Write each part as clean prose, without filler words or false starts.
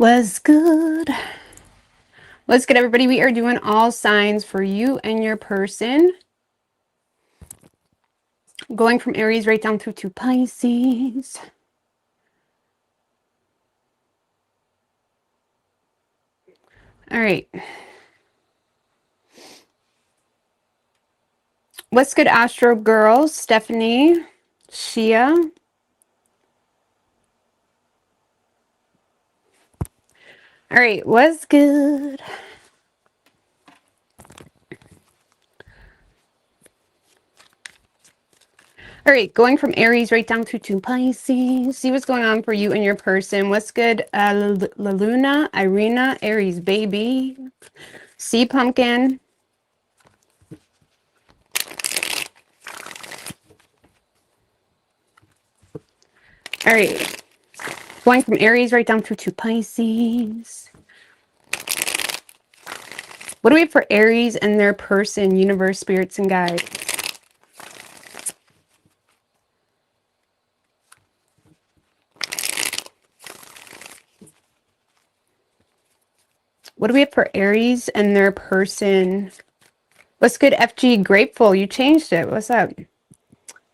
Was good. What's good, everybody? We are doing all signs for you and your person. Going from Aries right down through to Pisces. All right. What's good, Astro Girls? Stephanie, Shia. All right. What's good? All right, going from Aries right down to Pisces. See what's going on for you and your person. What's good? La Luna, Irina, Aries baby, Sea Pumpkin. All right, going from Aries right down to Pisces. What do we have for Aries and their person, universe, spirits, and guides? What do we have for Aries and their person? What's good, FG? Grateful. You changed it. What's up?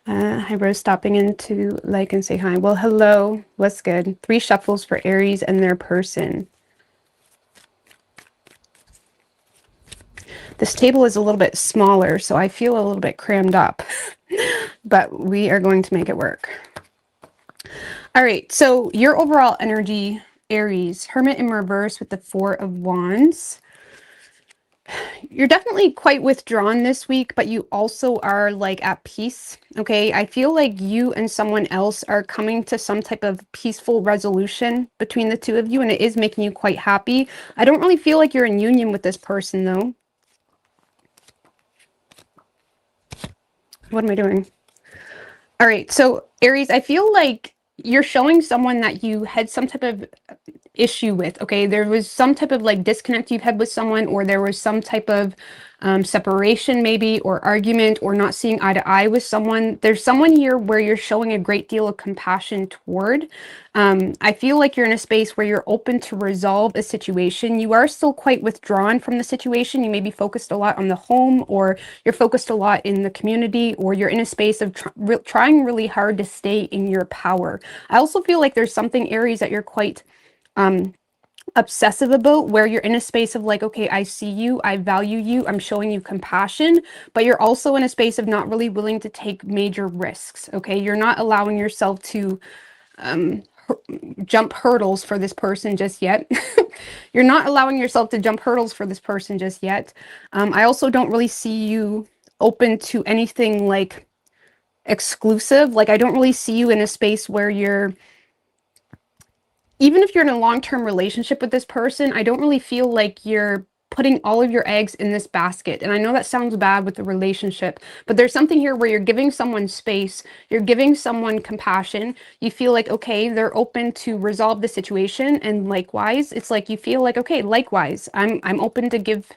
Hi, Rose, stopping in to like and say hi. Well, hello. What's good? 3 shuffles for Aries and their person. This table is a little bit smaller, so I feel a little bit crammed up, but we are going to make it work. All right, so your overall energy, Aries, Hermit in reverse with the 4 of Wands. You're definitely quite withdrawn this week, but you also are like at peace, okay? I feel like you and someone else are coming to some type of peaceful resolution between the two of you, and it is making you quite happy. I don't really feel like you're in union with this person, though. What am I doing? All right, so Aries, I feel like you're showing someone that you had some type of issue with, okay? There was some type of like disconnect you've had with someone, or there was some type of separation maybe, or argument, or not seeing eye to eye with someone. There's someone here where you're showing a great deal of compassion toward. I feel like you're in a space where you're open to resolve a situation. You are still quite withdrawn from the situation. You may be focused a lot on the home, or you're focused a lot in the community, or you're in a space of trying really hard to stay in your power. I also feel like there's something, Aries, that you're quite obsessive about, where you're in a space of like, okay, I see you, I value you, I'm showing you compassion, but you're also in a space of not really willing to take major risks, okay? You're not allowing yourself to jump hurdles for this person just yet. You're not allowing yourself to jump hurdles for this person just yet. I also don't really see you open to anything like exclusive. Like, I don't really see you in a space where you're, even if you're in a long-term relationship with this person, I don't really feel like you're putting all of your eggs in this basket. And I know that sounds bad with the relationship, but there's something here where you're giving someone space, you're giving someone compassion. You feel like, okay, they're open to resolve the situation. And likewise, it's like you feel like, okay, likewise, I'm open to give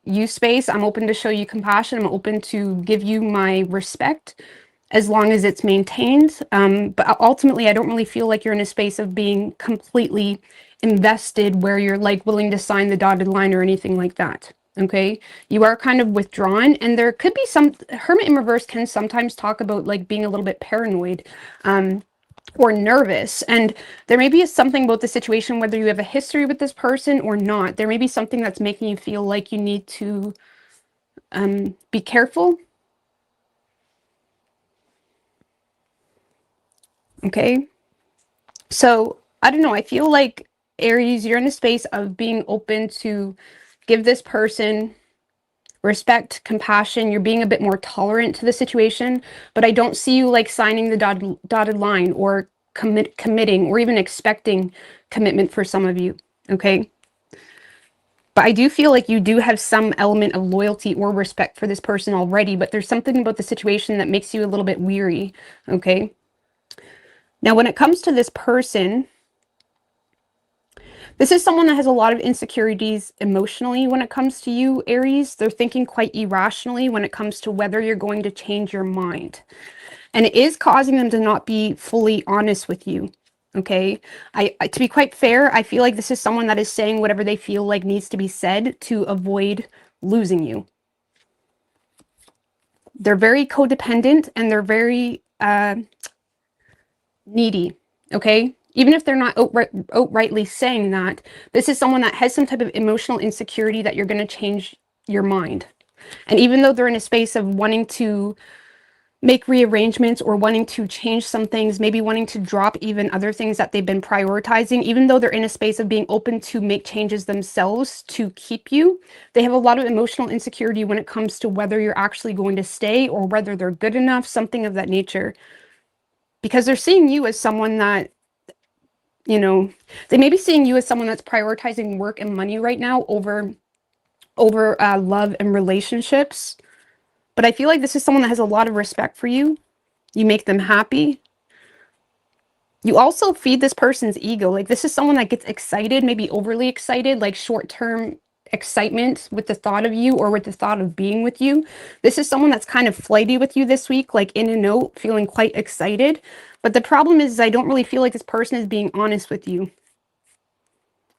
you space. I'm open to show you compassion. I'm open to give you my respect, as long as it's maintained. But ultimately, I don't really feel like you're in a space of being completely invested where you're like willing to sign the dotted line or anything like that. Okay, you are kind of withdrawn, and there could be some Hermit in reverse can sometimes talk about like being a little bit paranoid or nervous, and there may be something about the situation, whether you have a history with this person or not. There may be something that's making you feel like you need to be careful. Okay, so I don't know. I feel like, Aries, you're in a space of being open to give this person respect, compassion. You're being a bit more tolerant to the situation, but I don't see you like signing the dotted line or committing or even expecting commitment for some of you. Okay. But I do feel like you do have some element of loyalty or respect for this person already, but there's something about the situation that makes you a little bit weary. Okay. Now, when it comes to this person, this is someone that has a lot of insecurities emotionally when it comes to you, Aries. They're thinking quite irrationally when it comes to whether you're going to change your mind. And it is causing them to not be fully honest with you. Okay. To be quite fair, I feel like this is someone that is saying whatever they feel like needs to be said to avoid losing you. They're very codependent and they're very needy. Okay. Even if they're not outrightly saying that, this is someone that has some type of emotional insecurity that you're going to change your mind. And even though they're in a space of wanting to make rearrangements or wanting to change some things, maybe wanting to drop even other things that they've been prioritizing, even though they're in a space of being open to make changes themselves to keep you, they have a lot of emotional insecurity when it comes to whether you're actually going to stay or whether they're good enough, something of that nature. Because they're seeing you as someone that, you know, they may be seeing you as someone that's prioritizing work and money right now over love and relationships. But I feel like this is someone that has a lot of respect for you. You make them happy. You also feed this person's ego. Like, this is someone that gets excited, maybe overly excited, like short-term excitement with the thought of you or with the thought of being with you. This is someone that's kind of flighty with you this week, like in and out, feeling quite excited. But the problem is I don't really feel like this person is being honest with you.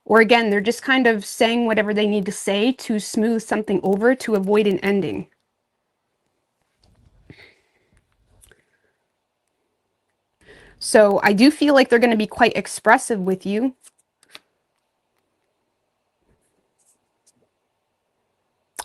Or again, they're just kind of saying whatever they need to say to smooth something over to avoid an ending. So I do feel like they're going to be quite expressive with you.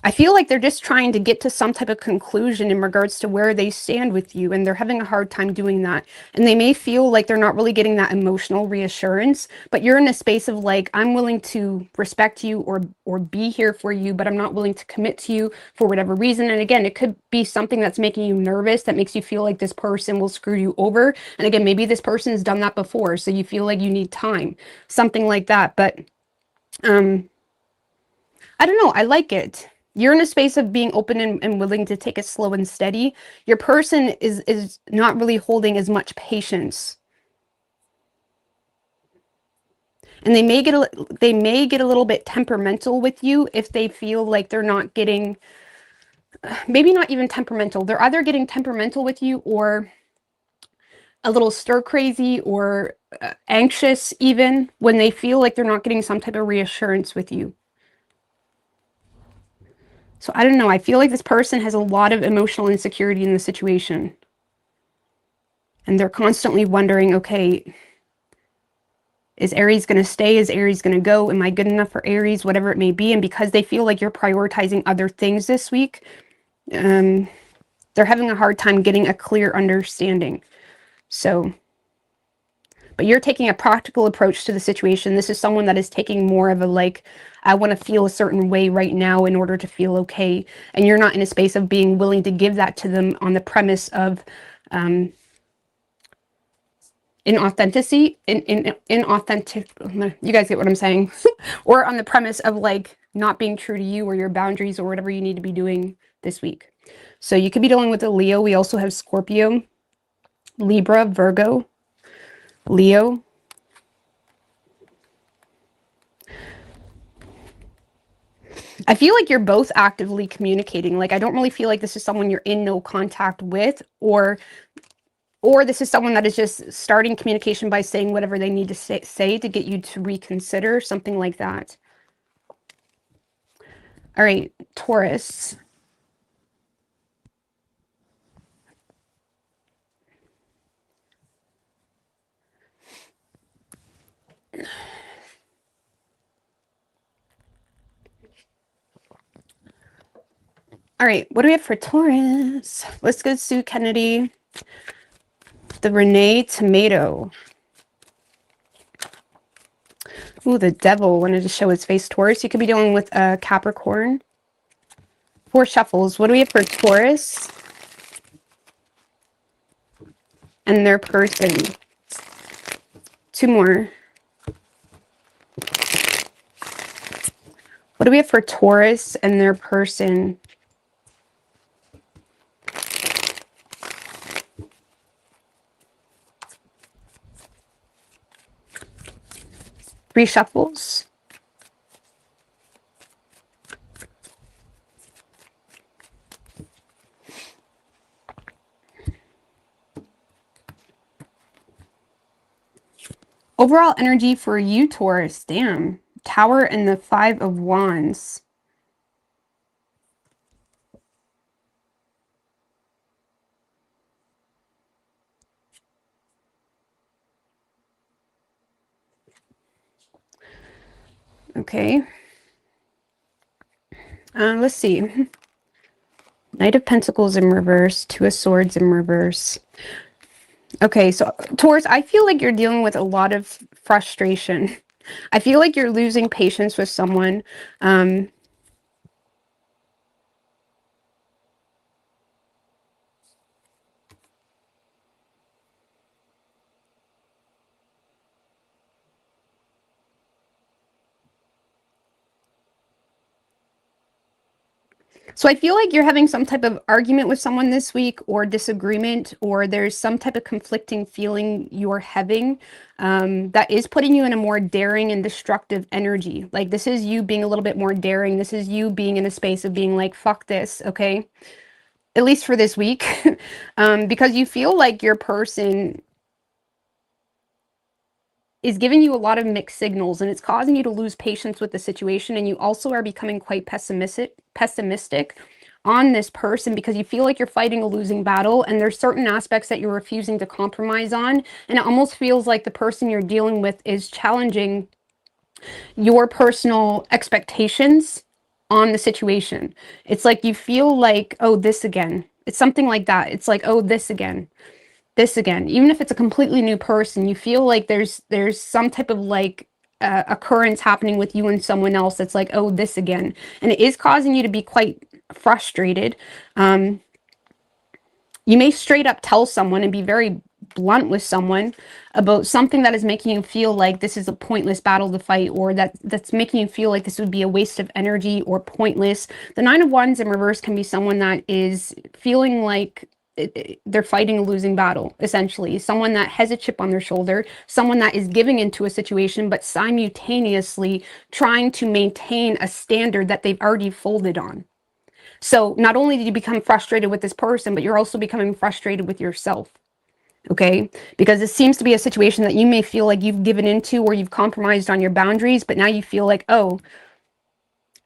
I feel like they're just trying to get to some type of conclusion in regards to where they stand with you, and they're having a hard time doing that. And they may feel like they're not really getting that emotional reassurance, but you're in a space of like, I'm willing to respect you or be here for you, but I'm not willing to commit to you for whatever reason. And again, it could be something that's making you nervous, that makes you feel like this person will screw you over. And again, maybe this person has done that before, so you feel like you need time, something like that. But I don't know. I like it. You're in a space of being open and willing to take it slow and steady. Your person is not really holding as much patience. And they may get a little bit temperamental with you if they feel like they're not getting, maybe not even temperamental. They're either getting temperamental with you or a little stir crazy or anxious even when they feel like they're not getting some type of reassurance with you. So I don't know. I feel like this person has a lot of emotional insecurity in the situation. And they're constantly wondering, okay, is Aries going to stay? Is Aries going to go? Am I good enough for Aries? Whatever it may be. And because they feel like you're prioritizing other things this week, they're having a hard time getting a clear understanding. So, but you're taking a practical approach to the situation. This is someone that is taking more of a like, I want to feel a certain way right now in order to feel okay. And you're not in a space of being willing to give that to them on the premise of inauthenticity, inauthentic, you guys get what I'm saying, or on the premise of like not being true to you or your boundaries or whatever you need to be doing this week. So you could be dealing with a Leo. We also have Scorpio, Libra, Virgo, Leo. I feel like you're both actively communicating. Like, I don't really feel like this is someone you're in no contact with, or this is someone that is just starting communication by saying whatever they need to say to get you to reconsider, something like that. All right, Taurus. All right, what do we have for Taurus? Let's go Sue Kennedy. The Renee Tomato. Ooh, the devil wanted to show his face. Taurus, you could be dealing with a Capricorn. 4 shuffles. What do we have for Taurus? And their person. 2 more. What do we have for Taurus and their person? Three shuffles. Overall energy for you, Taurus. Damn. Tower and the 5 of Wands. Okay. Let's see. Knight of Pentacles in reverse, 2 of Swords in reverse. Okay, so Taurus, I feel like you're dealing with a lot of frustration. I feel like you're losing patience with someone. So I feel like you're having some type of argument with someone this week, or disagreement, or there's some type of conflicting feeling you're having that is putting you in a more daring and destructive energy. Like, this is you being a little bit more daring. This is you being in a space of being like, fuck this, okay? At least for this week. Because you feel like your person is giving you a lot of mixed signals, and it's causing you to lose patience with the situation, and you also are becoming quite pessimistic on this person because you feel like you're fighting a losing battle, and there's certain aspects that you're refusing to compromise on, and it almost feels like the person you're dealing with is challenging your personal expectations on the situation. It's like you feel like, oh, this again. It's something like that. It's like, oh, this again. Even if it's a completely new person, you feel like there's some type of like occurrence happening with you and someone else that's like, oh, this again. And it is causing you to be quite frustrated. You may straight up tell someone and be very blunt with someone about something that is making you feel like this is a pointless battle to fight, or that's making you feel like this would be a waste of energy or pointless. The 9 of Wands in reverse can be someone that is feeling like they're fighting a losing battle, essentially. Someone that has a chip on their shoulder, someone that is giving into a situation, but simultaneously trying to maintain a standard that they've already folded on. So not only did you become frustrated with this person, but you're also becoming frustrated with yourself. Okay, because this seems to be a situation that you may feel like you've given into, or you've compromised on your boundaries, but now you feel like, oh,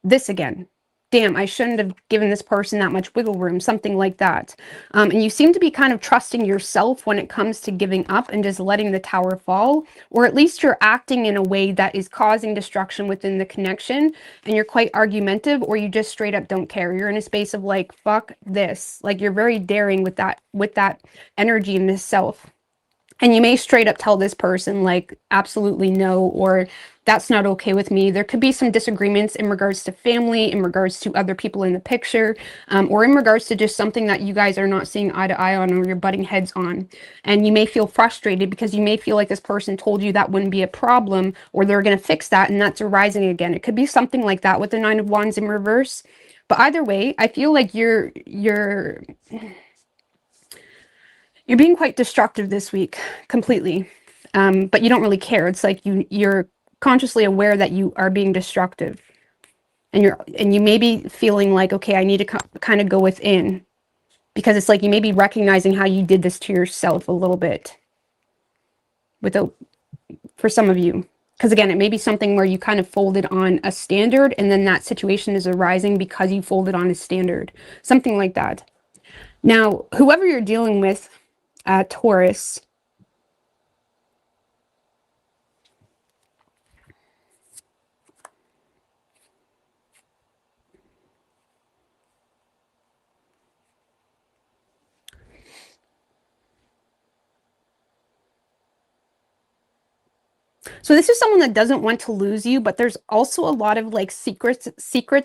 this again. Damn, I shouldn't have given this person that much wiggle room, something like that. And you seem to be kind of trusting yourself when it comes to giving up and just letting the tower fall, or at least you're acting in a way that is causing destruction within the connection, and you're quite argumentative, or you just straight up don't care. You're in a space of like, fuck this. Like, you're very daring with that energy in this self. And you may straight up tell this person like, absolutely no, or that's not okay with me. There could be some disagreements in regards to family, in regards to other people in the picture, or in regards to just something that you guys are not seeing eye to eye on, or you're butting heads on. And you may feel frustrated because you may feel like this person told you that wouldn't be a problem, or they're going to fix that, and that's arising again. It could be something like that with the 9 of Wands in reverse. But either way, I feel like you're being quite destructive this week, completely. But you don't really care. It's like you're consciously aware that you are being destructive, and you may be feeling like, okay, I need to kind of go within, because it's like you may be recognizing how you did this to yourself a little bit, for some of you. Because again, it may be something where you kind of folded on a standard, and then that situation is arising because you folded on a standard, something like that. Now, whoever you're dealing with, Taurus, so this is someone that doesn't want to lose you, but there's also a lot of like secrets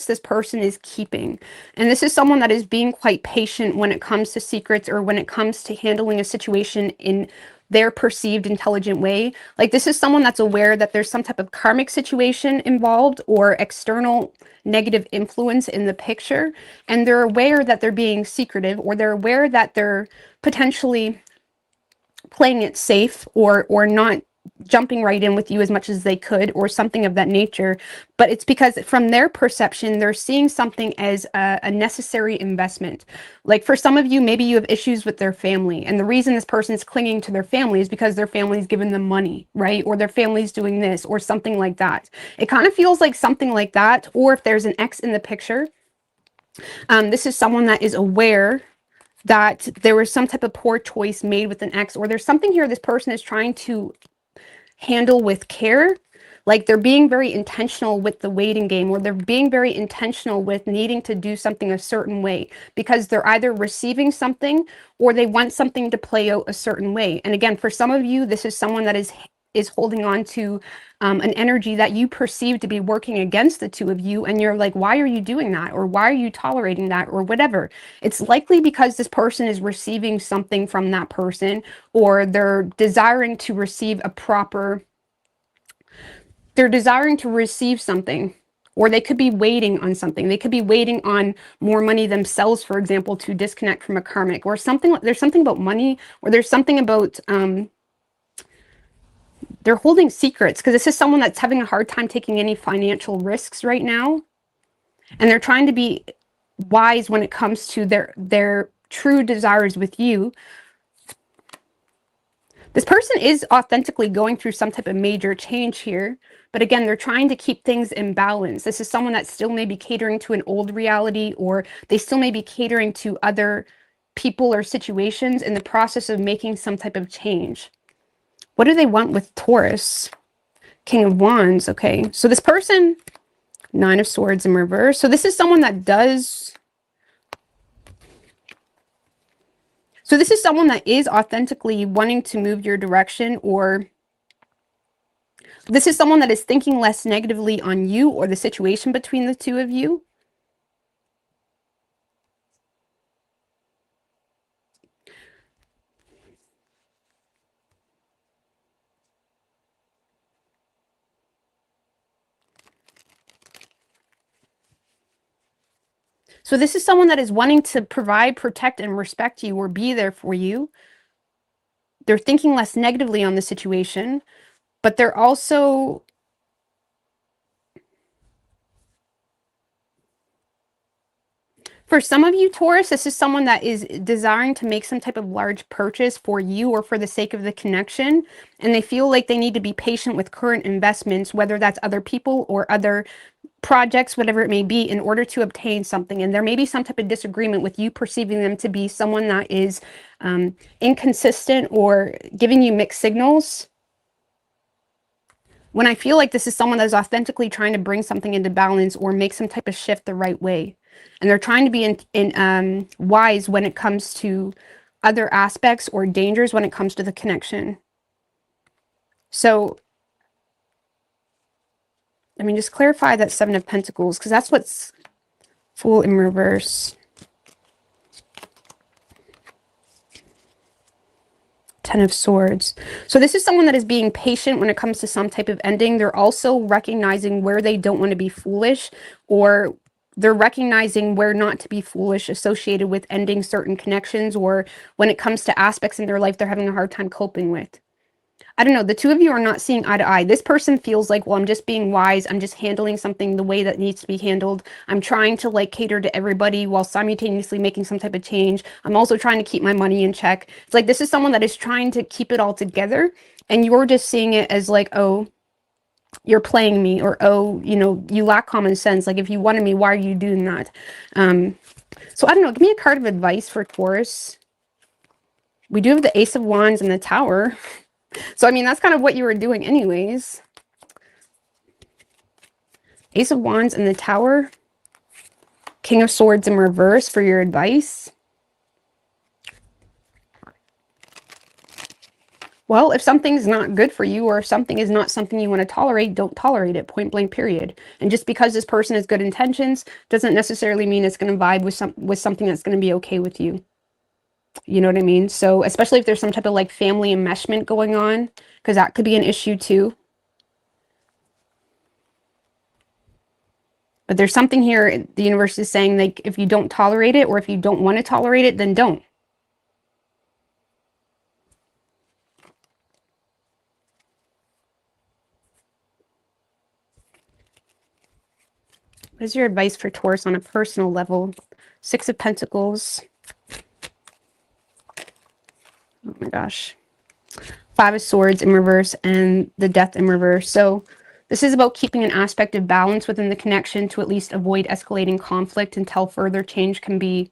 this person is keeping. And this is someone that is being quite patient when it comes to secrets, or when it comes to handling a situation in their perceived intelligent way. Like, this is someone that's aware that there's some type of karmic situation involved, or external negative influence in the picture. And they're aware that they're being secretive, or they're aware that they're potentially playing it safe, or not jumping right in with you as much as they could or something of that nature. But it's because from their perception, they're seeing something as a necessary investment. Like for some of you, maybe you have issues with their family. And the reason this person is clinging to their family is because their family's given them money, right? Or their family's doing this or something like that. It kind of feels like something like that. Or if there's an ex in the picture, this is someone that is aware that there was some type of poor choice made with an ex, or there's something here this person is trying to handle with care. Like they're being very intentional with the waiting game, or they're being very intentional with needing to do something a certain way because they're either receiving something or they want something to play out a certain way. And again, for some of you, this is someone that is holding on to an energy that you perceive to be working against the two of you, and you're like, why are you doing that, or why are you tolerating that, or whatever. It's likely because this person is receiving something from that person, or they're desiring to receive something, or they could be waiting on something. They could be waiting on more money themselves, for example, to disconnect from a karmic or something. There's something about money, or there's something about they're holding secrets, because this is someone that's having a hard time taking any financial risks right now, and they're trying to be wise when it comes to their true desires with you. This person is authentically going through some type of major change here, but again, they're trying to keep things in balance. This is someone that still may be catering to an old reality, or they still may be catering to other people or situations in the process of making some type of change. What do they want with Taurus? King of Wands. Okay, so this person, Nine of Swords in reverse. So this is someone that does... So this is someone that is authentically wanting to move your direction, or this is someone that is thinking less negatively on you or the situation between the two of you. So this is someone that is wanting to provide, protect, and respect you, or be there for you. They're thinking less negatively on the situation, but they're also... For some of you, Taurus, this is someone that is desiring to make some type of large purchase for you or for the sake of the connection, and they feel like they need to be patient with current investments, whether that's other people or other projects, whatever it may be, in order to obtain something. And there may be some type of disagreement with you perceiving them to be someone that is inconsistent or giving you mixed signals. When I feel like this is someone that is authentically trying to bring something into balance or make some type of shift the right way. And they're trying to be wise when it comes to other aspects or dangers when it comes to the connection. So, I mean, just clarify that Seven of Pentacles, because that's what's Fool in reverse. Ten of Swords. So this is someone that is being patient when it comes to some type of ending. They're also recognizing where they don't want to be foolish, or they're recognizing where not to be foolish associated with ending certain connections, or when it comes to aspects in their life they're having a hard time coping with. I don't know, the two of you are not seeing eye to eye. This person feels like, well, I'm just being wise. I'm just handling something the way that needs to be handled. I'm trying to like cater to everybody while simultaneously making some type of change. I'm also trying to keep my money in check. It's like, this is someone that is trying to keep it all together, and you're just seeing it as like, oh, you're playing me, or, oh, you know, you lack common sense. Like, if you wanted me, why are you doing that? So I don't know, give me a card of advice for Taurus. We do have the Ace of Wands and the Tower. So, I mean, that's kind of what you were doing anyways. Ace of Wands and the Tower. King of Swords in reverse for your advice. Well, if something's not good for you, or if something is not something you want to tolerate, don't tolerate it, point blank, period. And just because this person has good intentions doesn't necessarily mean it's going to vibe with something that's going to be okay with you. You know what I mean? So especially if there's some type of like family enmeshment going on, because that could be an issue too. But there's something here, the universe is saying, like, if you don't tolerate it, or if you don't want to tolerate it, then don't. What is your advice for Taurus on a personal level? Six of Pentacles. Oh my gosh. Five of Swords in reverse and the Death in reverse. So this is about keeping an aspect of balance within the connection to at least avoid escalating conflict until further change can be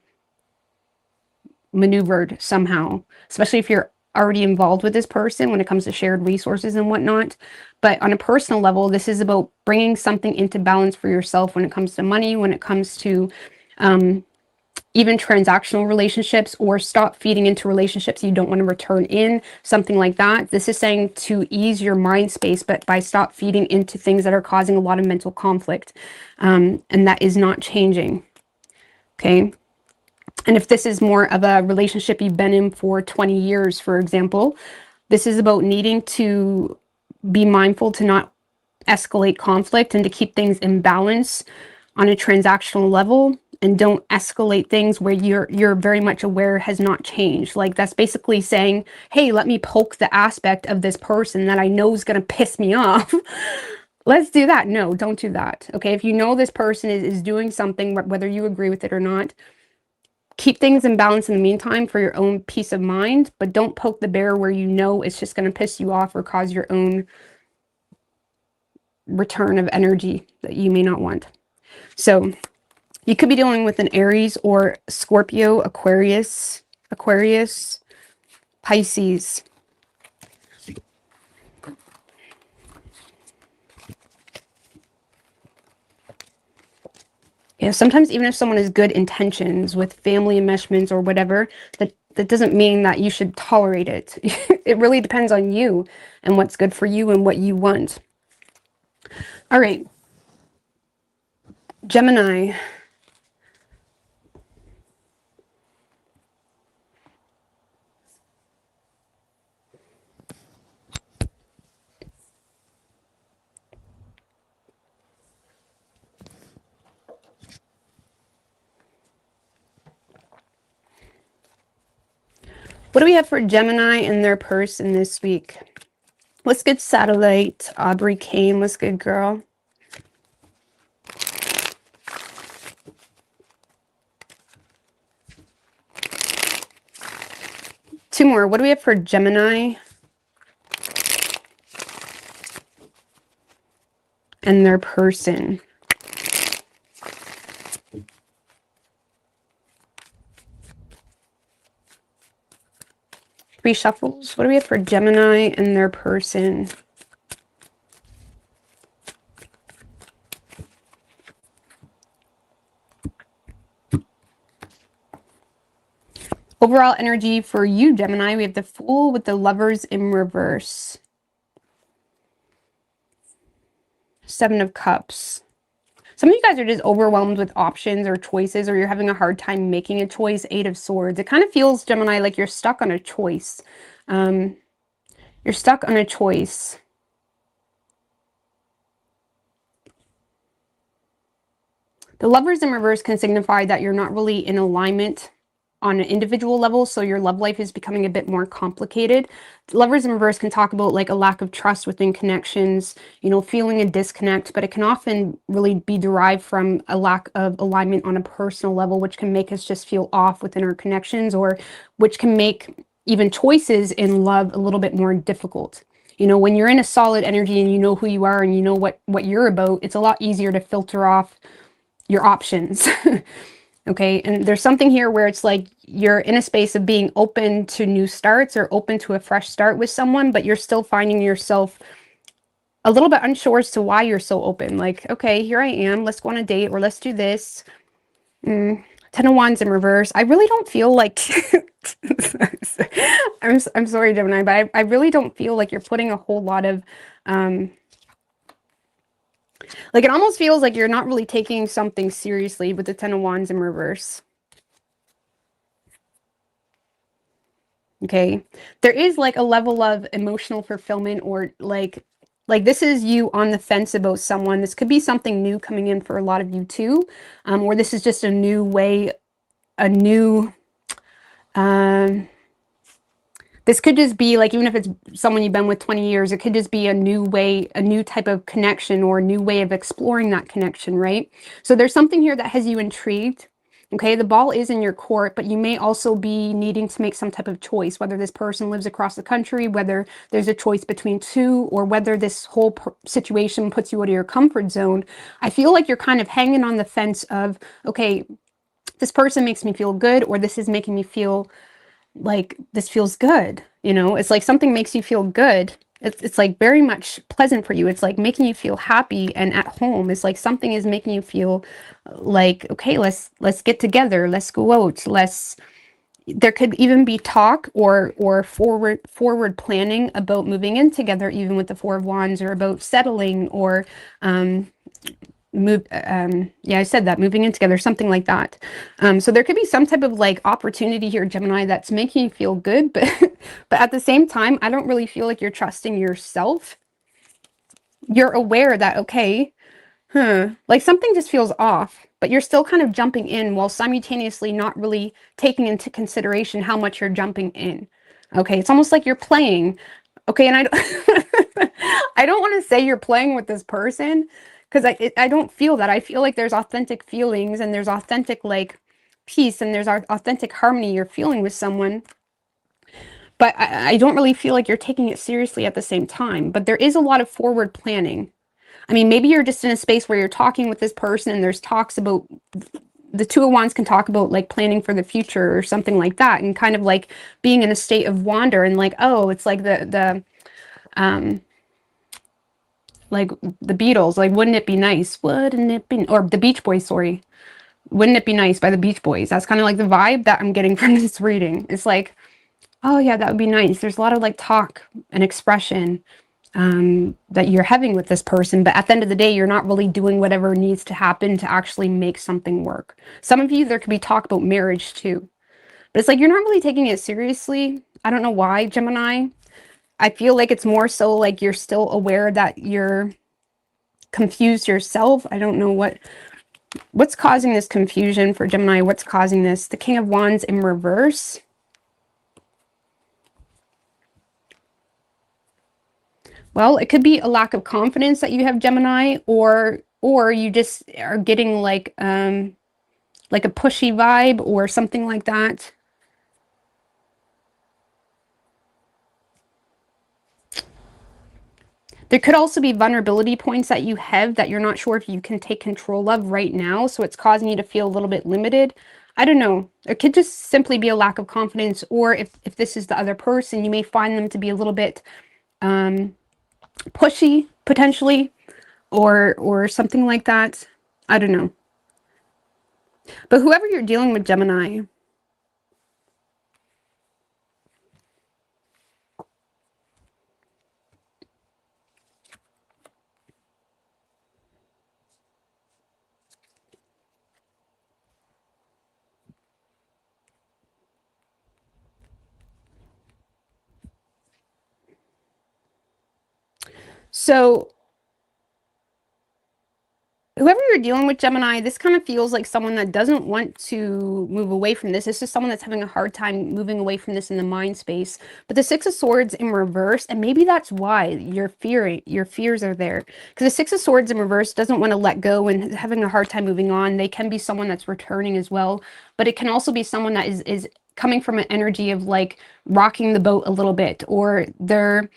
maneuvered somehow, especially if you're already involved with this person when it comes to shared resources and whatnot. But on a personal level, this is about bringing something into balance for yourself when it comes to money, when it comes to even transactional relationships, or stop feeding into relationships you don't want to return in, something like that. This is saying to ease your mind space, but by stop feeding into things that are causing a lot of mental conflict. And that is not changing. Okay. And if this is more of a relationship you've been in for 20 years, for example, this is about needing to be mindful to not escalate conflict and to keep things in balance on a transactional level, and don't escalate things where you're very much aware has not changed. Like, that's basically saying, hey, let me poke the aspect of this person that I know is going to piss me off. Let's do that. No, don't do that. Okay, if you know this person is doing something, whether you agree with it or not, keep things in balance in the meantime for your own peace of mind, but don't poke the bear where you know it's just going to piss you off or cause your own return of energy that you may not want. So you could be dealing with an Aries or Scorpio, Aquarius, Pisces. Yeah, sometimes even if someone has good intentions with family enmeshments or whatever, that doesn't mean that you should tolerate it. It really depends on you and what's good for you and what you want. All right. Gemini. What do we have for Gemini and their person this week? What's good, Satellite? Aubrey Kane, what's good, girl? Two more. What do we have for Gemini and their person? Three shuffles. What do we have for Gemini and their person? Overall energy for you, Gemini, we have the Fool with the Lovers in reverse. Seven of Cups. Some of you guys are just overwhelmed with options or choices, or you're having a hard time making a choice. Eight of Swords. It kind of feels, Gemini, like you're stuck on a choice. You're stuck on a choice. The Lovers in reverse can signify that you're not really in alignment on an individual level, so your love life is becoming a bit more complicated. The Lovers in reverse can talk about like a lack of trust within connections, you know, feeling a disconnect, but it can often really be derived from a lack of alignment on a personal level, which can make us just feel off within our connections, or which can make even choices in love a little bit more difficult. You know, when you're in a solid energy and you know who you are and you know what you're about, it's a lot easier to filter off your options. Okay, and there's something here where it's like you're in a space of being open to new starts or open to a fresh start with someone, but you're still finding yourself a little bit unsure as to why you're so open. Like, okay, here I am, let's go on a date, or let's do this. Ten of Wands in reverse. I really don't feel like I'm sorry, Gemini, but I really don't feel like you're putting a whole lot of like, it almost feels like you're not really taking something seriously with the Ten of Wands in reverse. Okay. There is like a level of emotional fulfillment, or like this is you on the fence about someone. This could be something new coming in for a lot of you too. Or this is just a new way, a new, This could just be like, even if it's someone you've been with 20 years, it could just be a new way, a new type of connection, or a new way of exploring that connection, right? So there's something here that has you intrigued. Okay, the ball is in your court, but you may also be needing to make some type of choice, whether this person lives across the country, whether there's a choice between two, or whether this whole situation puts you out of your comfort zone. I feel like you're kind of hanging on the fence of, okay, this person makes me feel good, or this is making me feel like this feels good. You know, it's like something makes you feel good. It's like very much pleasant for you. It's like making you feel happy and at home. It's like something is making you feel like, okay, let's get together, let's go out, there could even be talk or forward planning about moving in together, even with the Four of Wands, or about settling, or yeah, I said that, moving in together, something like that. So there could be some type of like opportunity here, Gemini, that's making you feel good, but but at the same time, I don't really feel like you're trusting yourself. You're aware that, okay, like something just feels off, but you're still kind of jumping in while simultaneously not really taking into consideration how much you're jumping in. Okay, it's almost like you're playing. Okay, and I don't want to say you're playing with this person, because I don't feel that. I feel like there's authentic feelings, and there's authentic like peace, and there's authentic harmony you're feeling with someone. But I don't really feel like you're taking it seriously at the same time. But there is a lot of forward planning. I mean, maybe you're just in a space where you're talking with this person, and there's talks about, the Two of Wands can talk about like planning for the future or something like that, and kind of like being in a state of wonder, and like, oh, it's like like the Beatles, like, wouldn't it be nice? Wouldn't it be, or the Beach Boys, sorry. Wouldn't it be nice by the Beach Boys? That's kind of like the vibe that I'm getting from this reading. It's like, oh yeah, that would be nice. There's a lot of like talk and expression that you're having with this person, but at the end of the day, you're not really doing whatever needs to happen to actually make something work. Some of you, there could be talk about marriage too, but it's like you're not really taking it seriously. I don't know why, Gemini. I feel like it's more so like you're still aware that you're confused yourself. I don't know what's causing this confusion for Gemini. What's causing this? The King of Wands in reverse. Well, it could be a lack of confidence that you have, Gemini, or you just are getting like a pushy vibe or something like that. There could also be vulnerability points that you have that you're not sure if you can take control of right now, so it's causing you to feel a little bit limited. I don't know. It could just simply be a lack of confidence, or if this is the other person, you may find them to be a little bit pushy, potentially, or something like that. I don't know. But whoever you're dealing with, Gemini, so whoever you're dealing with, Gemini, this kind of feels like someone that doesn't want to move away from this. This is someone that's having a hard time moving away from this in the mind space. But the Six of Swords in reverse, and maybe that's why your fears are there. Because the Six of Swords in reverse doesn't want to let go and having a hard time moving on. They can be someone that's returning as well. But it can also be someone that is coming from an energy of like rocking the boat a little bit, or they're,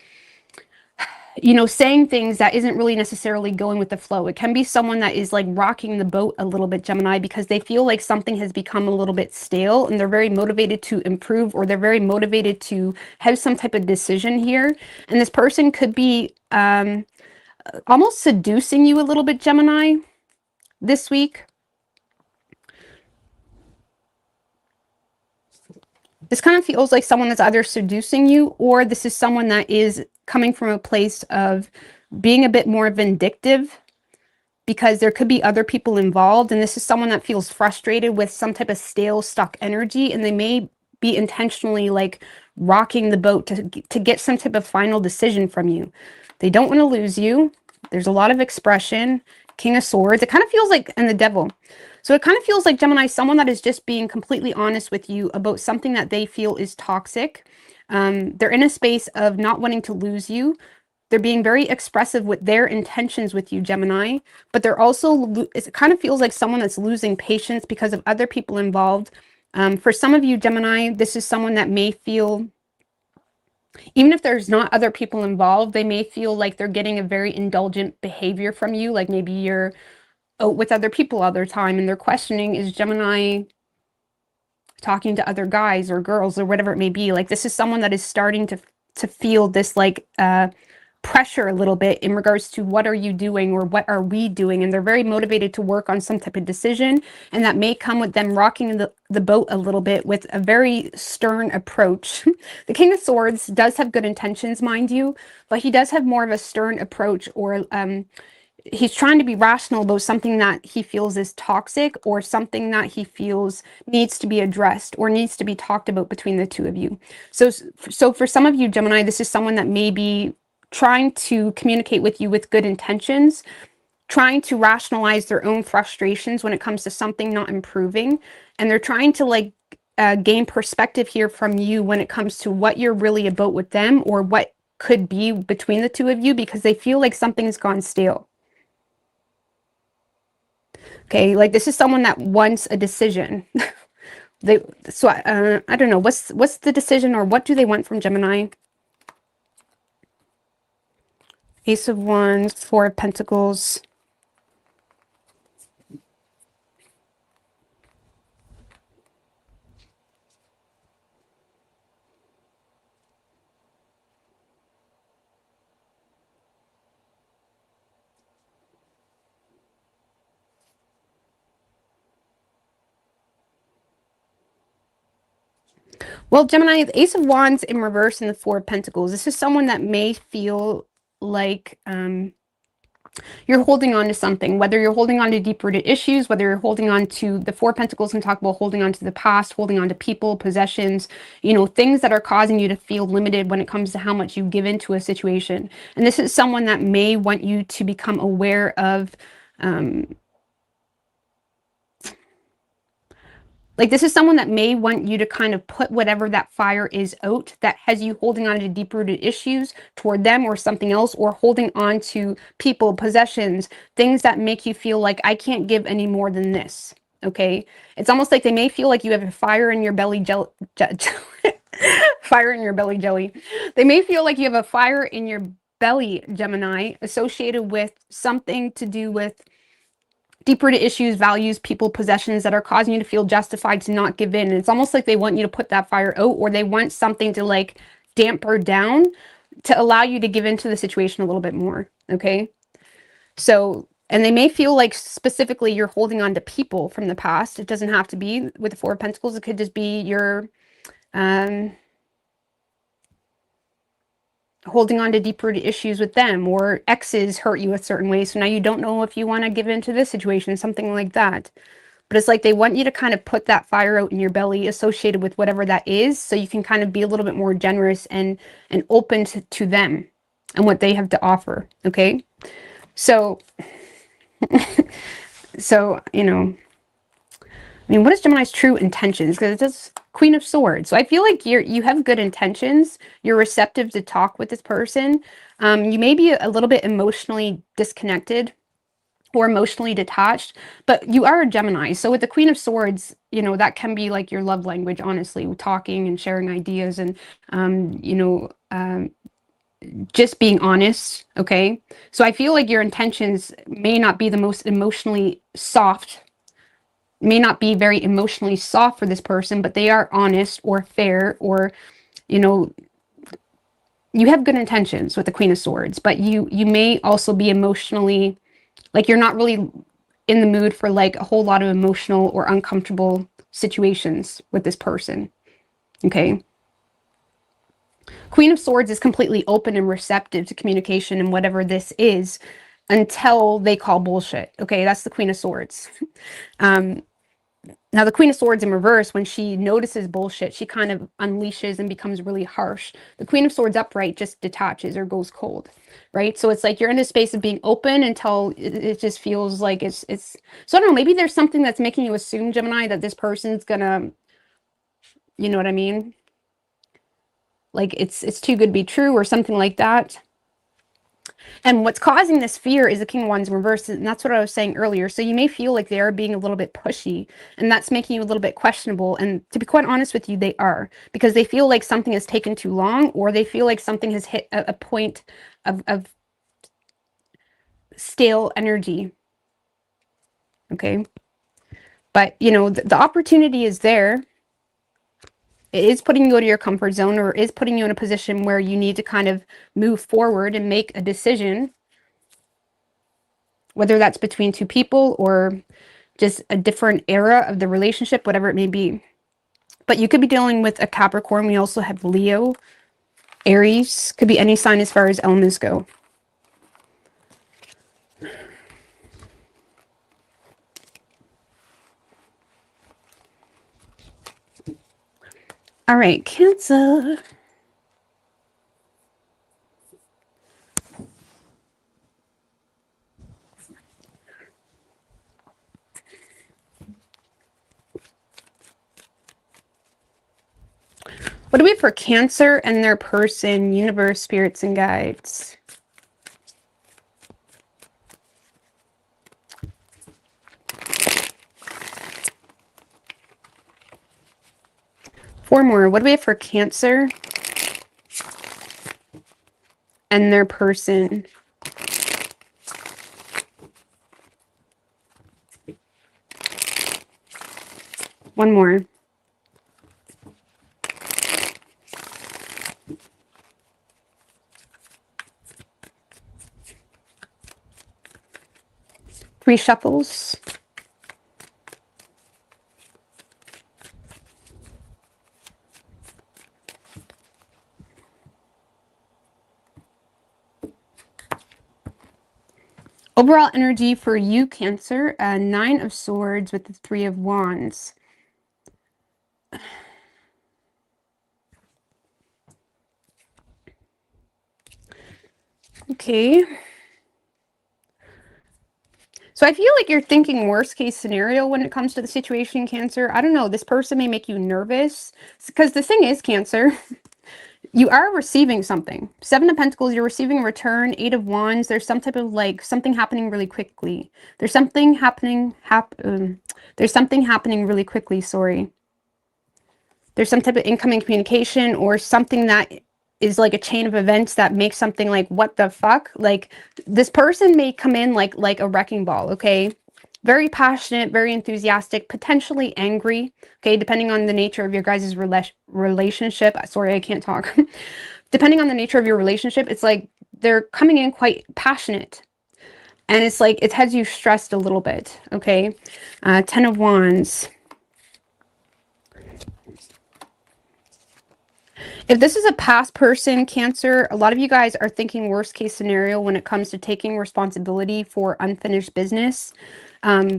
you know, saying things that isn't really necessarily going with the flow. It can be someone that is like rocking the boat a little bit, Gemini, because they feel like something has become a little bit stale, and they're very motivated to improve, or they're very motivated to have some type of decision here. And this person could be almost seducing you a little bit, Gemini, this week. This kind of feels like someone that's either seducing you, or this is someone that is coming from a place of being a bit more vindictive, because there could be other people involved. And this is someone that feels frustrated with some type of stale, stuck energy, and they may be intentionally like rocking the boat to get some type of final decision from you. They don't want to lose you. There's a lot of expression. King of Swords. It kind of feels like, and the Devil. So it kind of feels like, Gemini, someone that is just being completely honest with you about something that they feel is toxic. They're in a space of not wanting to lose you. They're being very expressive with their intentions with you, Gemini, but they're also, it kind of feels like someone that's losing patience because of other people involved. For some of you, Gemini, this is someone that may feel, even if there's not other people involved, they may feel like they're getting a very indulgent behavior from you. Like maybe you're out with other people all the time and they're questioning, is Gemini talking to other guys or girls or whatever it may be? Like this is someone that is starting to feel this like pressure a little bit in regards to what are you doing or what are we doing, and they're very motivated to work on some type of decision, and that may come with them rocking the boat a little bit with a very stern approach. The King of Swords does have good intentions, mind you, but he does have more of a stern approach, or he's trying to be rational about something that he feels is toxic or something that he feels needs to be addressed or needs to be talked about between the two of you. So for some of you, Gemini, this is someone that may be trying to communicate with you with good intentions, trying to rationalize their own frustrations when it comes to something not improving. And they're trying to like gain perspective here from you when it comes to what you're really about with them or what could be between the two of you, because they feel like something's gone stale. Okay, like this is someone that wants a decision. I don't know, what's the decision, or what do they want from Gemini? Ace of Wands, Four of Pentacles. Well, Gemini, the Ace of Wands in reverse and the Four of Pentacles. This is someone that may feel like you're holding on to something, whether you're holding on to deep-rooted issues, whether you're holding on to the Four of Pentacles and talk about holding on to the past, holding on to people, possessions, you know, things that are causing you to feel limited when it comes to how much you give into a situation. And this is someone that may want you to become aware of like this is someone that may want you to kind of put whatever that fire is out that has you holding on to deep-rooted issues toward them or something else, or holding on to people, possessions, things that make you feel like I can't give any more than this. Okay, it's almost like they may feel like you have a fire in your belly fire in your belly jelly. They may feel like you have a fire in your belly, Gemini, associated with something to do with deep-rooted issues, values, people, possessions that are causing you to feel justified to not give in. And it's almost like they want you to put that fire out, or they want something to like damper down to allow you to give into the situation a little bit more. Okay. So, and they may feel like specifically you're holding on to people from the past. It doesn't have to be with the Four of Pentacles. It could just be your, holding on to deep-rooted issues with them, or exes hurt you a certain way, so now you don't know if you want to give into this situation, something like that. But it's like they want you to kind of put that fire out in your belly associated with whatever that is, so you can kind of be a little bit more generous and open to them and what they have to offer. Okay, so you know, I mean, what is Gemini's true intentions? Because it does Queen of Swords. So I feel like you have good intentions. You're receptive to talk with this person. You may be a little bit emotionally disconnected or emotionally detached, but you are a Gemini. So with the Queen of Swords, you know, that can be like your love language, honestly, talking and sharing ideas and, you know, just being honest. Okay. So I feel like your intentions may not be the most emotionally soft, may not be very emotionally soft for this person, but they are honest or fair, or, you know, you have good intentions with the Queen of Swords, but you may also be emotionally, like you're not really in the mood for like a whole lot of emotional or uncomfortable situations with this person. Okay. Queen of Swords is completely open and receptive to communication and whatever this is until they call bullshit. Okay. That's the Queen of Swords. Now, the Queen of Swords in reverse, when she notices bullshit, she kind of unleashes and becomes really harsh. The Queen of Swords upright just detaches or goes cold, right? So it's like you're in a space of being open until it just feels like it's. So I don't know, maybe there's something that's making you assume, Gemini, that this person's gonna, you know what I mean? like it's too good to be true or something like that. And what's causing this fear is the King of Wands in reverse, and that's what I was saying earlier. So you may feel like they are being a little bit pushy, and that's making you a little bit questionable. And to be quite honest with you, they are, because they feel like something has taken too long, or they feel like something has hit a point of stale energy. Okay. But, you know, the opportunity is there. It is putting you out of your comfort zone, or is putting you in a position where you need to kind of move forward and make a decision, whether that's between two people or just a different era of the relationship, whatever it may be. But you could be dealing with a Capricorn. We also have Leo, Aries, could be any sign as far as elements go. All right, Cancer. What do we have for Cancer and their person, universe, spirits, and guides? Four more. What do we have for Cancer and their person? One more. Three shuffles. Overall energy for you, Cancer, Nine of Swords with the Three of Wands. Okay. So I feel like you're thinking worst case scenario when it comes to the situation, Cancer. I don't know. This person may make you nervous, because the thing is, Cancer, you are receiving something. Seven of Pentacles, you're receiving a return. Eight of Wands, there's some type of like something happening really quickly. There's something happening. There's something happening really quickly. Sorry. There's some type of incoming communication or something that is like a chain of events that makes something like, what the fuck? Like, this person may come in like a wrecking ball, okay? Very passionate, very enthusiastic, potentially angry, okay? Depending on the nature of your guys' relationship. Sorry, I can't talk. Depending on the nature of your relationship, it's like they're coming in quite passionate. And it's like, it has you stressed a little bit, okay? Ten of Wands. If this is a past person, Cancer, a lot of you guys are thinking worst case scenario when it comes to taking responsibility for unfinished business,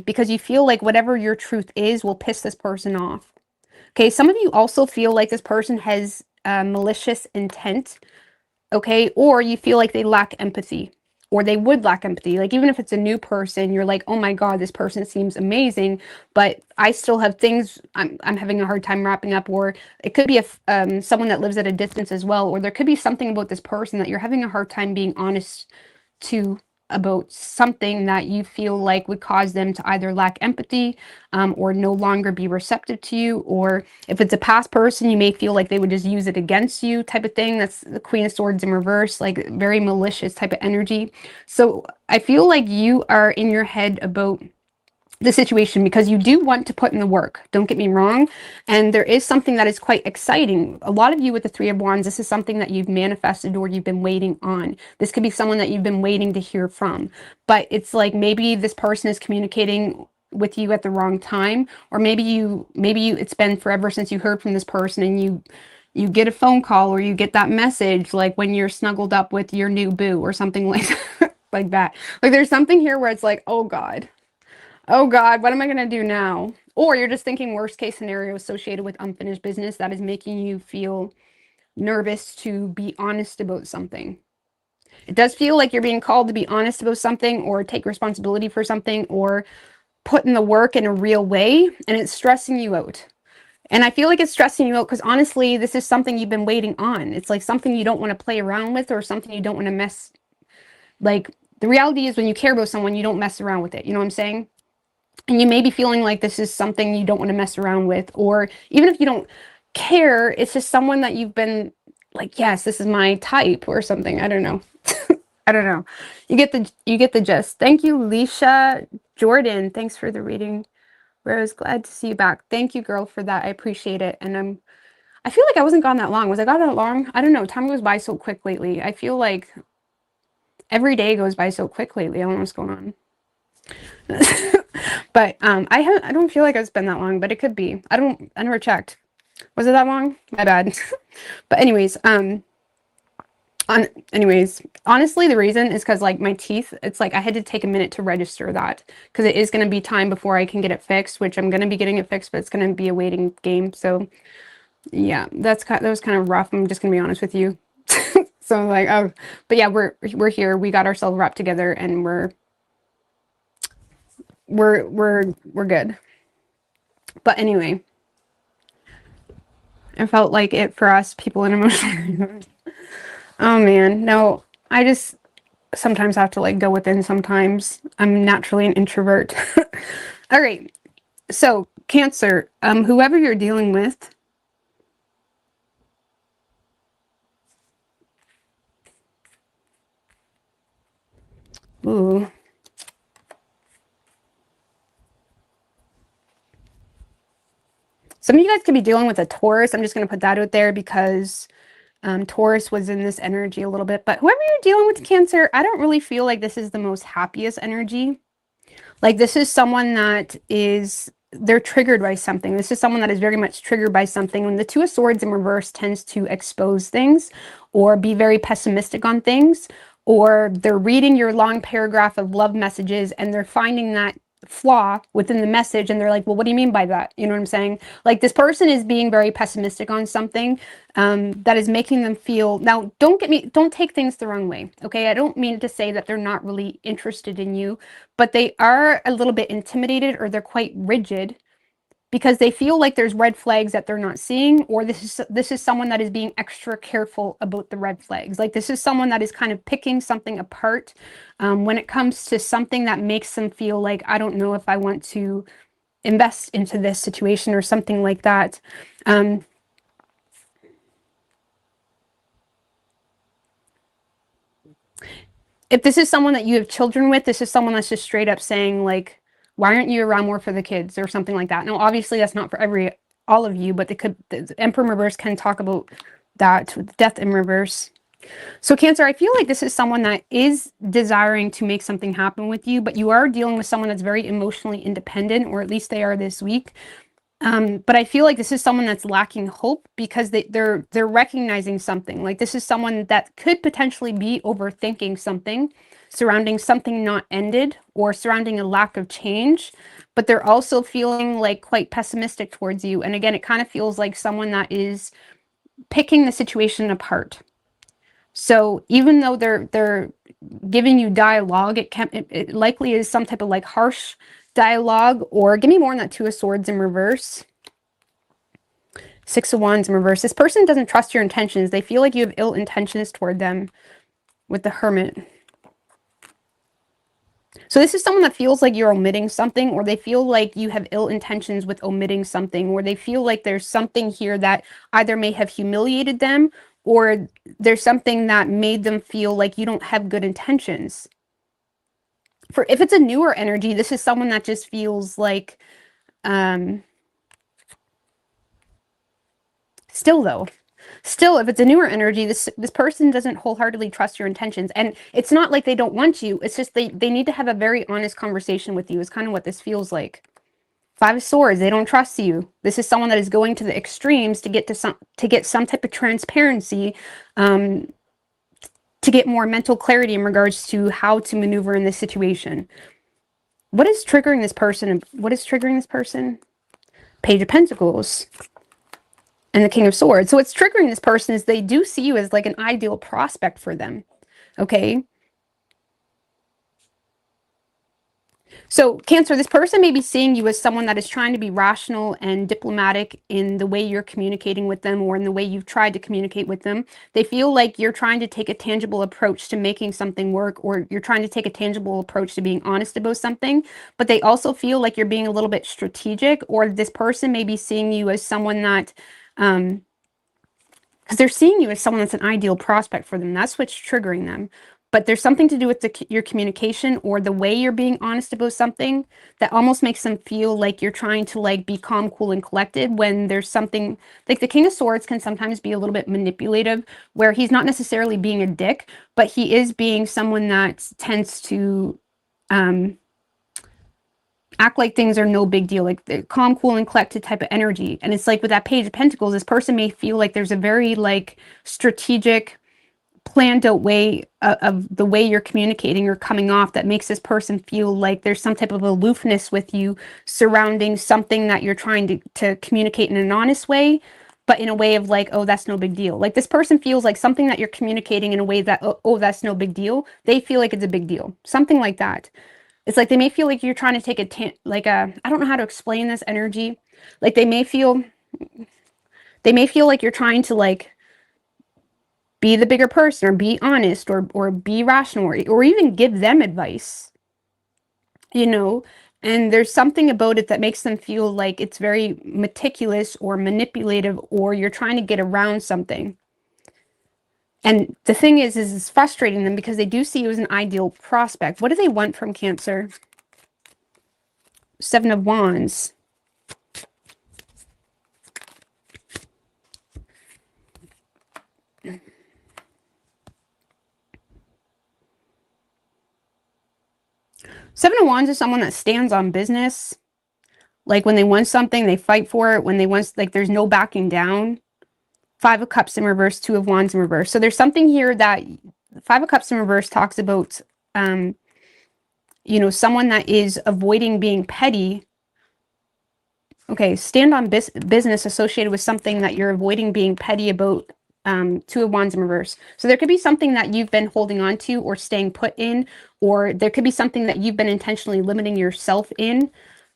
because you feel like whatever your truth is will piss this person off. Okay, some of you also feel like this person has malicious intent, okay, or you feel like they lack empathy, or they would lack empathy. Like, even if it's a new person, you're like, oh my God, this person seems amazing, but I still have things I'm having a hard time wrapping up. Or it could be someone that lives at a distance as well, or there could be something about this person that you're having a hard time being honest to about something that you feel like would cause them to either lack empathy, or no longer be receptive to you. Or if it's a past person, you may feel like they would just use it against you, type of thing. That's the Queen of Swords in reverse, like very malicious type of energy. So I feel like you are in your head about the situation, because you do want to put in the work, don't get me wrong, and there is something that is quite exciting. A lot of you with the Three of Wands, this is something that you've manifested or you've been waiting on. This could be someone that you've been waiting to hear from, but it's like maybe this person is communicating with you at the wrong time, or maybe it's been forever since you heard from this person, and you get a phone call or you get that message like when you're snuggled up with your new boo or something like like that. Like, there's something here where it's like, oh God, what am I going to do now? Or you're just thinking worst case scenario associated with unfinished business that is making you feel nervous to be honest about something. It does feel like you're being called to be honest about something, or take responsibility for something, or put in the work in a real way, and it's stressing you out. And I feel like it's stressing you out because honestly, this is something you've been waiting on. It's like something you don't want to play around with or something you don't want to mess. Like, the reality is when you care about someone, you don't mess around with it. You know what I'm saying? And you may be feeling like this is something you don't want to mess around with. Or even if you don't care, it's just someone that you've been like, yes, this is my type or something. I don't know. I don't know. You get the gist. Thank you, Leisha Jordan. Thanks for the reading. Rose, glad to see you back. Thank you, girl, for that. I appreciate it. And I feel like I wasn't gone that long. Was I gone that long? I don't know. Time goes by so quick lately. I feel like every day goes by so quick lately. I don't know what's going on. But I don't feel like it's been that long, but it could be. I never checked. Was it that long? My bad. But anyways, honestly, the reason is because like my teeth, it's like I had to take a minute to register that because it is going to be time before I can get it fixed, which I'm going to be getting it fixed, but it's going to be a waiting game. So yeah, that was kind of rough. I'm just going to be honest with you. So I'm like, oh, but yeah, we're here. We got ourselves wrapped together and we're good. But anyway, I felt like it for us people in emotional. Oh man, no, I just sometimes have to like go within sometimes. I'm naturally an introvert. All right. So, Cancer, whoever you're dealing with, ooh. Some of you guys could be dealing with a Taurus. I'm just going to put that out there because Taurus was in this energy a little bit. But whoever you're dealing with, Cancer, I don't really feel like this is the most happiest energy. Like this is someone that they're triggered by something. This is someone that is very much triggered by something. When the Two of Swords in reverse tends to expose things or be very pessimistic on things, or they're reading your long paragraph of love messages and they're finding that flaw within the message and they're like, well, what do you mean by that? You know what I'm saying? Like this person is being very pessimistic on something that is making them feel, now don't take things the wrong way, okay? I don't mean to say that they're not really interested in you, but they are a little bit intimidated or they're quite rigid because they feel like there's red flags that they're not seeing, or this is someone that is being extra careful about the red flags. Like this is someone that is kind of picking something apart when it comes to something that makes them feel like, I don't know if I want to invest into this situation or something like that. If this is someone that you have children with, this is someone that's just straight up saying like, why aren't you around more for the kids or something like that? Now, obviously that's not for all of you, but the Emperor in reverse can talk about that with death in reverse. So Cancer, I feel like this is someone that is desiring to make something happen with you, but you are dealing with someone that's very emotionally independent, or at least they are this week. But I feel like this is someone that's lacking hope because they're recognizing something. Like this is someone that could potentially be overthinking something surrounding something not ended or surrounding a lack of change, but they're also feeling like quite pessimistic towards you. And again, it kind of feels like someone that is picking the situation apart. So even though they're giving you dialogue, it likely is some type of like harsh dialogue, or give me more on that Two of Swords in reverse. Six of Wands in reverse. This person doesn't trust your intentions. They feel like you have ill intentions toward them with the Hermit. So this is someone that feels like you're omitting something, or they feel like you have ill intentions with omitting something, or they feel like there's something here that either may have humiliated them, or there's something that made them feel like you don't have good intentions. If it's a newer energy, this is someone that just feels like, still, if it's a newer energy, this person doesn't wholeheartedly trust your intentions. And it's not like they don't want you. It's just they need to have a very honest conversation with you is kind of what this feels like. Five of Swords, they don't trust you. This is someone that is going to the extremes to get some type of transparency, to get more mental clarity in regards to how to maneuver in this situation. What is triggering this person? Page of Pentacles and the King of Swords. So what's triggering this person is they do see you as like an ideal prospect for them. Okay. So Cancer, this person may be seeing you as someone that is trying to be rational and diplomatic in the way you're communicating with them or in the way you've tried to communicate with them. They feel like you're trying to take a tangible approach to making something work, or you're trying to take a tangible approach to being honest about something, but they also feel like you're being a little bit strategic, or this person may be seeing you as someone that, because they're seeing you as someone that's an ideal prospect for them. That's what's triggering them. But there's something to do with your communication or the way you're being honest about something that almost makes them feel like you're trying to like be calm, cool, and collected when there's something like the King of Swords can sometimes be a little bit manipulative, where he's not necessarily being a dick, but he is being someone that tends to act like things are no big deal, like the calm, cool, and collected type of energy. And it's like with that Page of Pentacles, this person may feel like there's a very like strategic, planned out way of the way you're communicating or coming off that makes this person feel like there's some type of aloofness with you surrounding something that you're trying to communicate in an honest way, but in a way of like, oh, that's no big deal. Like this person feels like something that you're communicating in a way that, oh, that's no big deal. They feel like it's a big deal. Something like that. It's like they may feel like you're trying to take I don't know how to explain this energy. Like they may feel like you're trying to like be the bigger person or be honest or be rational or even give them advice, you know? And there's something about it that makes them feel like it's very meticulous or manipulative, or you're trying to get around something. And the thing is it's frustrating them because they do see you as an ideal prospect. What do they want from Cancer? Seven of Wands. Seven of Wands is someone that stands on business. Like when they want something, they fight for it. When they want, like, there's no backing down. Five of Cups in reverse, Two of Wands in reverse. So there's something here that Five of Cups in reverse talks about, you know, someone that is avoiding being petty. Okay, stand on business associated with something that you're avoiding being petty about. Two of Wands in reverse. So there could be something that you've been holding on to or staying put in, or there could be something that you've been intentionally limiting yourself in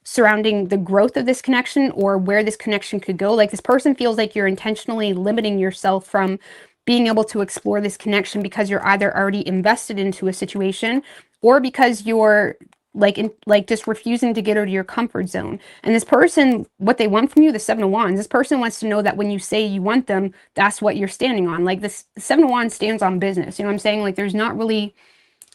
surrounding the growth of this connection or where this connection could go. Like this person feels like you're intentionally limiting yourself from being able to explore this connection because you're either already invested into a situation or because you're like just refusing to get out of your comfort zone. And this person, what they want from you, the Seven of Wands, this person wants to know that when you say you want them, that's what you're standing on. Like this Seven of Wands stands on business. You know what I'm saying? Like there's not really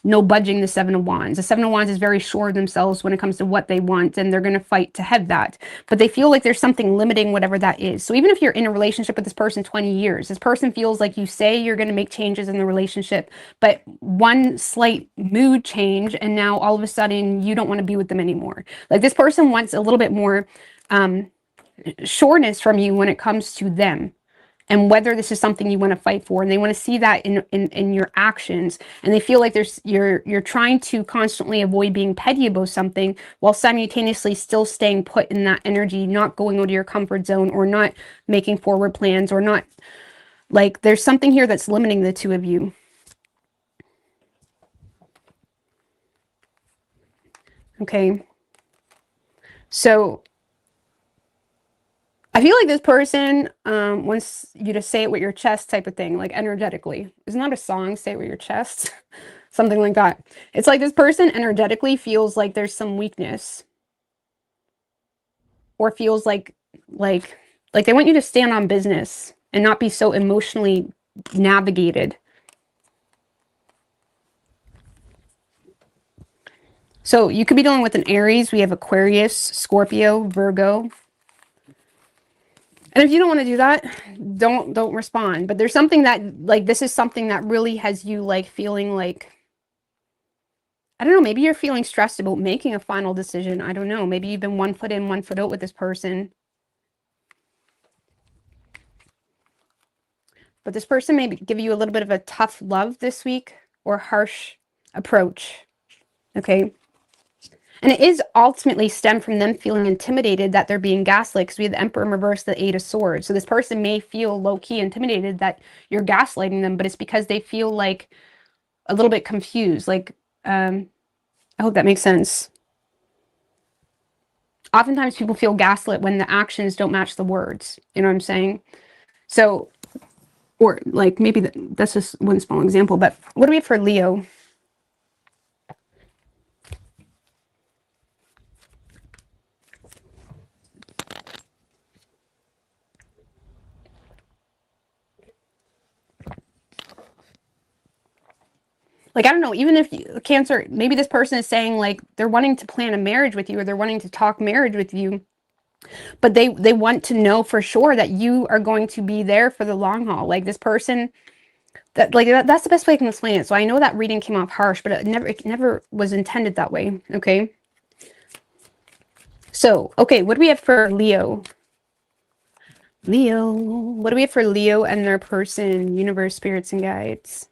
no budging the Seven of Wands. The Seven of Wands is very sure of themselves when it comes to what they want, and they're going to fight to have that. But they feel like there's something limiting whatever that is. So even if you're in a relationship with this person 20 years, this person feels like you say you're going to make changes in the relationship, but one slight mood change, and now all of a sudden you don't want to be with them anymore. Like this person wants a little bit more sureness from you when it comes to them, and whether this is something you want to fight for, and they want to see that in your actions, and they feel like you're trying to constantly avoid being petty about something while simultaneously still staying put in that energy, not going out of your comfort zone or not making forward plans, or not, like there's something here that's limiting the two of you. Okay, so I feel like this person wants you to say it with your chest type of thing, like energetically. It's not a song, say it with your chest, something like that. It's like this person energetically feels like there's some weakness, or feels like they want you to stand on business and not be so emotionally navigated. So you could be dealing with an Aries. We have Aquarius, Scorpio, Virgo. And if you don't want to do that, don't respond. But there's something that, like, this is something that really has you, like, feeling like, I don't know, maybe you're feeling stressed about making a final decision. I don't know. Maybe you've been 1 foot in, 1 foot out with this person. But this person may give you a little bit of a tough love this week, or harsh approach. Okay. And it is ultimately stemmed from them feeling intimidated that they're being gaslit, because we have the Emperor in reverse, the Eight of Swords. So this person may feel low-key intimidated that you're gaslighting them, but it's because they feel like a little bit confused. Like, I hope that makes sense. oftentimes people feel gaslit when the actions don't match the words. You know what I'm saying? So, or like maybe that's just one small example, but what do we have for Leo? Like, I don't know, even if Cancer, maybe this person is saying like they're wanting to plan a marriage with you, or they're wanting to talk marriage with you, but they want to know for sure that you are going to be there for the long haul. Like this person, that's the best way I can explain it. So I know that reading came off harsh, but it never was intended that way. Okay. So, okay, what do we have for Leo? Leo, what do we have for Leo and their person, universe, spirits, and guides?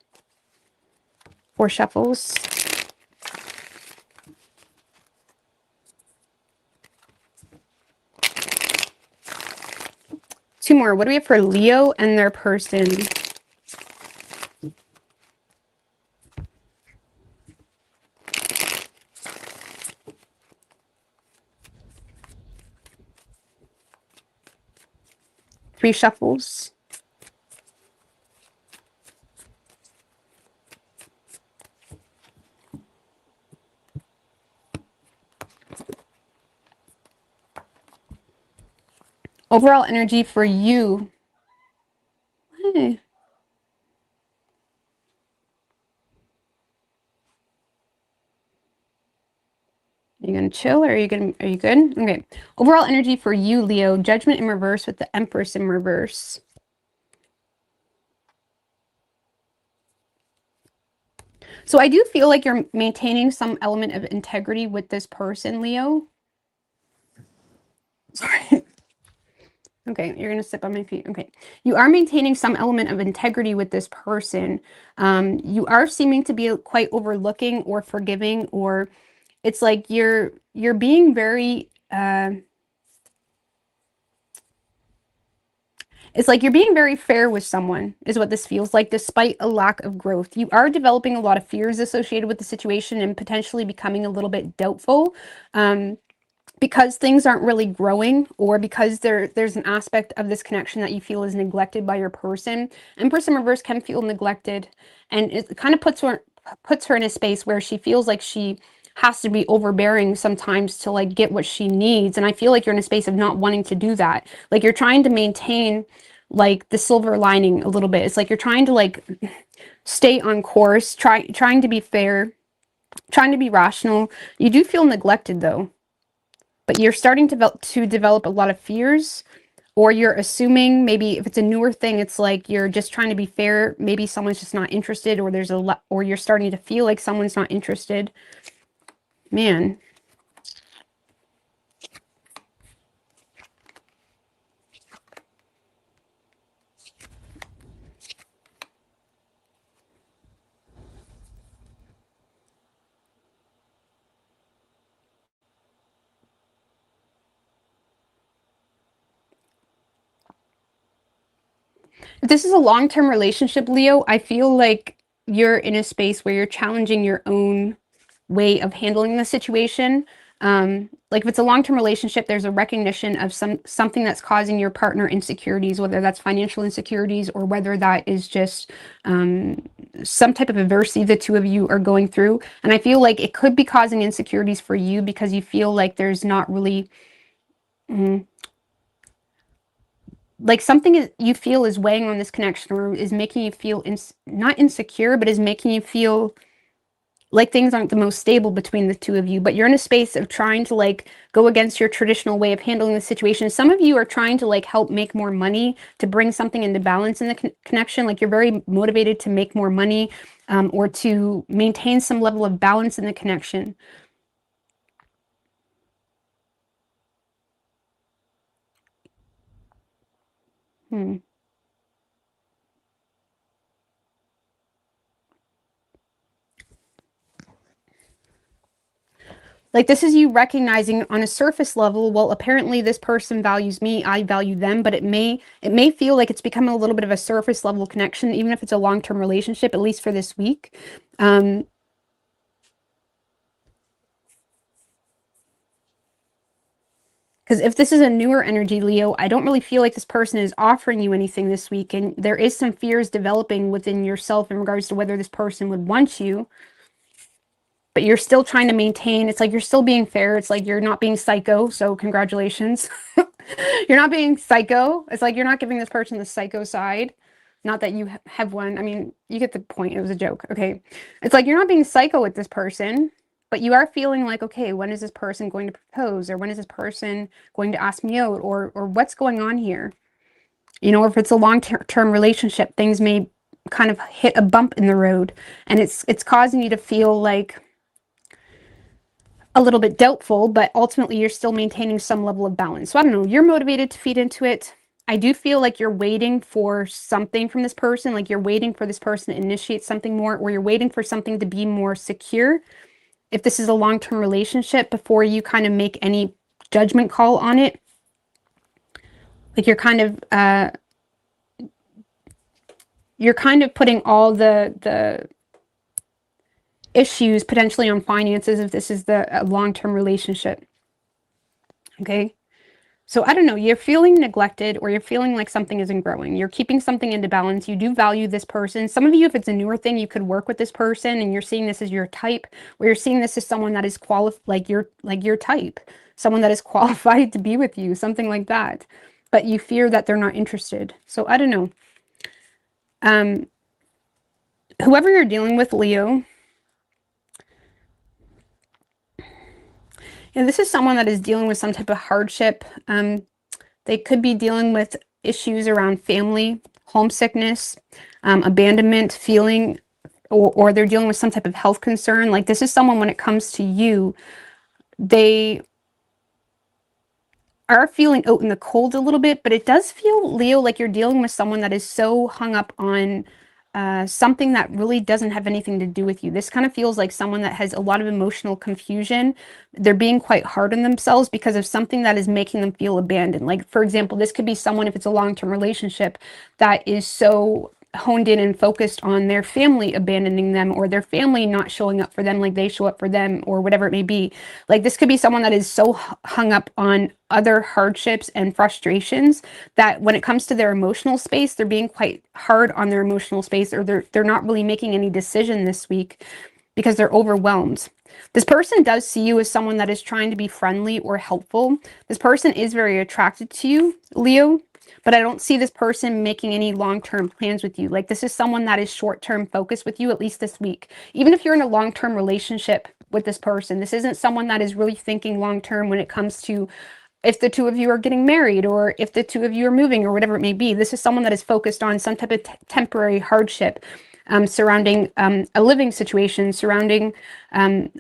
4 shuffles. Two more. What do we have for Leo and their person? Three shuffles. Overall energy for you. Hey. Are you going to chill, or are you good? Okay. Overall energy for you, Leo. Judgment in reverse with the Empress in reverse. So I do feel like you're maintaining some element of integrity with this person, Leo. Sorry. Okay, you're going to sit on my feet. Okay. You are maintaining some element of integrity with this person. You are seeming to be quite overlooking or forgiving, or it's like you're being very it's like you're being very fair with someone, is what this feels like, despite a lack of growth. You are developing a lot of fears associated with the situation and potentially becoming a little bit doubtful. Because things aren't really growing, or because there's an aspect of this connection that you feel is neglected by your person. Empress in reverse can feel neglected, and it kind of puts her in a space where she feels like she has to be overbearing sometimes to like get what she needs. And I feel like you're in a space of not wanting to do that. Like you're trying to maintain like the silver lining a little bit. It's like you're trying to like stay on course, trying to be fair, trying to be rational. You do feel neglected though. But you're starting to develop a lot of fears, or you're assuming, maybe if it's a newer thing, it's like you're just trying to be fair. Maybe someone's just not interested, or or you're starting to feel like someone's not interested. Man. If this is a long-term relationship, Leo, I feel like you're in a space where you're challenging your own way of handling the situation. Like if it's a long-term relationship, there's a recognition of something that's causing your partner insecurities, whether that's financial insecurities or whether that is just some type of adversity the two of you are going through. And I feel like it could be causing insecurities for you because you feel like there's not really like something you feel is weighing on this connection, or is making you feel not insecure, but is making you feel like things aren't the most stable between the two of you. But you're in a space of trying to like go against your traditional way of handling the situation. Some of you are trying to like help make more money to bring something into balance in the connection. Like you're very motivated to make more money, or to maintain some level of balance in the connection. Hmm. Like this is you recognizing on a surface level, well, apparently this person values me, I value them, but it may feel like it's becoming a little bit of a surface level connection, even if it's a long-term relationship, at least for this week. Because if this is a newer energy, Leo, I don't really feel like this person is offering you anything this week. And there is some fears developing within yourself in regards to whether this person would want you. But you're still trying to maintain. It's like you're still being fair. It's like you're not being psycho. So congratulations. You're not being psycho. It's like you're not giving this person the psycho side. Not that you have one. I mean, you get the point. It was a joke. Okay. It's like you're not being psycho with this person, but you are feeling like, okay, when is this person going to propose? Or when is this person going to ask me out? Or what's going on here? You know, if it's a long-term relationship, things may kind of hit a bump in the road. And it's causing you to feel like a little bit doubtful, but ultimately you're still maintaining some level of balance. So I don't know, you're motivated to feed into it. I do feel like you're waiting for something from this person, like you're waiting for this person to initiate something more, or you're waiting for something to be more secure. If this is a long-term relationship, before you kind of make any judgment call on it, like you're kind of putting all the issues potentially on finances if this is the long-term relationship. Okay. So I don't know, you're feeling neglected, or you're feeling like something isn't growing. You're keeping something into balance. You do value this person. Some of you, if it's a newer thing, you could work with this person and you're seeing this as your type, or you're seeing this as someone that is like your type, someone that is qualified to be with you, something like that. But you fear that they're not interested. So I don't know. Whoever you're dealing with, Leo, and this is someone that is dealing with some type of hardship. They could be dealing with issues around family, homesickness, abandonment, feeling, or they're dealing with some type of health concern. Like this is someone, when it comes to you, they are feeling out in the cold a little bit, but it does feel, Leo, like you're dealing with someone that is so hung up on something that really doesn't have anything to do with you. This kind of feels like someone that has a lot of emotional confusion. They're being quite hard on themselves because of something that is making them feel abandoned. Like, for example, this could be someone, if it's a long-term relationship, that is so honed in and focused on their family abandoning them, or their family not showing up for them like they show up for them, or whatever it may be. Like this could be someone that is so hung up on other hardships and frustrations that when it comes to their emotional space, they're being quite hard on their emotional space, or they're not really making any decision this week because they're overwhelmed. This person does see you as someone that is trying to be friendly or helpful. This person is very attracted to you, Leo, but I don't see this person making any long-term plans with you. Like this is someone that is short-term focused with you, at least this week. Even if you're in a long-term relationship with this person, this isn't someone that is really thinking long-term when it comes to if the two of you are getting married, or if the two of you are moving, or whatever it may be. This is someone that is focused on some type of temporary hardship surrounding a living situation, surrounding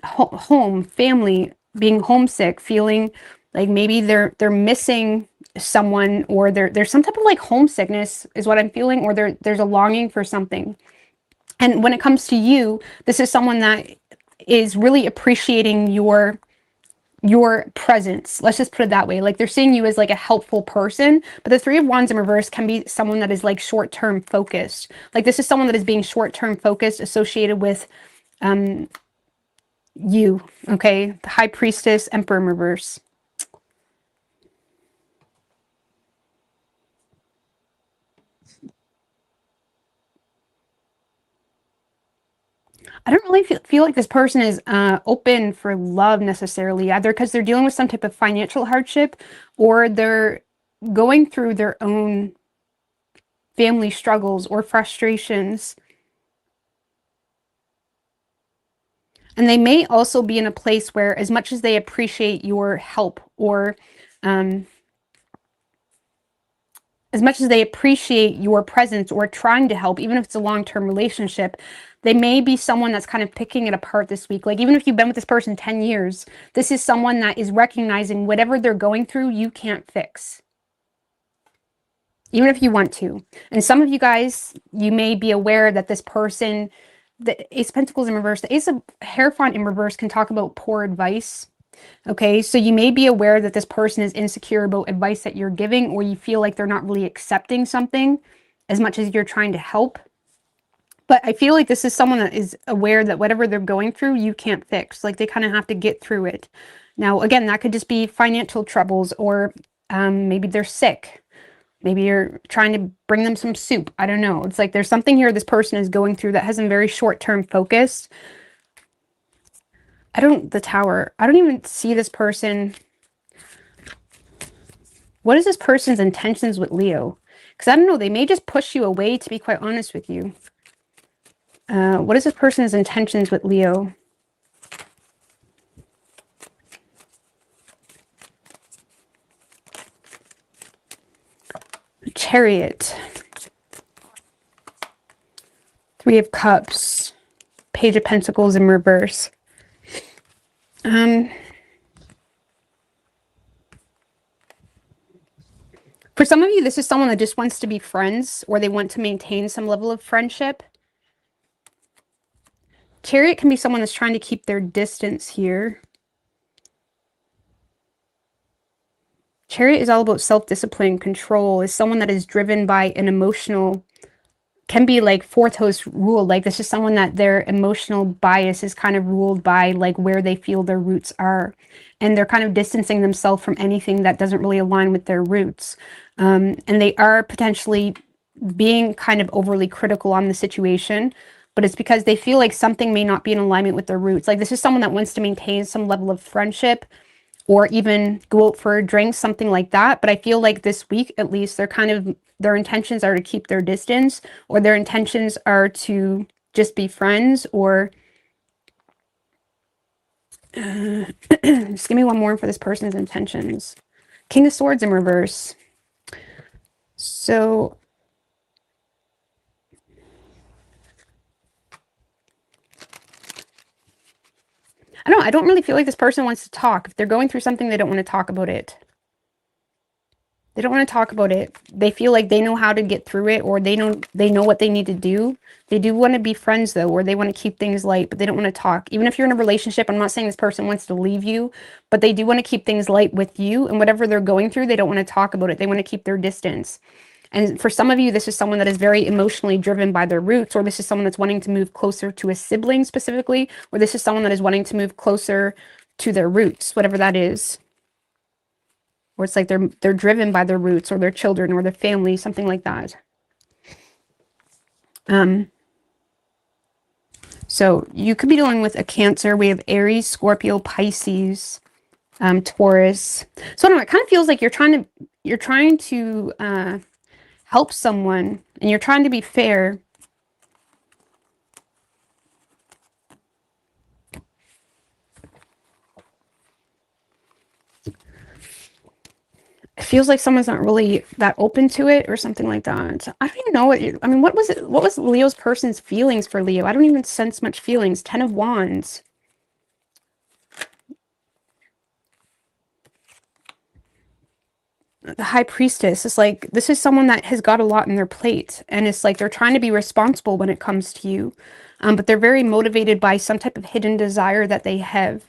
home, family, being homesick, feeling like maybe they're missing someone, or there's some type of like homesickness is what I'm feeling, or there's a longing for something. And when it comes to you, this is someone that is really appreciating your presence. Let's just put it that way. Like they're seeing you as like a helpful person, but the Three of Wands in reverse can be someone that is like short-term focused. Like this is someone that is being short-term focused, associated with you. Okay. The High Priestess, Emperor in reverse. I don't really feel like this person is open for love necessarily, either because they're dealing with some type of financial hardship, or they're going through their own family struggles or frustrations. And they may also be in a place where, as much as they appreciate your help, or as much as they appreciate your presence or trying to help, even if it's a long-term relationship, they may be someone that's kind of picking it apart this week. Like even if you've been with this person 10 years, this is someone that is recognizing whatever they're going through, you can't fix, even if you want to. And some of you guys, you may be aware that this person, the Ace of Pentacles in reverse, the Ace of Hierophant in reverse can talk about poor advice. Okay, so you may be aware that this person is insecure about advice that you're giving, or you feel like they're not really accepting something as much as you're trying to help. But I feel like this is someone that is aware that whatever they're going through, you can't fix. Like they kind of have to get through it. Now, again, that could just be financial troubles, or maybe they're sick. Maybe you're trying to bring them some soup. I don't know. It's like there's something here this person is going through that has them very short-term focused. The Tower. I don't even see this person. What is this person's intentions with Leo? Because I don't know, they may just push you away, to be quite honest with you. What is this person's intentions with Leo? Chariot. Three of Cups. Page of Pentacles in reverse. For some of you, this is someone that just wants to be friends, or they want to maintain some level of friendship. Chariot can be someone that's trying to keep their distance here. Chariot is all about self-discipline, control, is someone that is driven by an emotional, can be like fourth house rule. Like this is someone that their emotional bias is kind of ruled by like where they feel their roots are. And they're kind of distancing themselves from anything that doesn't really align with their roots. And they are potentially being kind of overly critical on the situation, but it's because they feel like something may not be in alignment with their roots. Like this is someone that wants to maintain some level of friendship, or even go out for a drink, something like that. But I feel like this week, at least, their intentions are to keep their distance, or their intentions are to just be friends, or just give me one more for this person's intentions. King of Swords in reverse. So I don't know, I don't really feel like this person wants to talk. If they're going through something, they don't want to talk about it. They don't want to talk about it. They feel like they know how to get through it, or they know what they need to do. They do want to be friends though, or they want to keep things light, but they don't want to talk. Even if you're in a relationship, I'm not saying this person wants to leave you, but they do want to keep things light with you, and whatever they're going through, they don't want to talk about it. They want to keep their distance. And for some of you, this is someone that is very emotionally driven by their roots, or this is someone that's wanting to move closer to a sibling specifically, or this is someone that is wanting to move closer to their roots, whatever that is. Or it's like they're driven by their roots, or their children, or their family, something like that. So you could be dealing with a Cancer. We have Aries, Scorpio, Pisces, Taurus. So I don't know, it kind of feels like you're trying to help someone, and you're trying to be fair. It feels like someone's not really that open to it, or something like that. I don't even know what what was Leo's person's feelings for Leo? I don't even sense much feelings. 10 of Wands. The High Priestess is like, this is someone that has got a lot in their plate, and it's like they're trying to be responsible when it comes to you, but they're very motivated by some type of hidden desire that they have,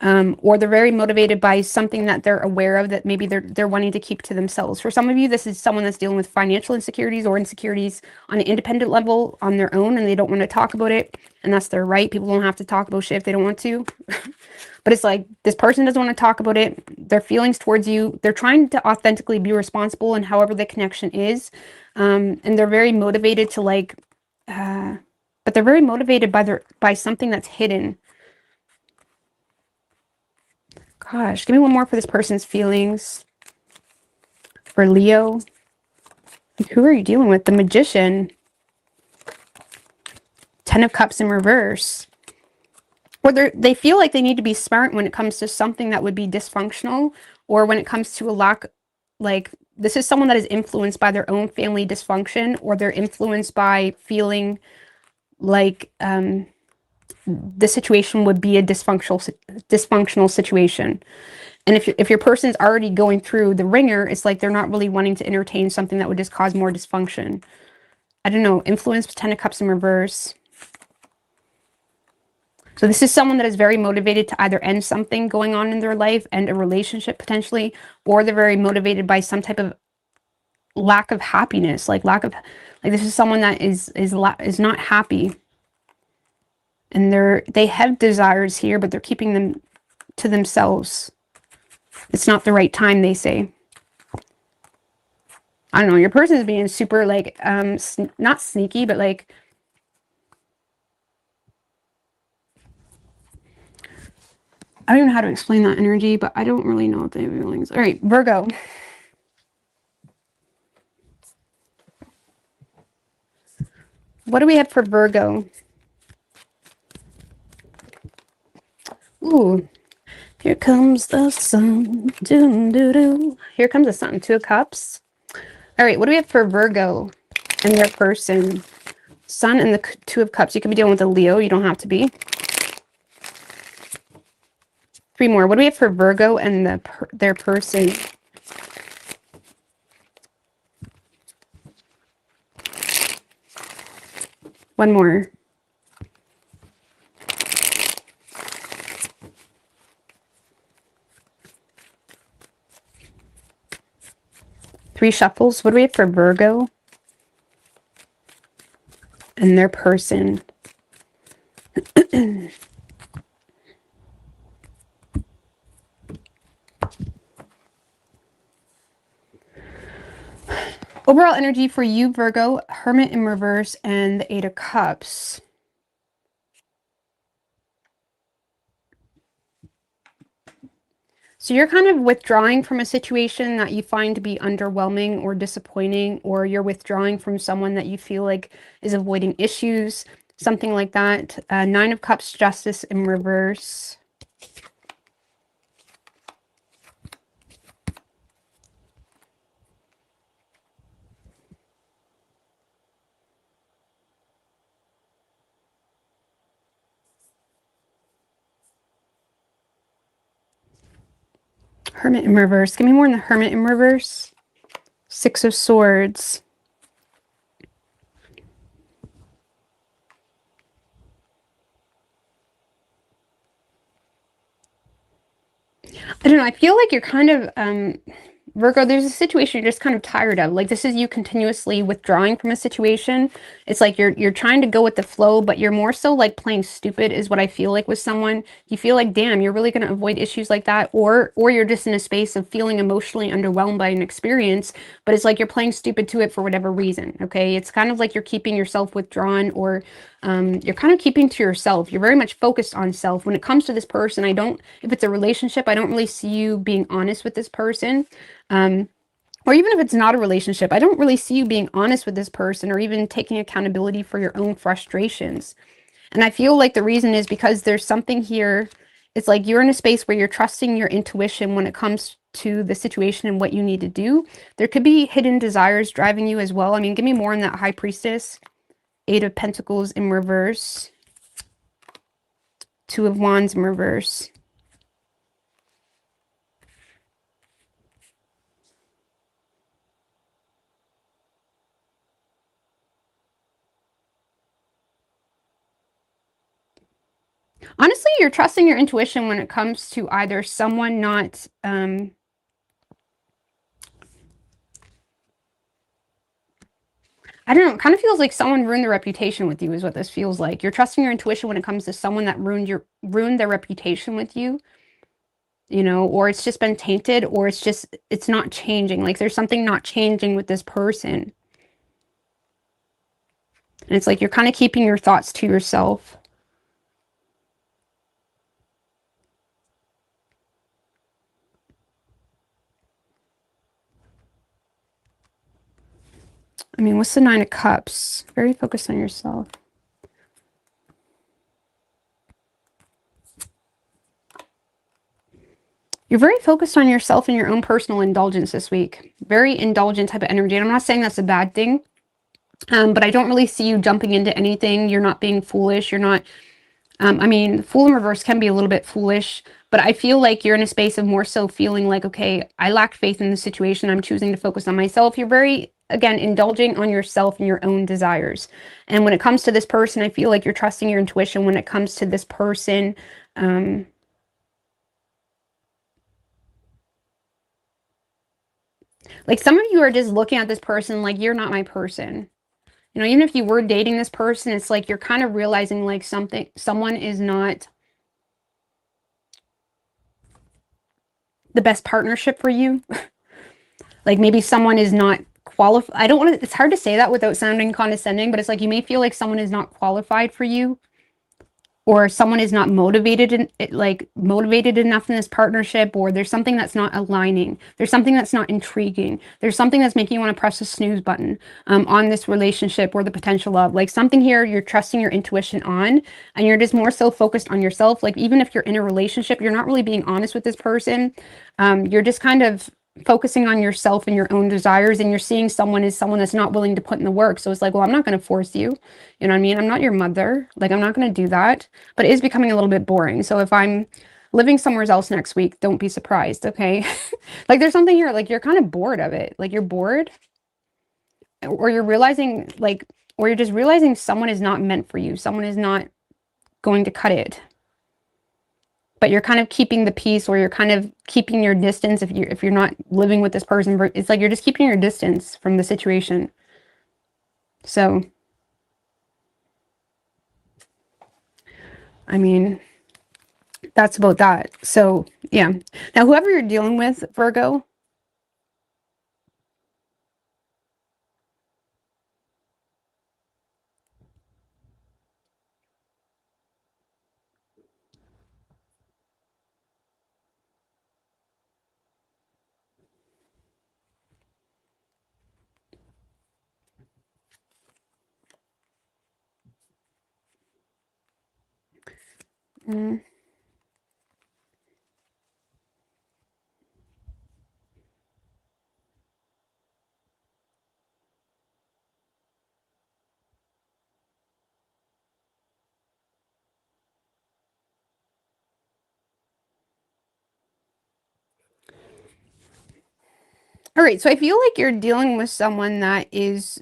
or they're very motivated by something that they're aware of that maybe they're wanting to keep to themselves. For some of you, this is someone that's dealing with financial insecurities, or insecurities on an independent level on their own, and they don't want to talk about it, and that's their right. People don't have to talk about shit if they don't want to. But it's like this person doesn't want to talk about it. Their feelings towards you, they're trying to authentically be responsible in however the connection is. And they're very motivated to like, but they're very motivated by something that's hidden. Gosh, give me one more for this person's feelings. For Leo. Who are you dealing with? The Magician. 10 of Cups in reverse. Or they feel like they need to be smart when it comes to something that would be dysfunctional, or when it comes to a lack, like this is someone that is influenced by their own family dysfunction, or they're influenced by feeling like the situation would be a dysfunctional situation. And if your person's already going through the ringer, it's like they're not really wanting to entertain something that would just cause more dysfunction. I don't know, influence with 10 of Cups in reverse. So this is someone that is very motivated to either end something going on in their life, end a relationship potentially, or they're very motivated by some type of lack of happiness, like this is someone that is not happy, and they have desires here, but they're keeping them to themselves. It's not the right time, they say. I don't know, your person is being super, like, not sneaky, but, like, I don't even know how to explain that energy, but I don't really know what the feelings. All right, Virgo. What do we have for Virgo? Ooh, here comes the sun. Doo, doo, doo. Here comes the sun. 2 of Cups. All right, what do we have for Virgo and their person? Sun and the 2 of Cups. You can be dealing with a Leo. You don't have to be. 3 more. What do we have for Virgo and their person? One more. Three shuffles. What do we have for Virgo and their person? Overall energy for you, Virgo, Hermit in reverse, and the 8 of Cups. So you're kind of withdrawing from a situation that you find to be underwhelming or disappointing, or you're withdrawing from someone that you feel like is avoiding issues, something like that. 9 of Cups, Justice in reverse. Hermit in reverse. Give me more on the Hermit in reverse. 6 of Swords. I don't know. I feel like you're kind of, Virgo, there's a situation you're just kind of tired of. Like, this is you continuously withdrawing from a situation. It's like you're trying to go with the flow, but you're more so like playing stupid is what I feel like with someone. You feel like, damn, you're really going to avoid issues like that, or you're just in a space of feeling emotionally underwhelmed by an experience, but it's like you're playing stupid to it for whatever reason, okay? It's kind of like you're keeping yourself withdrawn, or you're kind of keeping to yourself. You're very much focused on self. When it comes to this person, if it's a relationship, I don't really see you being honest with this person. Or even if it's not a relationship, I don't really see you being honest with this person or even taking accountability for your own frustrations. And I feel like the reason is because there's something here. It's like you're in a space where you're trusting your intuition when it comes to the situation and what you need to do. There could be hidden desires driving you as well. I mean, give me more on that High Priestess. 8 of Pentacles in reverse. 2 of Wands in reverse. Honestly, you're trusting your intuition when it comes to either someone not, I don't know, it kind of feels like someone ruined their reputation with you is what this feels like. You're trusting your intuition when it comes to someone that ruined their reputation with you, you know, or it's just been tainted, or it's not changing. Like, there's something not changing with this person. And it's like you're kind of keeping your thoughts to yourself. I mean, what's the 9 of Cups? Very focused on yourself. You're very focused on yourself and your own personal indulgence this week. Very indulgent type of energy. And I'm not saying that's a bad thing, but I don't really see you jumping into anything. You're not being foolish. You're not, I mean, Fool in reverse can be a little bit foolish, but I feel like you're in a space of more so feeling like, okay, I lack faith in the situation. I'm choosing to focus on myself. You're very, again, indulging on yourself and your own desires. And when it comes to this person, I feel like you're trusting your intuition when it comes to this person. Like, some of you are just looking at this person like, you're not my person. You know, even if you were dating this person, it's like you're kind of realizing like someone is not, the best partnership for you. Like maybe someone is not qualified. I don't want to, it's hard to say that without sounding condescending, but it's like you may feel like someone is not qualified for you, or someone is not motivated motivated enough in this partnership, or there's something that's not aligning. There's something that's not intriguing. There's something that's making you want to press the snooze button on this relationship or the potential of, like, something here you're trusting your intuition on, and you're just more so focused on yourself. Like, even if you're in a relationship, you're not really being honest with this person. You're just kind of focusing on yourself and your own desires, and you're seeing someone as someone that's not willing to put in the work. So it's like, well, I'm not going to force you. You know what I mean? I'm not your mother. Like, I'm not going to do that. But it is becoming a little bit boring. So if I'm living somewhere else next week, don't be surprised, okay? Like, there's something here, like, you're kind of bored of it. Like, you're bored, or you're realizing, like, or you're just realizing someone is not meant for you. Someone is not going to cut it. But you're kind of keeping the peace, or you're kind of keeping your distance if you're not living with this person. It's like you're just keeping your distance from the situation. So, I mean, that's about that. So, yeah. Now, whoever you're dealing with, Virgo, mm, all right, so I feel like you're dealing with someone that is,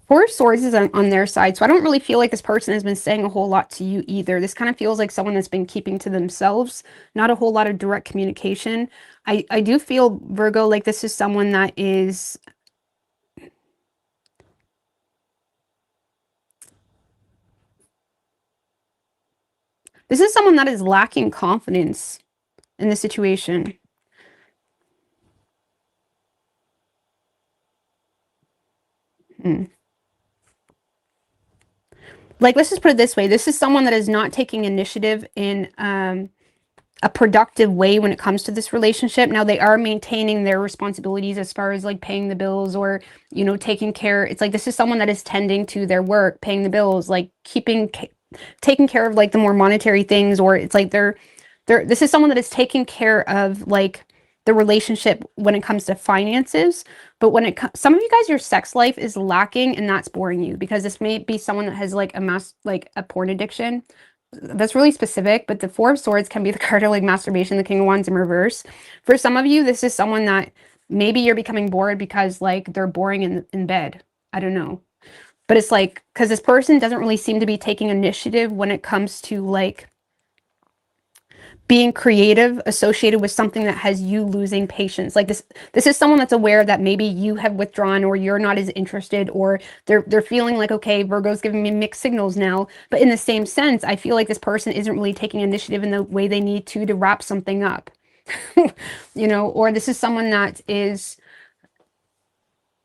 Four of Swords is on their side, so I don't really feel like this person has been saying a whole lot to you either. This kind of feels like someone that's been keeping to themselves, not a whole lot of direct communication. I do feel, Virgo, like this is someone that is, this is someone that is lacking confidence in the situation. Like, let's just put it this way. This is someone that is not taking initiative in a productive way when it comes to this relationship. Now, they are maintaining their responsibilities as far as like paying the bills, or, you know, taking care. It's like this is someone that is tending to their work, paying the bills, like taking care of like the more monetary things, or it's like this is someone that is taking care of like the relationship when it comes to finances. But when it some of you guys, your sex life is lacking, and that's boring you, because this may be someone that has like a porn addiction. That's really specific, but the Four of Swords can be the card of like masturbation, the King of Wands in reverse. For some of you, this is someone that maybe you're becoming bored because like they're boring in bed. I don't know. But it's like, because this person doesn't really seem to be taking initiative when it comes to like being creative associated with something that has you losing patience. Like this is someone that's aware that maybe you have withdrawn, or you're not as interested, or they're feeling like, okay, Virgo's giving me mixed signals now. But in the same sense, I feel like this person isn't really taking initiative in the way they need to wrap something up. You know, or this is someone that is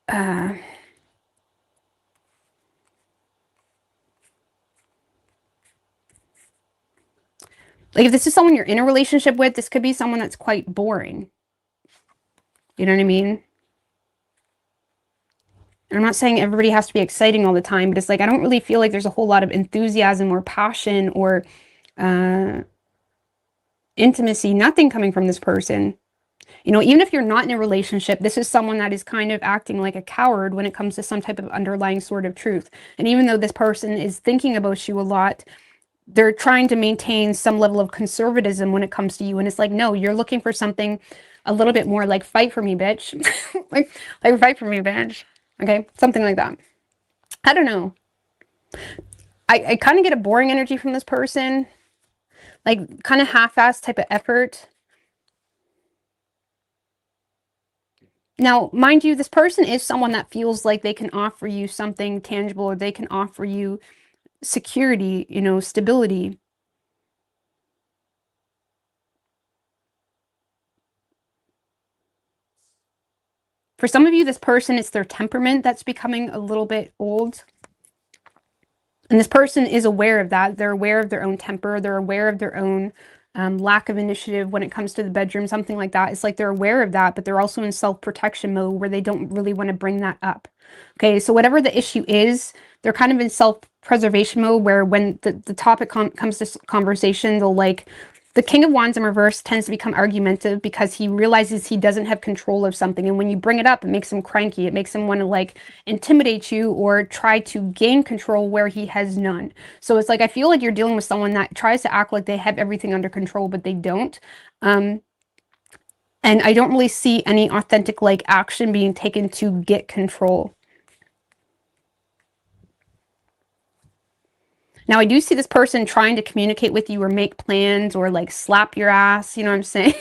like, if this is someone you're in a relationship with, this could be someone that's quite boring. You know what I mean? And I'm not saying everybody has to be exciting all the time, but it's like, I don't really feel like there's a whole lot of enthusiasm or passion or intimacy, nothing coming from this person. You know, even if you're not in a relationship, this is someone that is kind of acting like a coward when it comes to some type of underlying sort of truth. And even though this person is thinking about you a lot, they're trying to maintain some level of conservatism when it comes to you. And it's like, no, you're looking for something a little bit more like, fight for me, bitch. like fight for me, bitch. Okay, something like that. I don't know. I kind of get a boring energy from this person. Like, kind of half-assed type of effort. Now, mind you, this person is someone that feels like they can offer you something tangible, or they can offer you security, you know, stability. For some of you, this person, it's their temperament that's becoming a little bit old. And this person is aware of that. They're aware of their own temper. They're aware of their own lack of initiative when it comes to the bedroom, something like that. It's like they're aware of that, but they're also in self-protection mode where they don't really want to bring that up. Okay, so whatever the issue is, they're kind of in self-preservation mode where when the topic comes to conversation, they'll like, the King of Wands in reverse tends to become argumentative because he realizes he doesn't have control of something. And when you bring it up, it makes him cranky. It makes him want to like intimidate you or try to gain control where he has none. So it's like, I feel like you're dealing with someone that tries to act like they have everything under control, but they don't. And I don't really see any authentic like action being taken to get control. Now, I do see this person trying to communicate with you or make plans or like slap your ass. You know what I'm saying?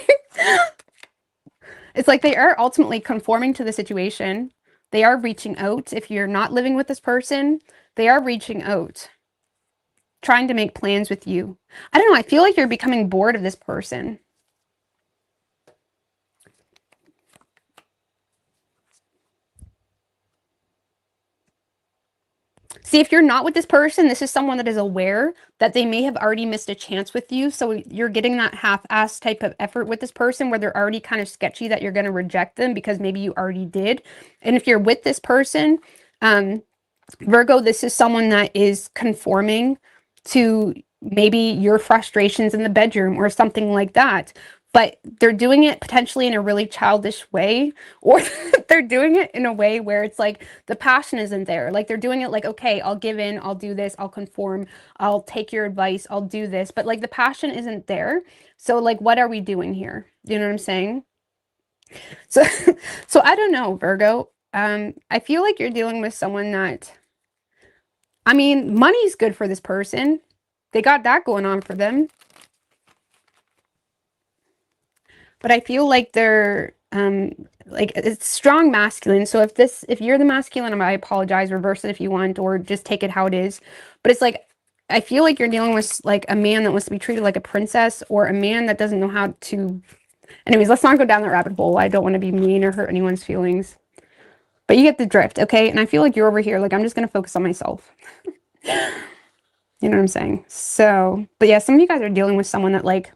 It's like they are ultimately conforming to the situation. They are reaching out. If you're not living with this person, they are reaching out, trying to make plans with you. I don't know. I feel like you're becoming bored of this person. See, if you're not with this person, this is someone that is aware that they may have already missed a chance with you. So you're getting that half-ass type of effort with this person where they're already kind of sketchy that you're going to reject them because maybe you already did. And if you're with this person, Virgo, this is someone that is conforming to maybe your frustrations in the bedroom or something like that. But they're doing it potentially in a really childish way, or they're doing it in a way where it's like the passion isn't there. Like they're doing it like, okay, I'll give in, I'll do this, I'll conform, I'll take your advice, I'll do this. But like the passion isn't there. So like, what are we doing here? You know what I'm saying? So, so I don't know, Virgo. I feel like you're dealing with someone that, I mean, money's good for this person. They got that going on for them. But I feel like they're like it's strong masculine. So if you're the masculine, I apologize, reverse it if you want, or just take it how it is. But it's like I feel like you're dealing with like a man that wants to be treated like a princess or a man that doesn't know how to. Anyways, let's not go down that rabbit hole. I don't want to be mean or hurt anyone's feelings. But you get the drift, okay? And I feel like you're over here, like I'm just gonna focus on myself. You know what I'm saying? So, but yeah, some of you guys are dealing with someone that like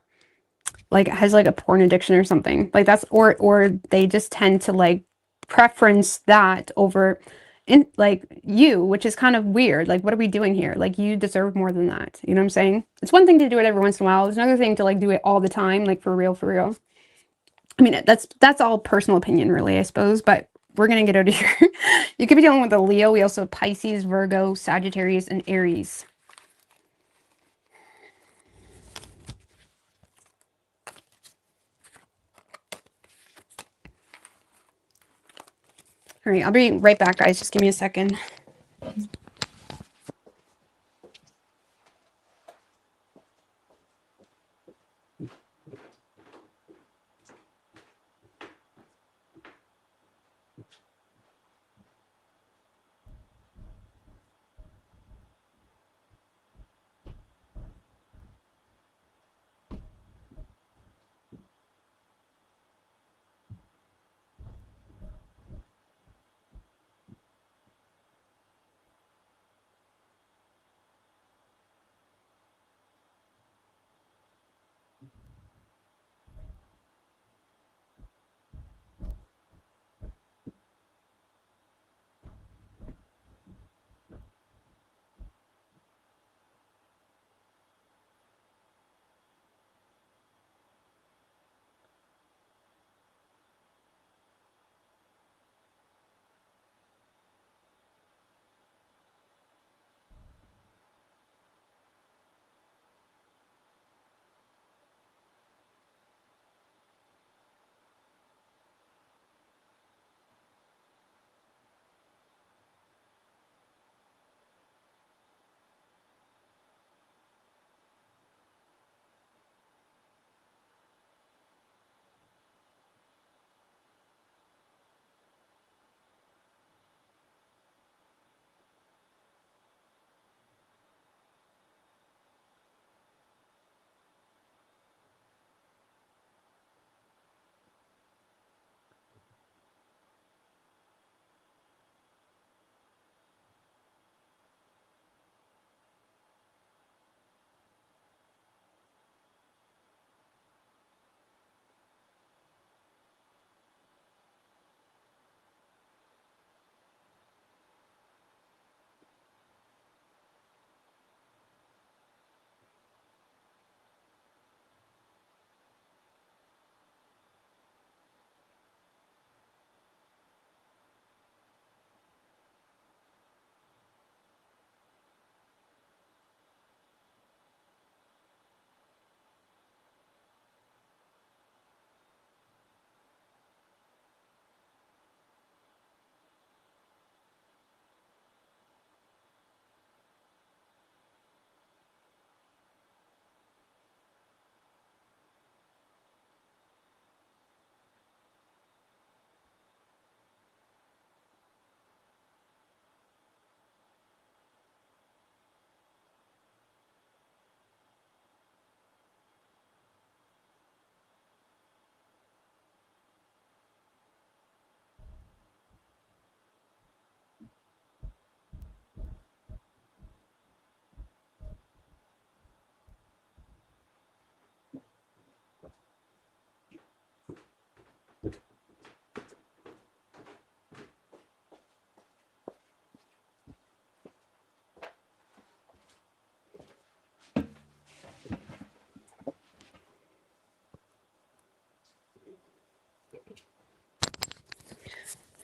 has like a porn addiction or something. Like that's or they just tend to like preference that over in like you, which is kind of weird. Like what are we doing here? Like you deserve more than that. You know what I'm saying? It's one thing to do it every once in a while. It's another thing to like do it all the time, like for real, for real. I mean, that's all personal opinion really, I suppose, but we're gonna get out of here. You could be dealing with a Leo. We also have Pisces, Virgo, Sagittarius, and Aries. All right, I'll be right back, guys. Just give me a second.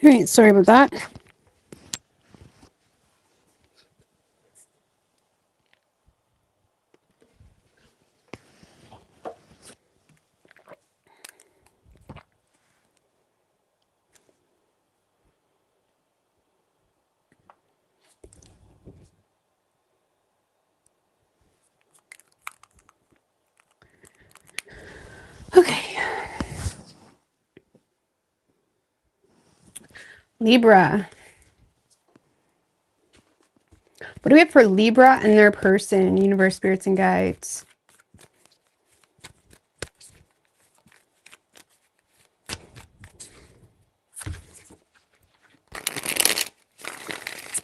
All right, sorry about that. Okay. Libra. What do we have for Libra and their person, universe, spirits, and guides?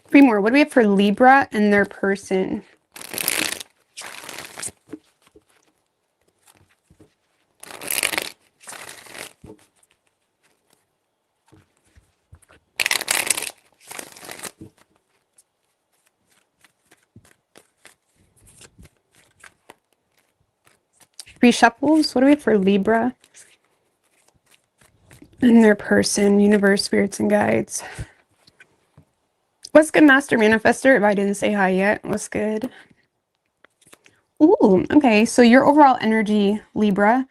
Three more. What do we have for Libra and their person? Three shuffles. What do we have for Libra and their person, universe, spirits, and guides? What's good, Master Manifester? If I didn't say hi yet, what's good? Ooh, okay. So your overall energy, Libra.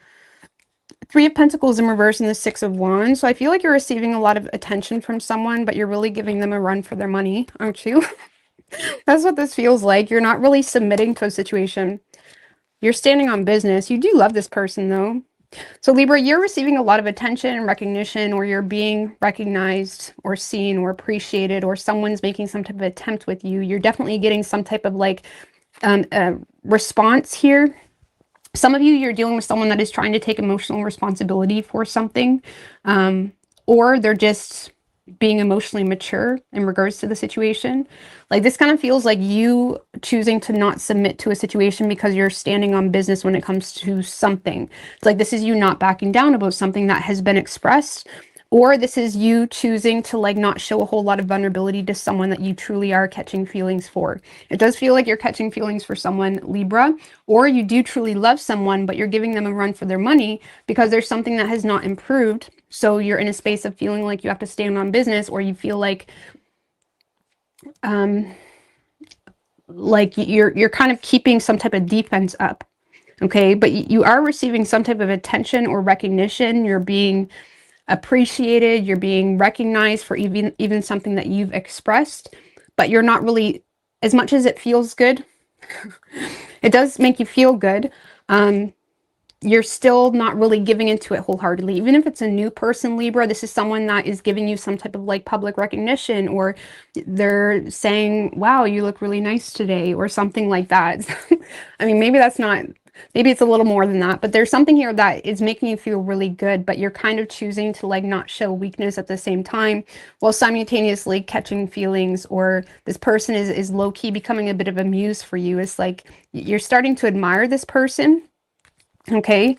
Three of Pentacles in reverse and the Six of Wands. So I feel like you're receiving a lot of attention from someone, but you're really giving them a run for their money, aren't you? That's what this feels like. You're not really submitting to a situation. You're standing on business. You do love this person, though. So Libra, you're receiving a lot of attention and recognition, or you're being recognized or seen or appreciated, or someone's making some type of attempt with you. You're definitely getting some type of like response here. Some of you, you're dealing with someone that is trying to take emotional responsibility for something, or they're just being emotionally mature in regards to the situation. Like this kind of feels like you choosing to not submit to a situation because you're standing on business when it comes to something. It's like this is you not backing down about something that has been expressed, or this is you choosing to like not show a whole lot of vulnerability to someone that you truly are catching feelings for. It does feel like you're catching feelings for someone, Libra, or you do truly love someone, but you're giving them a run for their money because there's something that has not improved. So you're in a space of feeling like you have to stand on business, or you feel like you're kind of keeping some type of defense up. Okay, but you are receiving some type of attention or recognition. You're being appreciated, you're being recognized for even something that you've expressed, but you're not really, as much as it feels good, it does make you feel good. You're still not really giving into it wholeheartedly. Even if it's a new person, Libra, this is someone that is giving you some type of like public recognition, or they're saying, wow, you look really nice today, or something like that. I mean, maybe that's not, maybe it's a little more than that, but there's something here that is making you feel really good, but you're kind of choosing to like not show weakness at the same time while simultaneously catching feelings, or this person is low-key becoming a bit of a muse for you. It's like you're starting to admire this person. Okay.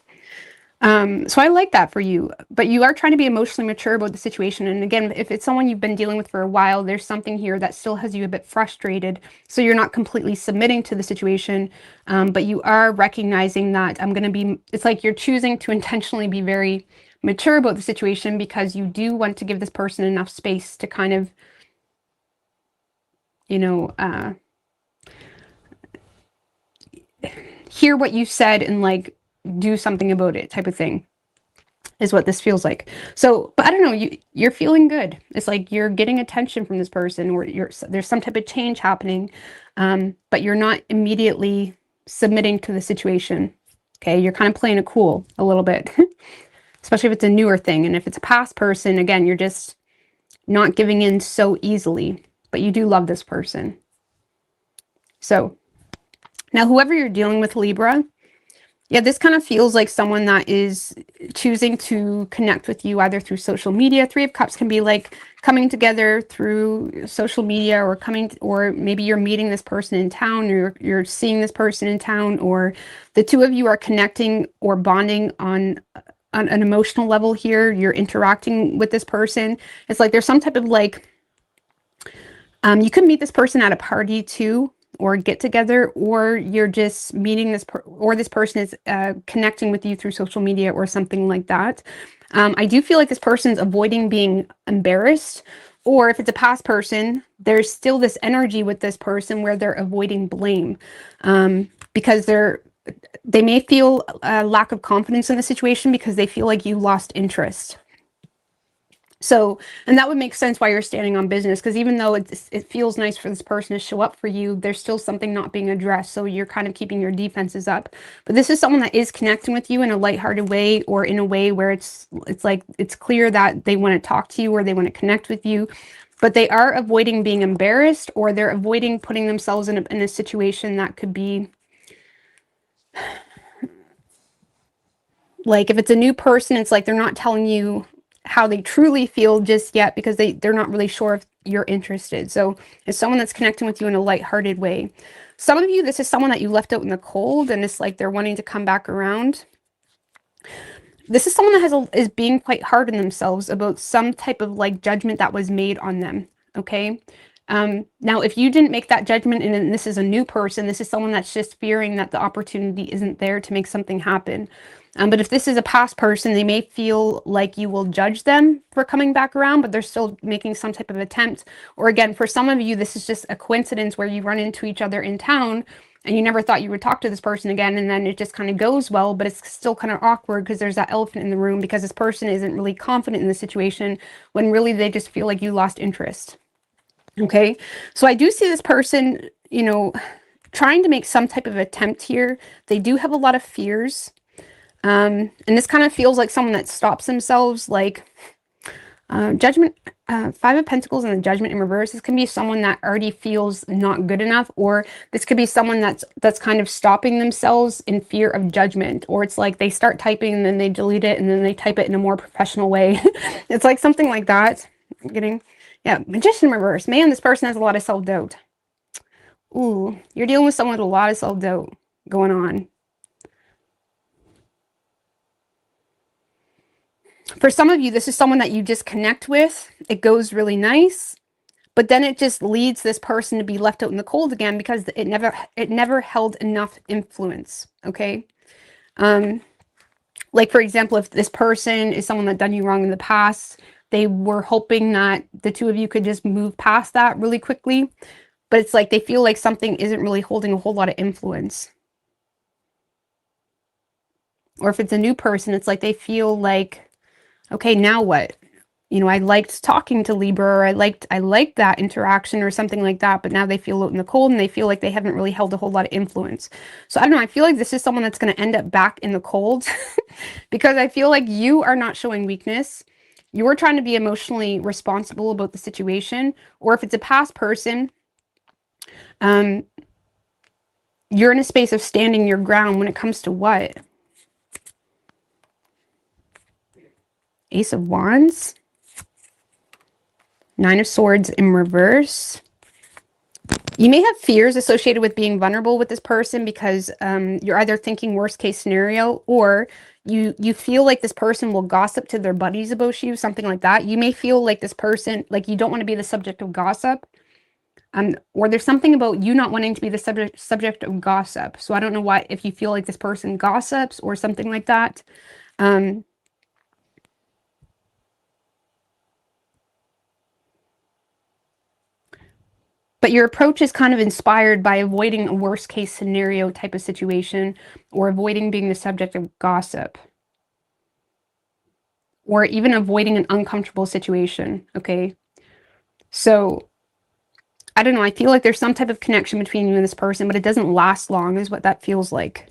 So I like that for you, but you are trying to be emotionally mature about the situation. And again, if it's someone you've been dealing with for a while, there's something here that still has you a bit frustrated. So you're not completely submitting to the situation, but you are recognizing that it's like you're choosing to intentionally be very mature about the situation because you do want to give this person enough space to kind of, you know, hear what you said and like do something about it type of thing. Is what this feels like. So, but I don't know, you're feeling good. It's like you're getting attention from this person, or there's some type of change happening, but you're not immediately submitting to the situation. Okay, you're kind of playing it cool a little bit, especially if it's a newer thing. And if it's a past person, again, you're just not giving in so easily, but you do love this person. So now whoever you're dealing with, Libra, yeah, this kind of feels like someone that is choosing to connect with you either through social media. Three of Cups can be like coming together through social media, or maybe you're meeting this person in town, or you're seeing this person in town, or the two of you are connecting or bonding on an emotional level here. You're interacting with this person. It's like there's some type of like, you could meet this person at a party too. or get together, or you're just meeting or this person is connecting with you through social media or something like that. I do feel like this person's avoiding being embarrassed, or if it's a past person, there's still this energy with this person where they're avoiding blame, because they may feel a lack of confidence in the situation because they feel like you lost interest. So, and that would make sense why you're standing on business, because even though it feels nice for this person to show up for you, there's still something not being addressed. So you're kind of keeping your defenses up. But this is someone that is connecting with you in a lighthearted way, or in a way where it's like it's clear that they want to talk to you or they want to connect with you. But they are avoiding being embarrassed, or they're avoiding putting themselves in a situation that could be like, if it's a new person, it's like they're not telling you how they truly feel just yet, because they're not really sure if you're interested. So it's someone that's connecting with you in a lighthearted way. Some of you, this is someone that you left out in the cold, and it's like they're wanting to come back around. This is someone that is being quite hard on themselves about some type of like judgment that was made on them. Okay. Now, if you didn't make that judgment and this is a new person, this is someone that's just fearing that the opportunity isn't there to make something happen. But if this is a past person, they may feel like you will judge them for coming back around, but they're still making some type of attempt. Or again, for some of you, this is just a coincidence where you run into each other in town and you never thought you would talk to this person again, and then it just kind of goes well, but it's still kind of awkward because there's that elephant in the room, because this person isn't really confident in the situation when really they just feel like you lost interest. Okay, so I do see this person, you know, trying to make some type of attempt here. They do have a lot of fears. And this kind of feels like someone that stops themselves, like judgment, 5 of Pentacles and the Judgment in reverse. This can be someone that already feels not good enough, or this could be someone that's kind of stopping themselves in fear of judgment, or it's like they start typing and then they delete it and then they type it in a more professional way. It's like something like that. I'm getting... Yeah, Magician reverse. Man, this person has a lot of self-doubt. Ooh, you're dealing with someone with a lot of self-doubt going on. For some of you, this is someone that you just connect with. It goes really nice, but then it just leads this person to be left out in the cold again because it never held enough influence, okay? Like, for example, if this person is someone that done you wrong in the past, they were hoping that the two of you could just move past that really quickly. But it's like they feel like something isn't really holding a whole lot of influence. Or if it's a new person, it's like they feel like, okay, now what? You know, I liked talking to Libra, or I liked that interaction or something like that, but now they feel out in the cold and they feel like they haven't really held a whole lot of influence. So I don't know, I feel like this is someone that's going to end up back in the cold because I feel like you are not showing weakness. You're trying to be emotionally responsible about the situation. Or if it's a past person, you're in a space of standing your ground when it comes to what? Ace of Wands. 9 of Swords in reverse. You may have fears associated with being vulnerable with this person because you're either thinking worst case scenario, or you feel like this person will gossip to their buddies about you, something like that. You may feel like this person, like you don't want to be the subject of gossip. Or there's something about you not wanting to be the subject of gossip. So I don't know why, if you feel like this person gossips or something like that. But your approach is kind of inspired by avoiding a worst case scenario type of situation, or avoiding being the subject of gossip, or even avoiding an uncomfortable situation. Okay. So I don't know. I feel like there's some type of connection between you and this person, but it doesn't last long is what that feels like.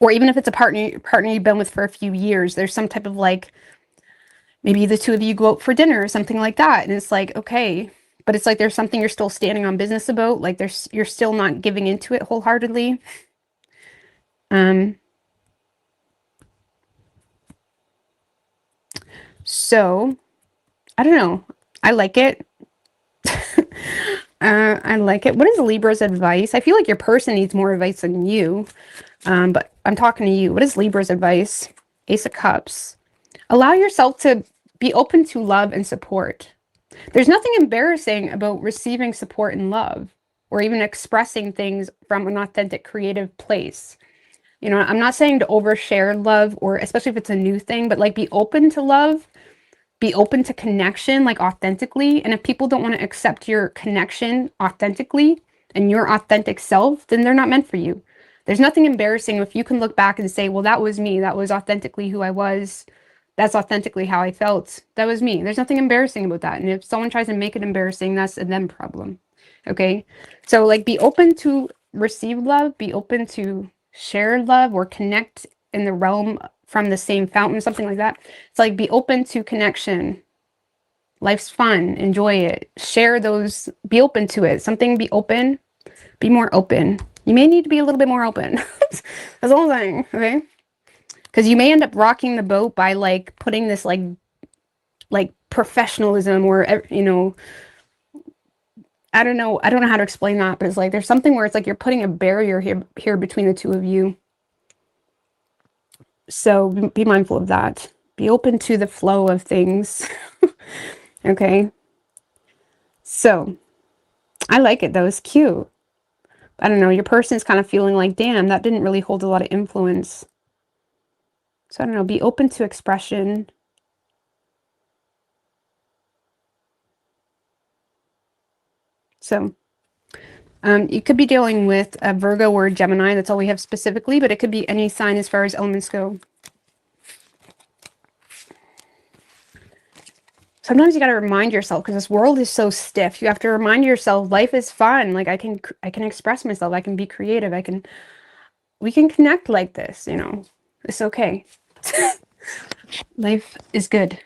Or even if it's a partner you've been with for a few years, there's some type of like, maybe the two of you go out for dinner or something like that. And it's like, okay, but it's like there's something you're still standing on business about. Like you're still not giving into it wholeheartedly. So I don't know. I like it. I like it. What is Libra's advice? I feel like your person needs more advice than you. But I'm talking to you. What is Libra's advice? Ace of Cups. Allow yourself to be open to love and support. There's nothing embarrassing about receiving support and love. or even expressing things from an authentic creative place. You know, I'm not saying to overshare love, or especially if it's a new thing, but like be open to love, be open to connection, like authentically. And if people don't want to accept your connection authentically and your authentic self, then they're not meant for you. There's nothing embarrassing if you can look back and say, well, that was me. That was authentically who I was. That's authentically how I felt. That was me. There's nothing embarrassing about that. And if someone tries to make it embarrassing, that's a them problem. Okay. So like be open to receive love, be open to share love or connect in the realm from the same fountain, something like that. It's like be open to connection. Life's fun. Enjoy it. Share those. Be open to it. Something, be open. Be more open. You may need to be a little bit more open. That's the whole thing. Okay. Because you may end up rocking the boat by like putting this like professionalism, or, you know, I don't know how to explain that, but it's like there's something where it's like you're putting a barrier here between the two of you. So be mindful of that. Be open to the flow of things. Okay. So I like it though. It's cute. I don't know. Your person is kind of feeling like, damn, that didn't really hold a lot of influence. So I don't know. Be open to expression. So you could be dealing with a Virgo or a Gemini. That's all we have specifically, but it could be any sign as far as elements go. Sometimes you got to remind yourself, because this world is so stiff. You have to remind yourself life is fun. Like I can express myself. I can be creative. We can connect like this, you know. It's okay. Life is good.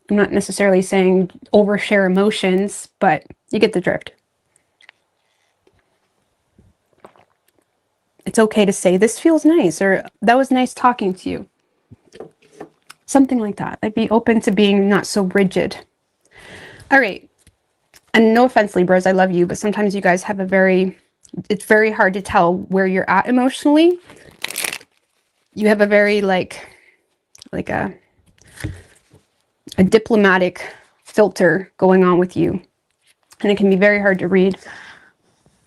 I'm not necessarily saying overshare emotions, but you get the drift. It's okay to say, this feels nice, or that was nice talking to you. Something like that. Like be open to being not so rigid. All right. And no offense, Libras, I love you, but sometimes you guys have it's very hard to tell where you're at emotionally. You have a very like a diplomatic filter going on with you. And it can be very hard to read.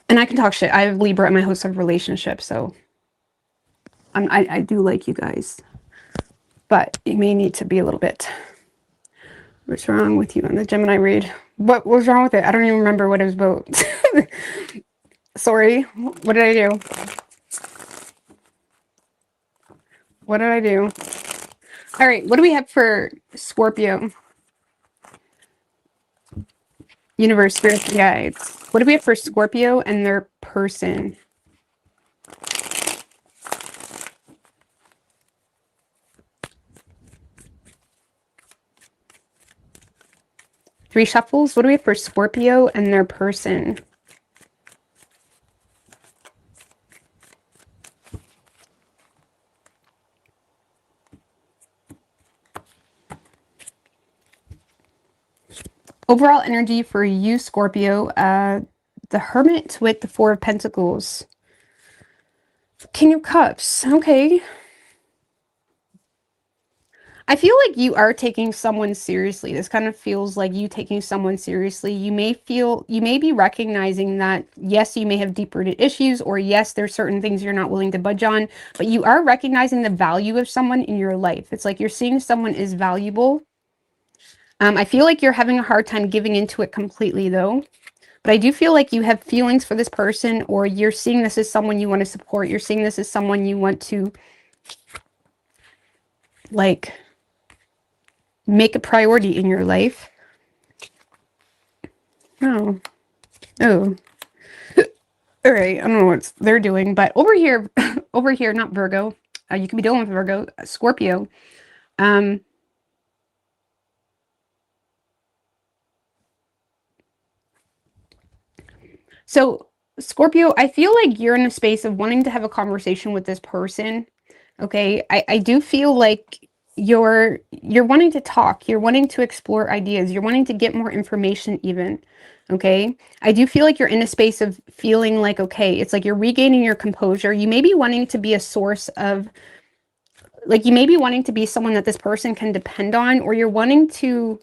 And I can talk shit. I have Libra in my host of relationship, so I do like you guys. But you may need to be a little bit. What's wrong with you on the Gemini read? What was wrong with it? I don't even remember what it was about. Sorry. What did I do? What did I do? All right. What do we have for Scorpio? Universe, spirits, guides. What do we have for Scorpio and their person? Three shuffles. What do we have for Scorpio and their person? Overall energy for you, Scorpio. The Hermit with the Four of Pentacles. King of Cups. Okay. I feel like you are taking someone seriously. This kind of feels like you taking someone seriously. You may be recognizing that, yes, you may have deep-rooted issues, or yes, there's certain things you're not willing to budge on, but you are recognizing the value of someone in your life. It's like you're seeing someone is valuable. I feel like you're having a hard time giving into it completely though. But I do feel like you have feelings for this person, or you're seeing this as someone you want to support. You're seeing this as someone you want to like make a priority in your life. Oh. All right. I don't know what they're doing, but over here, not Virgo. You could be dealing with Virgo, Scorpio. So Scorpio, I feel like you're in a space of wanting to have a conversation with this person. Okay. I do feel like you're wanting to talk. You're wanting to explore ideas. You're wanting to get more information even. Okay. I do feel like you're in a space of feeling like, okay, it's like you're regaining your composure. You may be wanting to be a source of, like, you may be wanting to be someone that this person can depend on, or you're wanting to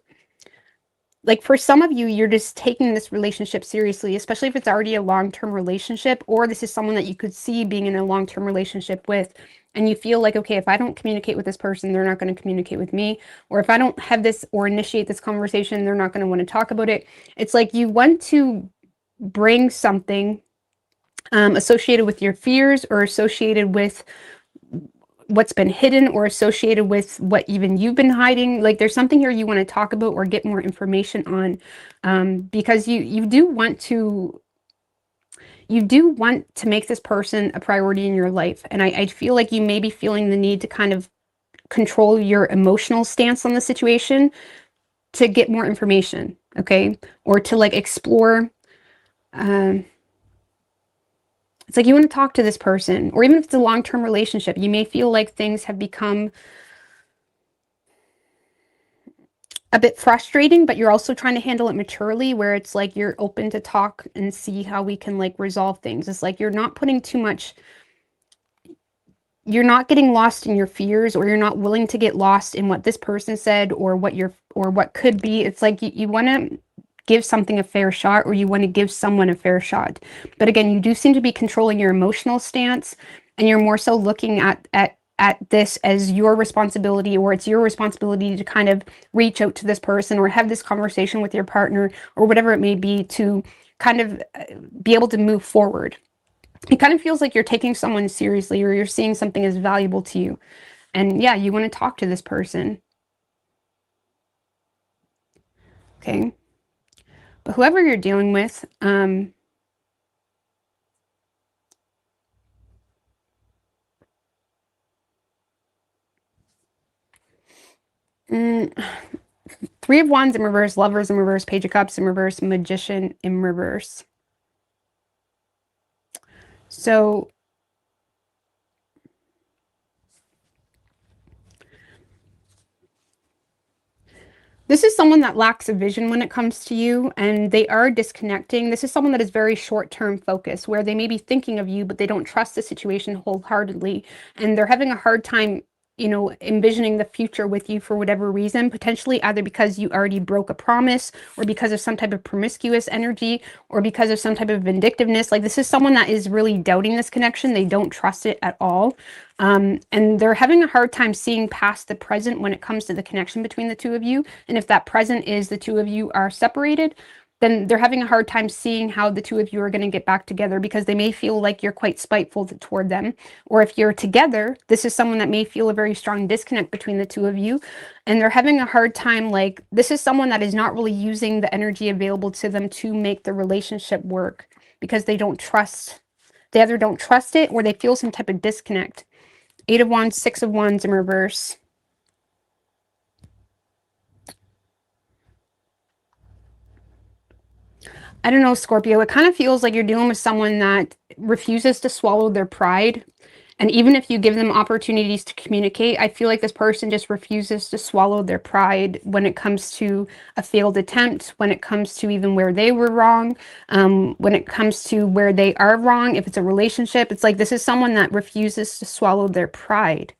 Like for some of you, you're just taking this relationship seriously, especially if it's already a long-term relationship, or this is someone that you could see being in a long-term relationship with. And you feel like, okay, if I don't communicate with this person, they're not going to communicate with me. Or if I don't have this or initiate this conversation, they're not going to want to talk about it. It's like you want to bring something associated with your fears or associated with what's been hidden or associated with what even you've been hiding. Like there's something here you want to talk about or get more information on, because you do want to make this person a priority in your life. And I feel like you may be feeling the need to kind of control your emotional stance on the situation to get more information, okay? Or to like explore. It's like you want to talk to this person, or even if it's a long-term relationship, you may feel like things have become a bit frustrating, but you're also trying to handle it maturely, where it's like you're open to talk and see how we can like resolve things. It's like you're not putting too much, you're not getting lost in your fears, or you're not willing to get lost in what this person said or what could be. It's like you want to give something a fair shot, or you want to give someone a fair shot. But again, you do seem to be controlling your emotional stance, and you're more so looking at this as your responsibility, or it's your responsibility to kind of reach out to this person or have this conversation with your partner or whatever it may be to kind of be able to move forward. It kind of feels like you're taking someone seriously, or you're seeing something as valuable to you. And yeah, you want to talk to this person. Okay. But whoever you're dealing with, 3 of Wands in reverse, Lovers in reverse, Page of Cups in reverse, Magician in reverse. So this is someone that lacks a vision when it comes to you, and they are disconnecting. This is someone that is very short-term focused, where they may be thinking of you, but they don't trust the situation wholeheartedly, and they're having a hard time, envisioning the future with you for whatever reason, potentially either because you already broke a promise, or because of some type of promiscuous energy, or because of some type of vindictiveness. Like this is someone that is really doubting this connection. They don't trust it at all. And they're having a hard time seeing past the present when it comes to the connection between the two of you. And if that present is the two of you are separated, then they're having a hard time seeing how the two of you are going to get back together, because they may feel like you're quite spiteful toward them. Or if you're together, this is someone that may feel a very strong disconnect between the two of you. And they're having a hard time, like, this is someone that is not really using the energy available to them to make the relationship work, because they either don't trust it, or they feel some type of disconnect. 8 of Wands, 6 of Wands in reverse. I don't know, Scorpio, it kind of feels like you're dealing with someone that refuses to swallow their pride. And even if you give them opportunities to communicate, I feel like this person just refuses to swallow their pride when it comes to a failed attempt, when it comes to even where they were wrong, when it comes to where they are wrong. If it's a relationship, it's like this is someone that refuses to swallow their pride.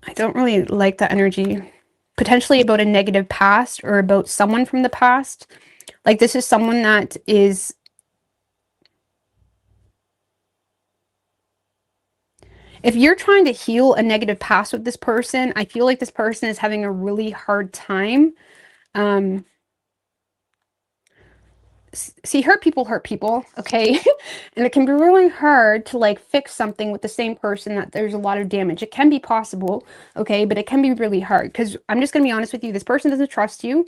I don't really like that energy. Potentially about a negative past, or about someone from the past. Like this is someone that is, if you're trying to heal a negative past with this person, I feel like this person is having a really hard time. See, hurt people, okay? And it can be really hard to like fix something with the same person that there's a lot of damage. It can be possible, okay? But it can be really hard, because I'm just going to be honest with you. This person doesn't trust you.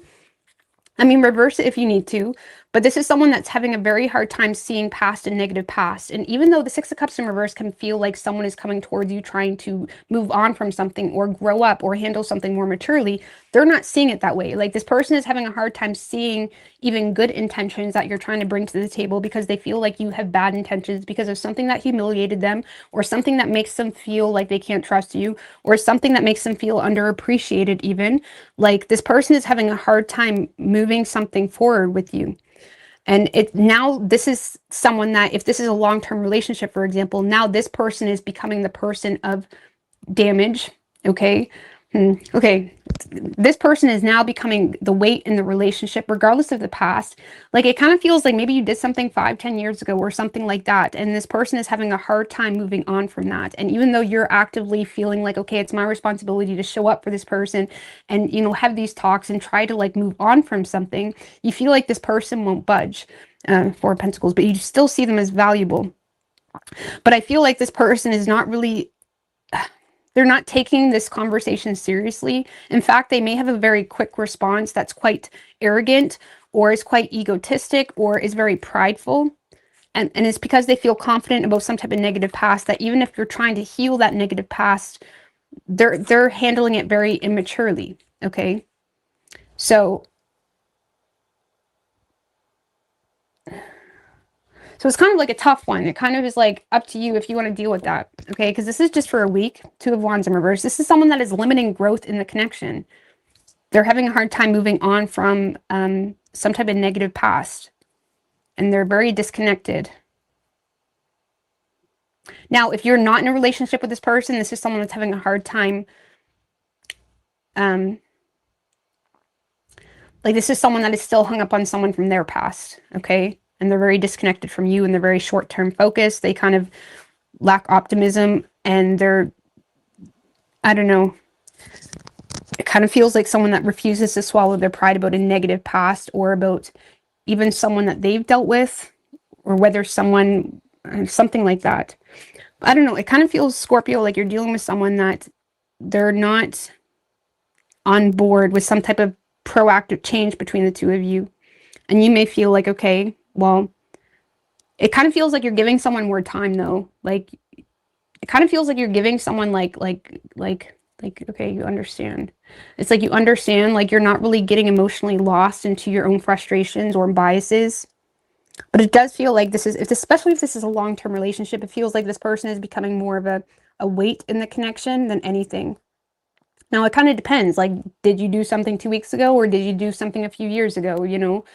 I mean, reverse it if you need to, but this is someone that's having a very hard time seeing past a negative past. And even though the 6 of Cups in reverse can feel like someone is coming towards you trying to move on from something, or grow up, or handle something more maturely, they're not seeing it that way. Like this person is having a hard time seeing even good intentions that you're trying to bring to the table, because they feel like you have bad intentions because of something that humiliated them, or something that makes them feel like they can't trust you, or something that makes them feel underappreciated even. Like this person is having a hard time moving something forward with you. And now this is someone that, if this is a long-term relationship, for example, now this person is becoming the person of damage, okay? Okay, this person is now becoming the weight in the relationship, regardless of the past. Like, it kind of feels like maybe you did something 5, 10 years ago or something like that, and this person is having a hard time moving on from that. And even though you're actively feeling like, okay, it's my responsibility to show up for this person and, you know, have these talks and try to like move on from something, you feel like this person won't budge. Four of Pentacles, but you still see them as valuable. But I feel like this person is not really, they're not taking this conversation seriously. In fact, they may have a very quick response that's quite arrogant, or is quite egotistic, or is very prideful. And it's because they feel confident about some type of negative past, that even if you're trying to heal that negative past, they're handling it very immaturely. Okay. So it's kind of like a tough one. It kind of is like up to you if you want to deal with that. Okay. Because this is just for a week. Two of Wands in reverse. This is someone that is limiting growth in the connection. They're having a hard time moving on from some type of negative past. And they're very disconnected. Now, if you're not in a relationship with this person, this is someone that's having a hard time. Like, this is someone that is still hung up on someone from their past. Okay. And they're very disconnected from you, and they're very short-term focused. They kind of lack optimism, and they're, I don't know, it kind of feels like someone that refuses to swallow their pride about a negative past, or about even someone that they've dealt with, or whether someone, something like that. I don't know. It kind of feels, Scorpio, like you're dealing with someone that they're not on board with some type of proactive change between the two of you. And you may feel like, okay, well, it kind of feels like you're giving someone more time, though. Like, it kind of feels like you're giving someone like, okay, you understand. It's like you understand, like you're not really getting emotionally lost into your own frustrations or biases. But it does feel like this is, especially if this is a long-term relationship, it feels like this person is becoming more of a weight in the connection than anything. Now, it kind of depends. Like, did you do something 2 weeks ago, or did you do something a few years ago, you know?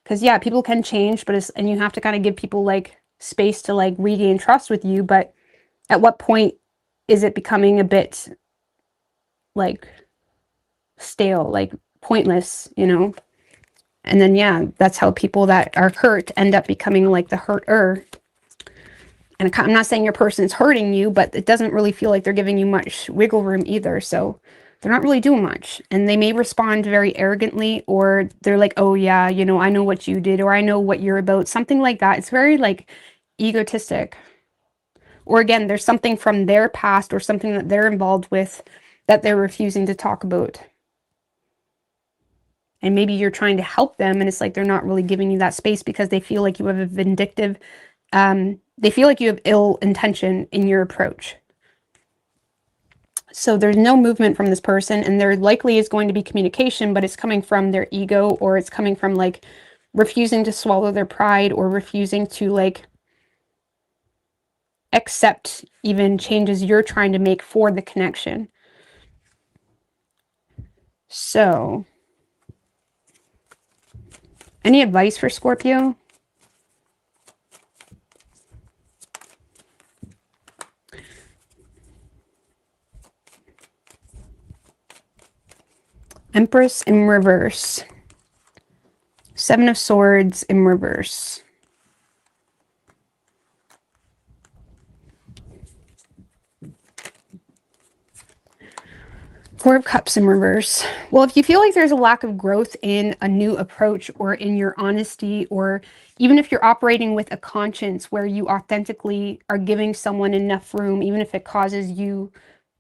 Because, yeah, people can change, but and you have to kind of give people, like, space to, like, regain trust with you. But at what point is it becoming a bit, like, stale, like, pointless, you know? And then, yeah, that's how people that are hurt end up becoming, like, the hurter. And I'm not saying your person's hurting you, but it doesn't really feel like they're giving you much wiggle room either. So they're not really doing much. And they may respond very arrogantly, or they're like, oh yeah, you know, I know what you did, or I know what you're about. Something like that. It's very like egotistic. Or again, there's something from their past or something that they're involved with that they're refusing to talk about. And maybe you're trying to help them, and it's like they're not really giving you that space because they feel like you have a vindictive, they feel like you have ill intention in your approach. So there's no movement from this person, and there likely is going to be communication, but it's coming from their ego, or it's coming from like refusing to swallow their pride, or refusing to like accept even changes you're trying to make for the connection. So, any advice for Scorpio? Empress in reverse. Seven of Swords in reverse. Four of Cups in reverse. Well, if you feel like there's a lack of growth in a new approach, or in your honesty, or even if you're operating with a conscience where you authentically are giving someone enough room, even if it causes you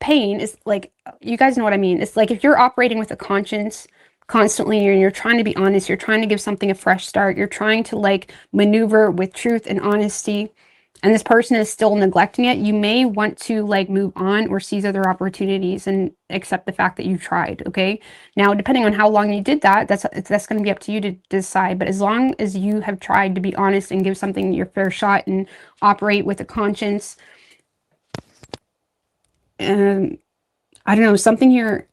pain, is like, you guys know what I mean. It's like if you're operating with a conscience constantly, and you're trying to be honest, you're trying to give something a fresh start, you're trying to like maneuver with truth and honesty, and this person is still neglecting it, you may want to like move on or seize other opportunities and accept the fact that you tried. Okay. Now, depending on how long you did that, that's going to be up to you to decide. But as long as you have tried to be honest and give something your fair shot and operate with a conscience, I don't know, something here,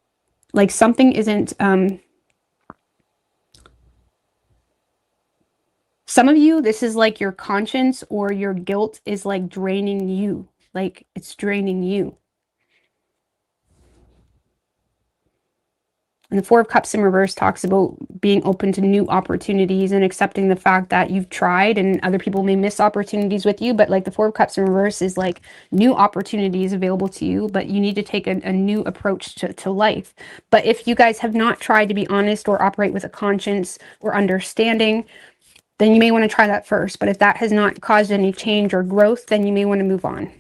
like something isn't, some of you, this is like your conscience or your guilt is like draining you. Like it's draining you. And the Four of Cups in reverse talks about being open to new opportunities and accepting the fact that you've tried and other people may miss opportunities with you. But like the Four of Cups in reverse is like new opportunities available to you, but you need to take a new approach to life. But if you guys have not tried to be honest or operate with a conscience or understanding, then you may want to try that first. But if that has not caused any change or growth, then you may want to move on.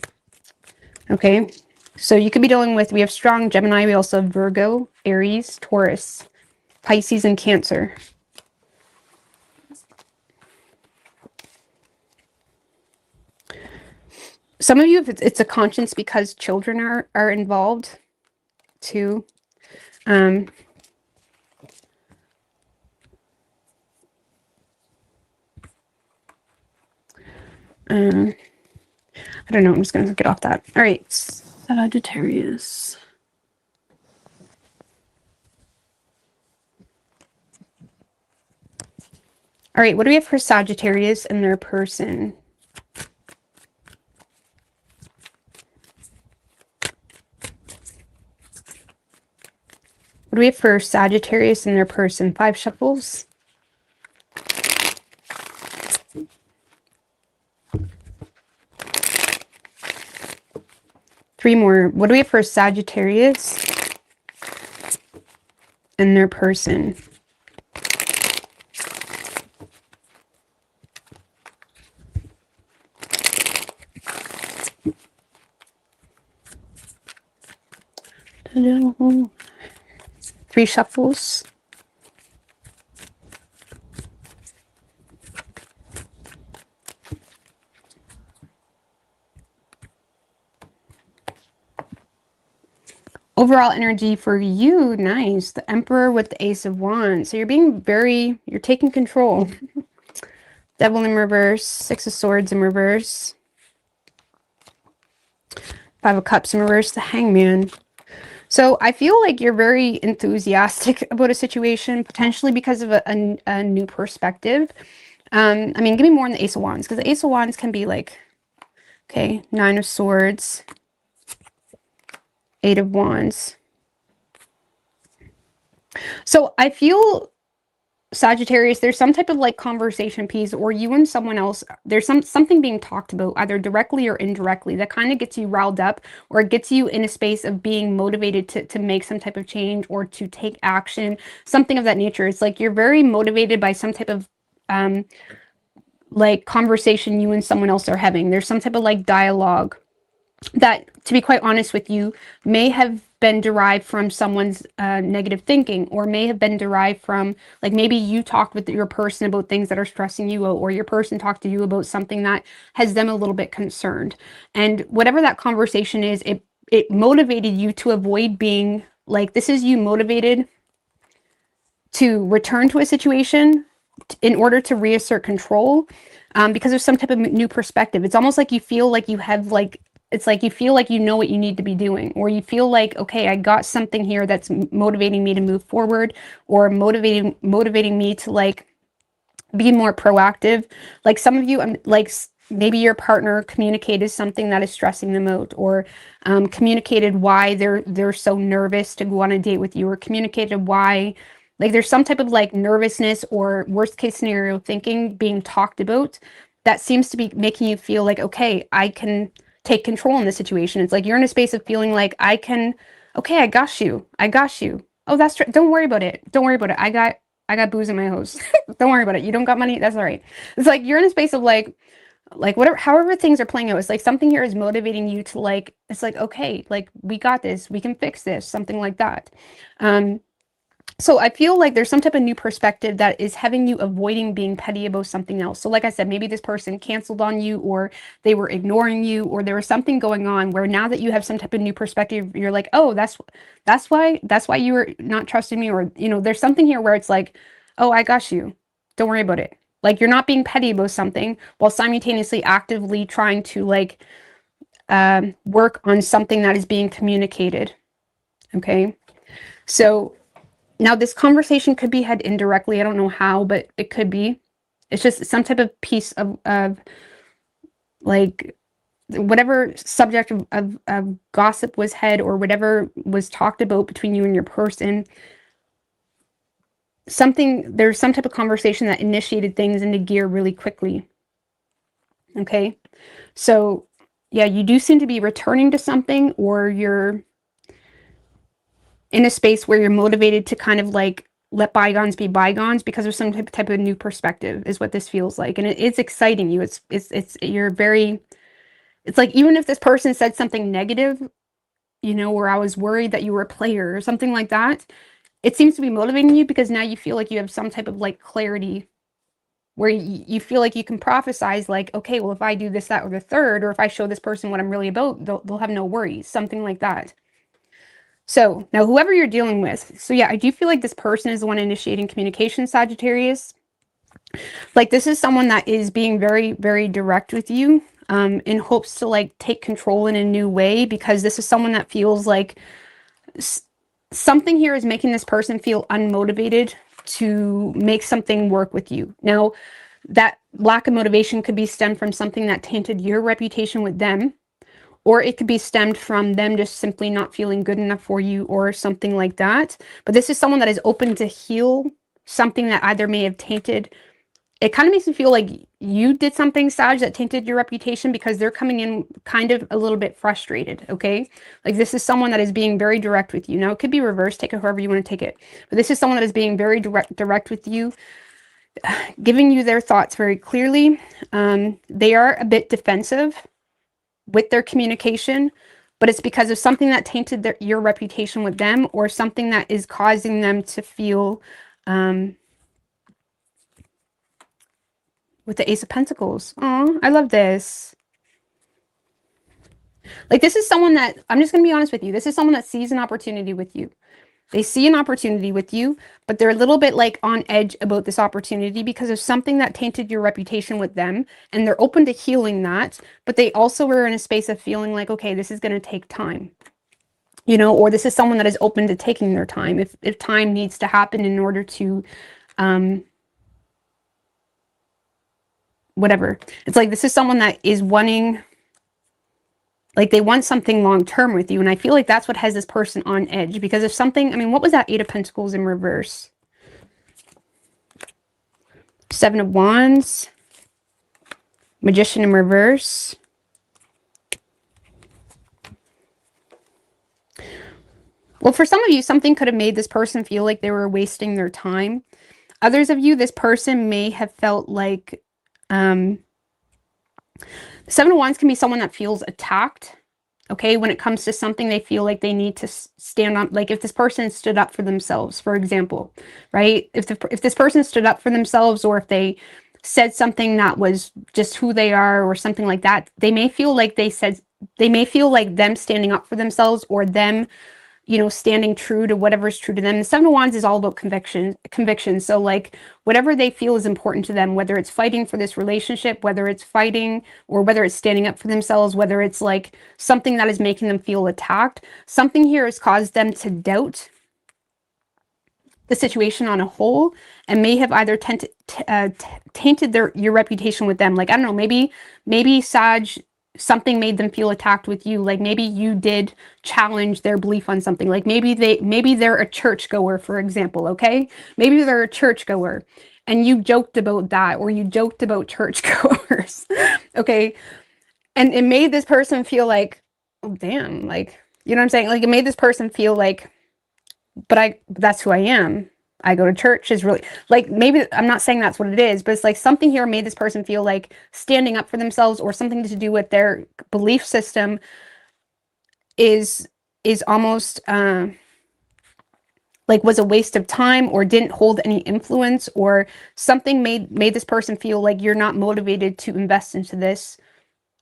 Okay. So you could be dealing with, we have strong Gemini, we also have Virgo, Aries, Taurus, Pisces, and Cancer. Some of you, if it's a conscience because children are involved too. I don't know, I'm just going to get off that. All right, Sagittarius. All right, what do we have for Sagittarius and their person? What do we have for Sagittarius and their person? 5 shuffles. Three more. What do we have for Sagittarius and their person? Three shuffles. Overall energy for you, nice. The Emperor with the Ace of Wands. So you're being you're taking control. Devil in reverse, 6 of Swords in reverse. 5 of Cups in reverse, the Hangman. So I feel like you're very enthusiastic about a situation, potentially because of a new perspective. I mean, give me more on the Ace of Wands, because the Ace of Wands can be like, okay, 9 of Swords, 8 of Wands. So I feel, Sagittarius, there's some type of like conversation piece, or you and someone else, there's something being talked about either directly or indirectly that kind of gets you riled up, or it gets you in a space of being motivated to make some type of change or to take action, something of that nature. It's like you're very motivated by some type of like conversation you and someone else are having. There's some type of like dialogue that, to be quite honest with you, may have been derived from someone's negative thinking, or may have been derived from, like, maybe you talked with your person about things that are stressing you out, or your person talked to you about something that has them a little bit concerned. And whatever that conversation is, it motivated you to avoid being like, this is you motivated to return to a situation in order to reassert control, because there's some type of new perspective. It's almost like you feel like you have like, it's like you feel like you know what you need to be doing, or you feel like, okay, I got something here that's motivating me to move forward, or motivating me to like be more proactive. Like some of you, like maybe your partner communicated something that is stressing them out, or communicated why they're so nervous to go on a date with you, or communicated why, like, there's some type of like nervousness or worst case scenario thinking being talked about that seems to be making you feel like, okay, I can take control in this situation. It's like you're in a space of feeling like, okay, I got you. Oh, that's true. Don't worry about it. I got booze in my house. Don't worry about it. You don't got money. That's all right. It's like you're in a space of like whatever, however things are playing out. It's like something here is motivating you to like, it's like, okay, like we got this. We can fix this. Something like that. So I feel like there's some type of new perspective that is having you avoiding being petty about something else. So like I said, maybe this person canceled on you, or they were ignoring you, or there was something going on where now that you have some type of new perspective, you're like, oh, that's why you were not trusting me. Or, you know, there's something here where it's like, oh, I got you. Don't worry about it. Like, you're not being petty about something while simultaneously actively trying to like work on something that is being communicated. Okay. So now, this conversation could be had indirectly. I don't know how, but it could be. It's just some type of piece of like whatever subject of gossip was had, or whatever was talked about between you and your person. there's some type of conversation that initiated things into gear really quickly. Okay. So yeah, you do seem to be returning to something, or you're in a space where you're motivated to kind of like let bygones be bygones because of some type of new perspective is what this feels like. And it's exciting you. You're very, it's like, even if this person said something negative, you know, where I was worried that you were a player or something like that, it seems to be motivating you because now you feel like you have some type of like clarity where you feel like you can prophesize like, okay, well, if I do this, that, or the third, or if I show this person what I'm really about, they'll have no worries, something like that. So now whoever you're dealing with, so yeah, I do feel like this person is the one initiating communication, Sagittarius. Like this is someone that is being very, very direct with you, in hopes to like take control in a new way, because this is someone that feels like something here is making this person feel unmotivated to make something work with you. Now, that lack of motivation could be stemmed from something that tainted your reputation with them, or it could be stemmed from them just simply not feeling good enough for you or something like that. But this is someone that is open to heal something that either may have tainted. It kind of makes me feel like you did something, Sag, that tainted your reputation, because they're coming in kind of a little bit frustrated, okay? Like this is someone that is being very direct with you. Now, it could be reversed. Take it however you want to take it. But this is someone that is being very direct with you, giving you their thoughts very clearly. They are a bit defensive with their communication, but it's because of something that tainted your reputation with them, or something that is causing them to feel, with the Ace of Pentacles. Oh, I love this. Like this is someone that, I'm just going to be honest with you, this is someone that sees an opportunity with you. They see an opportunity with you, but they're a little bit like on edge about this opportunity because of something that tainted your reputation with them. And they're open to healing that, but they also are in a space of feeling like, okay, this is going to take time, you know, or this is someone that is open to taking their time. If time needs to happen in order to, whatever. It's like, this is someone that is wanting, like they want something long-term with you. And I feel like that's what has this person on edge, because if something, I mean, what was that Eight of Pentacles in reverse? Seven of Wands, Magician in reverse. Well, for some of you, something could have made this person feel like they were wasting their time. Others of you, this person may have felt like, Seven of Wands can be someone that feels attacked. Okay, when it comes to something, they feel like they need to stand on, like if this person stood up for themselves, for example, right? If this person stood up for themselves, or if they said something that was just who they are or something like that, they may feel like them standing up for themselves, or them, you know, standing true to whatever is true to them. The Seven of Wands is all about conviction. So like whatever they feel is important to them, whether it's fighting for this relationship, whether it's fighting, or whether it's standing up for themselves, whether it's like something that is making them feel attacked, something here has caused them to doubt the situation on a whole, and may have either tainted your reputation with them. Like, I don't know, maybe Sag, something made them feel attacked with you. Like maybe you did challenge their belief on something. Like maybe they're a churchgoer, for example. Okay, maybe they're a churchgoer, and you joked about that, or you joked about churchgoers. Okay, and it made this person feel like, oh damn, like, you know what I'm saying? Like it made this person feel like, but that's who I am. I go to church is really, like, maybe I'm not saying that's what it is, but it's like something here made this person feel like standing up for themselves, or something to do with their belief system is almost like was a waste of time, or didn't hold any influence, or something made this person feel like you're not motivated to invest into this,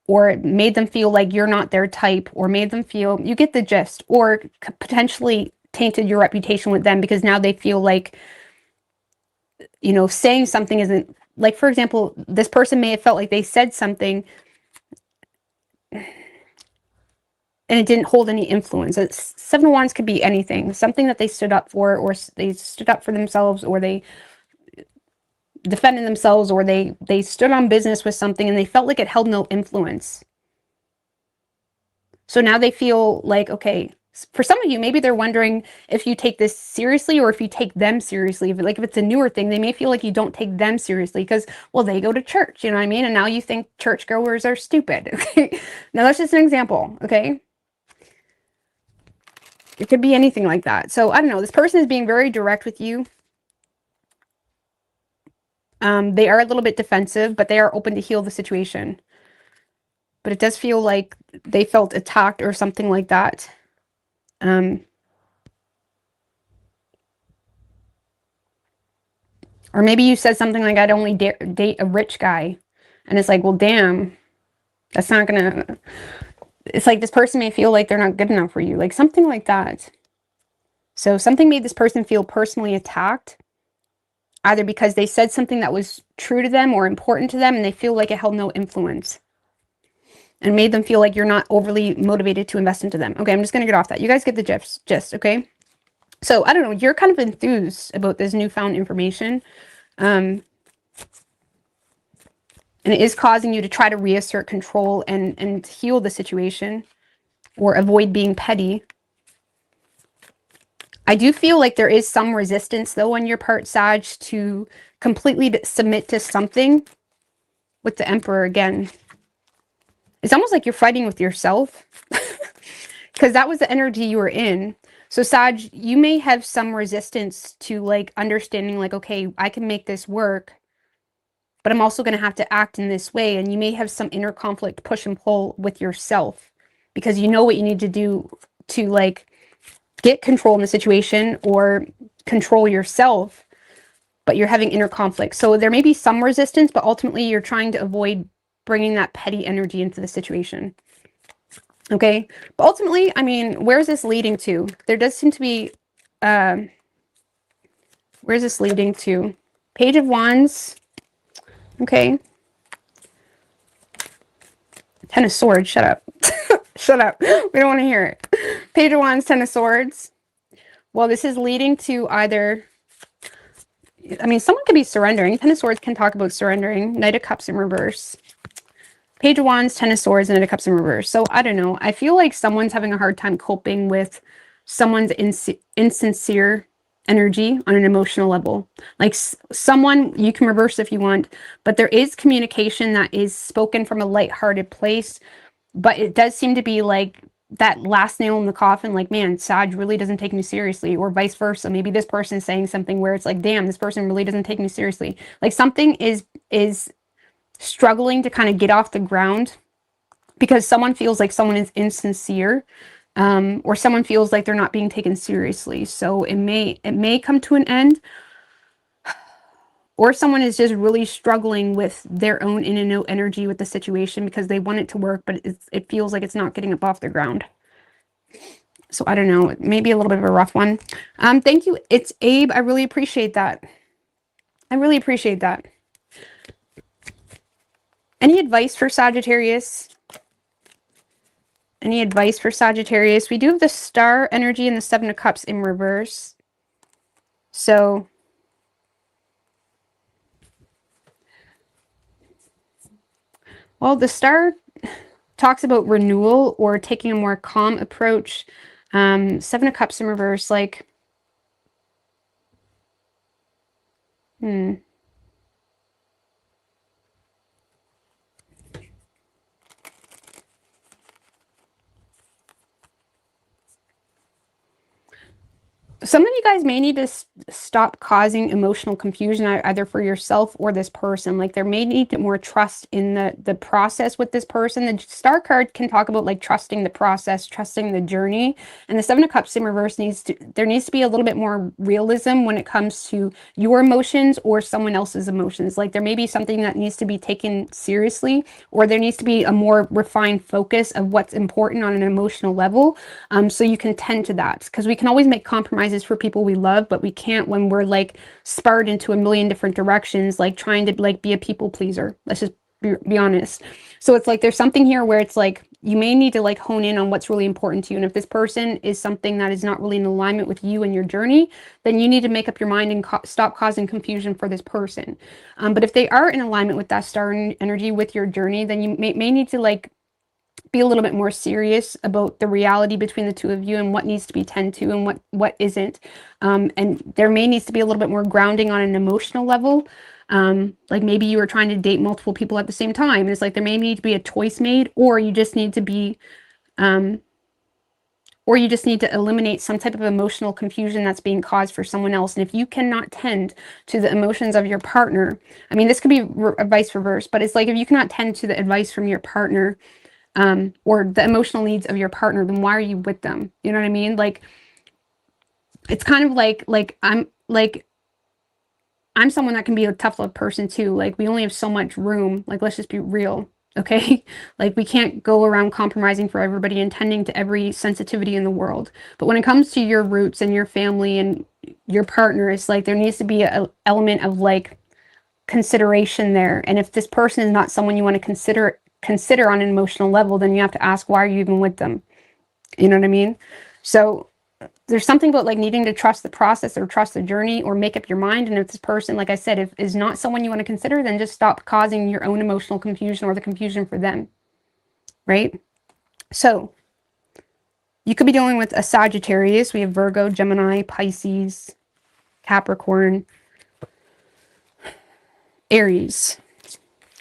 or it made them feel like you're not their type, or made them feel, you get the gist, or potentially tainted your reputation with them, because now they feel like, you know, saying something isn't, like, for example, this person may have felt like they said something and it didn't hold any influence. Seven of Wands could be anything, something that they stood up for, or they stood up for themselves, or they defended themselves, or they stood on business with something and they felt like it held no influence. So now they feel like, okay, For some of you, maybe they're wondering if you take this seriously or if you take them seriously. If it's a newer thing, they may feel like you don't take them seriously because, well, they go to church, you know what I mean? And now you think churchgoers are stupid, okay? Now that's just an example, okay? It could be anything like that. So I don't know. This person is being very direct with you. They are a little bit defensive, but they are open to heal the situation. But it does feel like they felt attacked or something like that. Or maybe you said something like, I'd only date a rich guy. And it's like, well, damn, that's not gonna, it's like this person may feel like they're not good enough for you, like something like that. So something made this person feel personally attacked, either because they said something that was true to them or important to them, and they feel like it held no influence and made them feel like you're not overly motivated to invest into them. Okay, I'm just going to get off that. You guys get the gist, okay? So, I don't know, you're kind of enthused about this newfound information. And it is causing you to try to reassert control and heal the situation or avoid being petty. I do feel like there is some resistance, though, on your part, Sag, to completely submit to something with the Emperor again. It's almost like you're fighting with yourself because that was the energy you were in. So, Sag, you may have some resistance to, like, understanding, like, okay, I can make this work, but I'm also going to have to act in this way. And you may have some inner conflict, push and pull with yourself because you know what you need to do to, like, get control in the situation or control yourself, but you're having inner conflict. So there may be some resistance, but ultimately you're trying to avoid bringing that petty energy into the situation. Okay. But ultimately, I mean, where's this leading to? There does seem to be, where's this leading to? Page of Wands. Okay. Ten of Swords. Shut up. Shut up. We don't want to hear it. Page of Wands, Ten of Swords. Well, this is leading to either, I mean, someone could be surrendering. Ten of Swords can talk about surrendering. Knight of Cups in reverse. Page of Wands, Ten of Swords, and Knight of Cups in reverse. So, I don't know. I feel like someone's having a hard time coping with someone's insincere energy on an emotional level. Like someone, you can reverse if you want, but there is communication that is spoken from a lighthearted place. But it does seem to be like that last nail in the coffin, like, man, Sag really doesn't take me seriously, or vice versa. Maybe this person is saying something where it's like, damn, this person really doesn't take me seriously. Like something is struggling to kind of get off the ground because someone feels like someone is insincere, or someone feels like they're not being taken seriously. So it may come to an end, or someone is just really struggling with their own in and out energy with the situation because they want it to work, but it feels like it's not getting up off the ground. So I don't know, maybe a little bit of a rough one. Thank you. It's Abe. I really appreciate that. I really appreciate that. Any advice for Sagittarius? Any advice for Sagittarius? We do have the Star energy and the Seven of Cups in reverse. So well, the Star talks about renewal or taking a more calm approach. Seven of Cups in reverse, like, some of you guys may need to stop causing emotional confusion either for yourself or this person. Like there may need more trust in the process with this person. The Star card can talk about like trusting the process, trusting the journey. And the Seven of Cups in reverse there needs to be a little bit more realism when it comes to your emotions or someone else's emotions. Like there may be something that needs to be taken seriously, or there needs to be a more refined focus of what's important on an emotional level. So you can tend to that, because we can always make compromises for people we love, but we can't when we're like sparred into a million different directions, like trying to like be a people pleaser. Let's just be honest. So it's like there's something here where it's like you may need to like hone in on what's really important to you. And if this person is something that is not really in alignment with you and your journey, then you need to make up your mind and stop causing confusion for this person. But if they are in alignment with that Star energy with your journey, then you may need to like be a little bit more serious about the reality between the two of you and what needs to be tended to and what isn't. And there may needs to be a little bit more grounding on an emotional level. Like maybe you were trying to date multiple people at the same time. And it's like there may need to be a choice made, or you just need to be, or you just need to eliminate some type of emotional confusion that's being caused for someone else. And if you cannot tend to the emotions of your partner, I mean, this could be advice reverse, but it's like if you cannot tend to the advice from your partner, or the emotional needs of your partner, then why are you with them? You know what I mean? Like, it's kind of like I'm someone that can be a tough love person too. Like, we only have so much room. Like, let's just be real. Okay. Like, we can't go around compromising for everybody and tending to every sensitivity in the world. But when it comes to your roots and your family and your partner, it's like there needs to be an element of like consideration there. And if this person is not someone you want to consider on an emotional level, then you have to ask, why are you even with them? You know what I mean? So there's something about like needing to trust the process or trust the journey or make up your mind. And if this person, like I said, if is not someone you want to consider, then just stop causing your own emotional confusion or the confusion for them. Right? So you could be dealing with a Sagittarius. We have Virgo, Gemini, Pisces, Capricorn, Aries.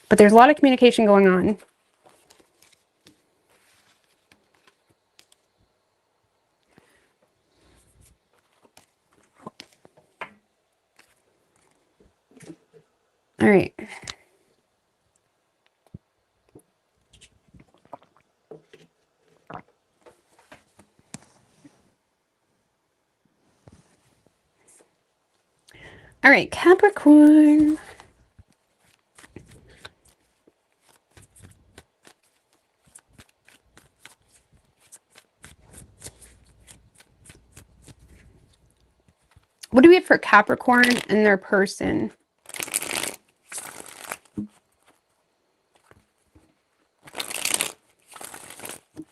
But there's a lot of communication going on. All right. All right, Capricorn. What do we have for Capricorn and their person?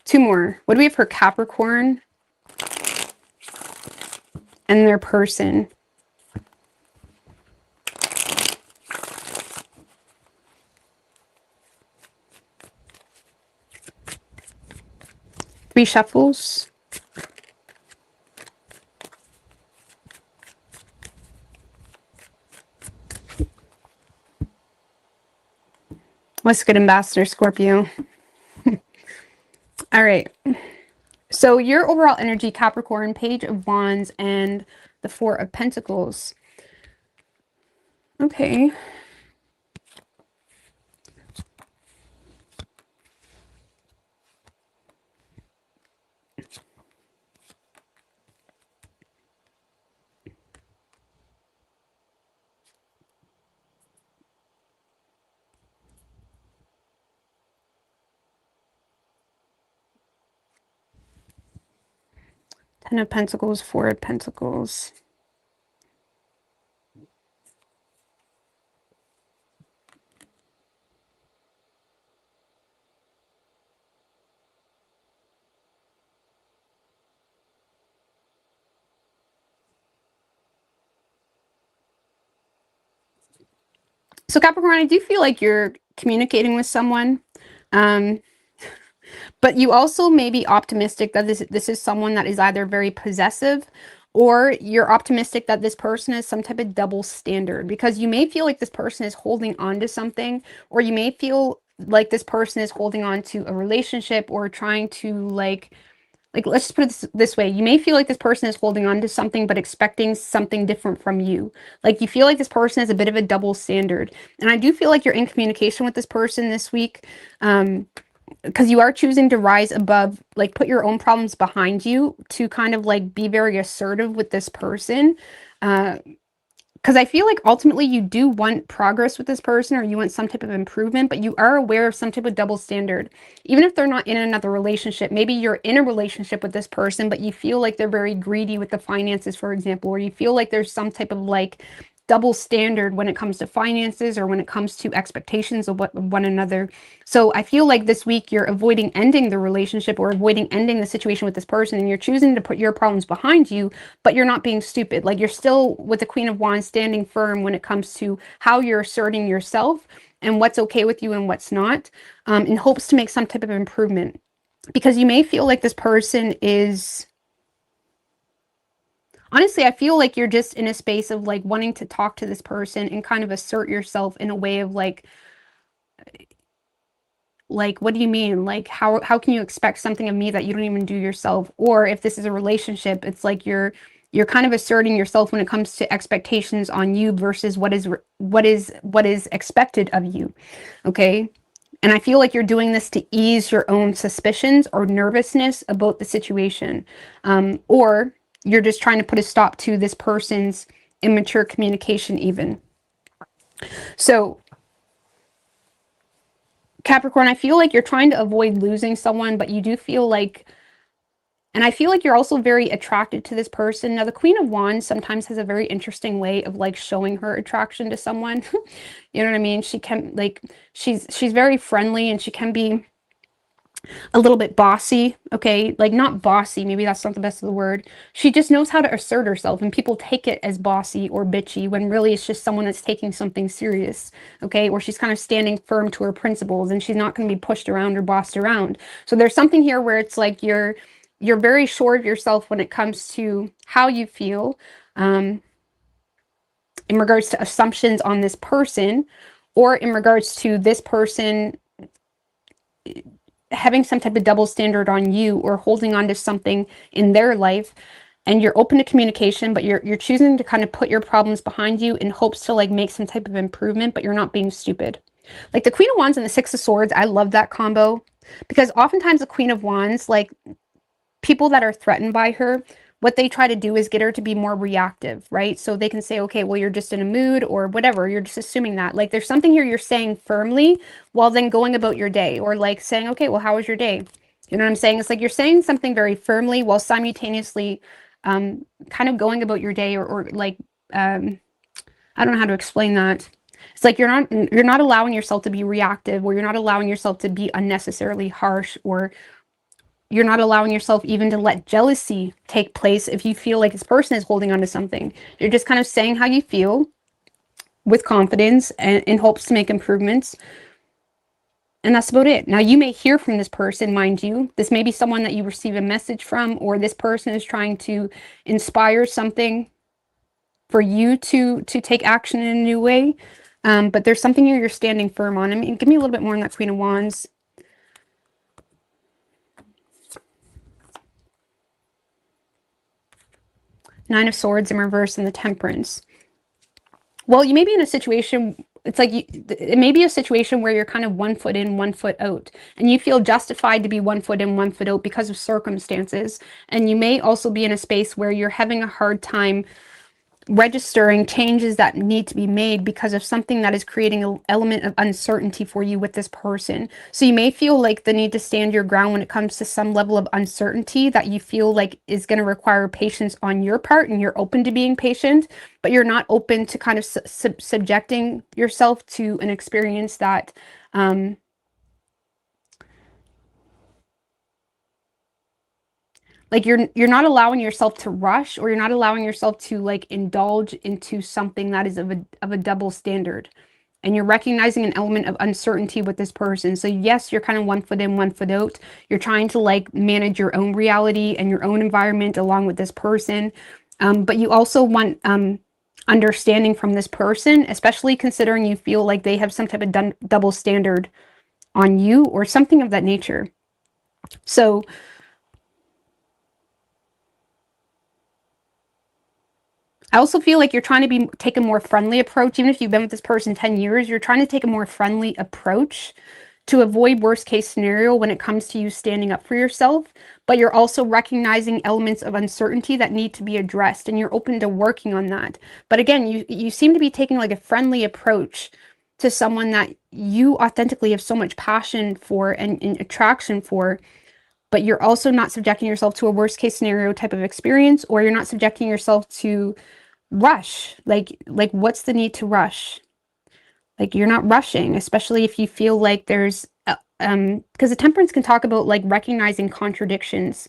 Two more. What do we have for Capricorn and their person? Three shuffles. What's good, Ambassador Scorpio? All right. So your overall energy, Capricorn, Page of Wands, and the Four of Pentacles. Okay. Ten of Pentacles, Four of Pentacles. So Capricorn, I do feel like you're communicating with someone. But you also may be optimistic that this is someone that is either very possessive, or you're optimistic that this person is some type of double standard, because you may feel like this person is holding on to something, or you may feel like this person is holding on to a relationship or trying to like let's just put it this way. You may feel like this person is holding on to something but expecting something different from you. Like you feel like this person is a bit of a double standard. And I do feel like you're in communication with this person this week. Because you are choosing to rise above, like put your own problems behind you to kind of like be very assertive with this person. Because I feel like ultimately you do want progress with this person, or you want some type of improvement, but you are aware of some type of double standard. Even if they're not in another relationship, maybe you're in a relationship with this person, but you feel like they're very greedy with the finances, for example, or you feel like there's some type of like double standard when it comes to finances or when it comes to expectations of one another. So I feel like this week you're avoiding ending the relationship or avoiding ending the situation with this person, and you're choosing to put your problems behind you, but you're not being stupid. Like you're still with the Queen of Wands standing firm when it comes to how you're asserting yourself and what's okay with you and what's not, in hopes to make some type of improvement. because you may feel like this person is, honestly, I feel like you're just in a space of like wanting to talk to this person and kind of assert yourself in a way of like what do you mean, like how can you expect something of me that you don't even do yourself? Or if this is a relationship, it's like you're kind of asserting yourself when it comes to expectations on you versus what is expected of you. Okay. And I feel like you're doing this to ease your own suspicions or nervousness about the situation. Or you're just trying to put a stop to this person's immature communication even. So Capricorn, I feel like you're trying to avoid losing someone, but you do feel like, and I feel like you're also very attracted to this person. Now, the Queen of Wands sometimes has a very interesting way of like showing her attraction to someone. You know what I mean? She can like, she's very friendly and she can be a little bit bossy, okay? Like not bossy, maybe that's not the best of the word. She just knows how to assert herself and people take it as bossy or bitchy when really it's just someone that's taking something serious, okay? Or she's kind of standing firm to her principles and she's not going to be pushed around or bossed around. So there's something here where it's like you're very sure of yourself when it comes to how you feel in regards to assumptions on this person, or in regards to this person having some type of double standard on you or holding on to something in their life. And you're open to communication, but you're choosing to kind of put your problems behind you in hopes to like make some type of improvement, but you're not being stupid. Like the Queen of Wands and the Six of Swords, I love that combo, because oftentimes the Queen of Wands, like people that are threatened by her, what they try to do is get her to be more reactive, right? So they can say, okay, well, you're just in a mood or whatever. You're just assuming that. Like there's something here you're saying firmly while then going about your day, or like saying, okay, well, how was your day? You know what I'm saying? It's like you're saying something very firmly while simultaneously kind of going about your day, or like, I don't know how to explain that. It's like you're not allowing yourself to be reactive, or you're not allowing yourself to be unnecessarily harsh, or you're not allowing yourself even to let jealousy take place if you feel like this person is holding on to something. You're just kind of saying how you feel with confidence and in hopes to make improvements. And that's about it. Now, you may hear from this person, mind you. This may be someone that you receive a message from, or this person is trying to inspire something for you to take action in a new way. But there's something here you're standing firm on. I mean, give me a little bit more on that Queen of Wands. Nine of Swords in reverse and the Temperance. Well, you may be in a situation, it's like it may be a situation where you're kind of 1 foot in, 1 foot out, and you feel justified to be 1 foot in, 1 foot out because of circumstances. And you may also be in a space where you're having a hard time registering changes that need to be made because of something that is creating an element of uncertainty for you with this person. So you may feel like the need to stand your ground when it comes to some level of uncertainty that you feel like is going to require patience on your part, and you're open to being patient, but you're not open to kind of subjecting yourself to an experience that like you're not allowing yourself to rush, or you're not allowing yourself to like indulge into something that is of a double standard, and you're recognizing an element of uncertainty with this person. So yes, you're kind of 1 foot in, 1 foot out. You're trying to like manage your own reality and your own environment along with this person, but you also want understanding from this person, especially considering you feel like they have some type of double standard on you or something of that nature. So I also feel like you're trying to take a more friendly approach. Even if you've been with this person 10 years, you're trying to take a more friendly approach to avoid worst case scenario when it comes to you standing up for yourself. But you're also recognizing elements of uncertainty that need to be addressed, and you're open to working on that. But again, you seem to be taking like a friendly approach to someone that you authentically have so much passion for and attraction for, but you're also not subjecting yourself to a worst case scenario type of experience, or you're not subjecting yourself to rush. Like what's the need to rush? Like you're not rushing, especially if you feel like there's because the Temperance can talk about like recognizing contradictions,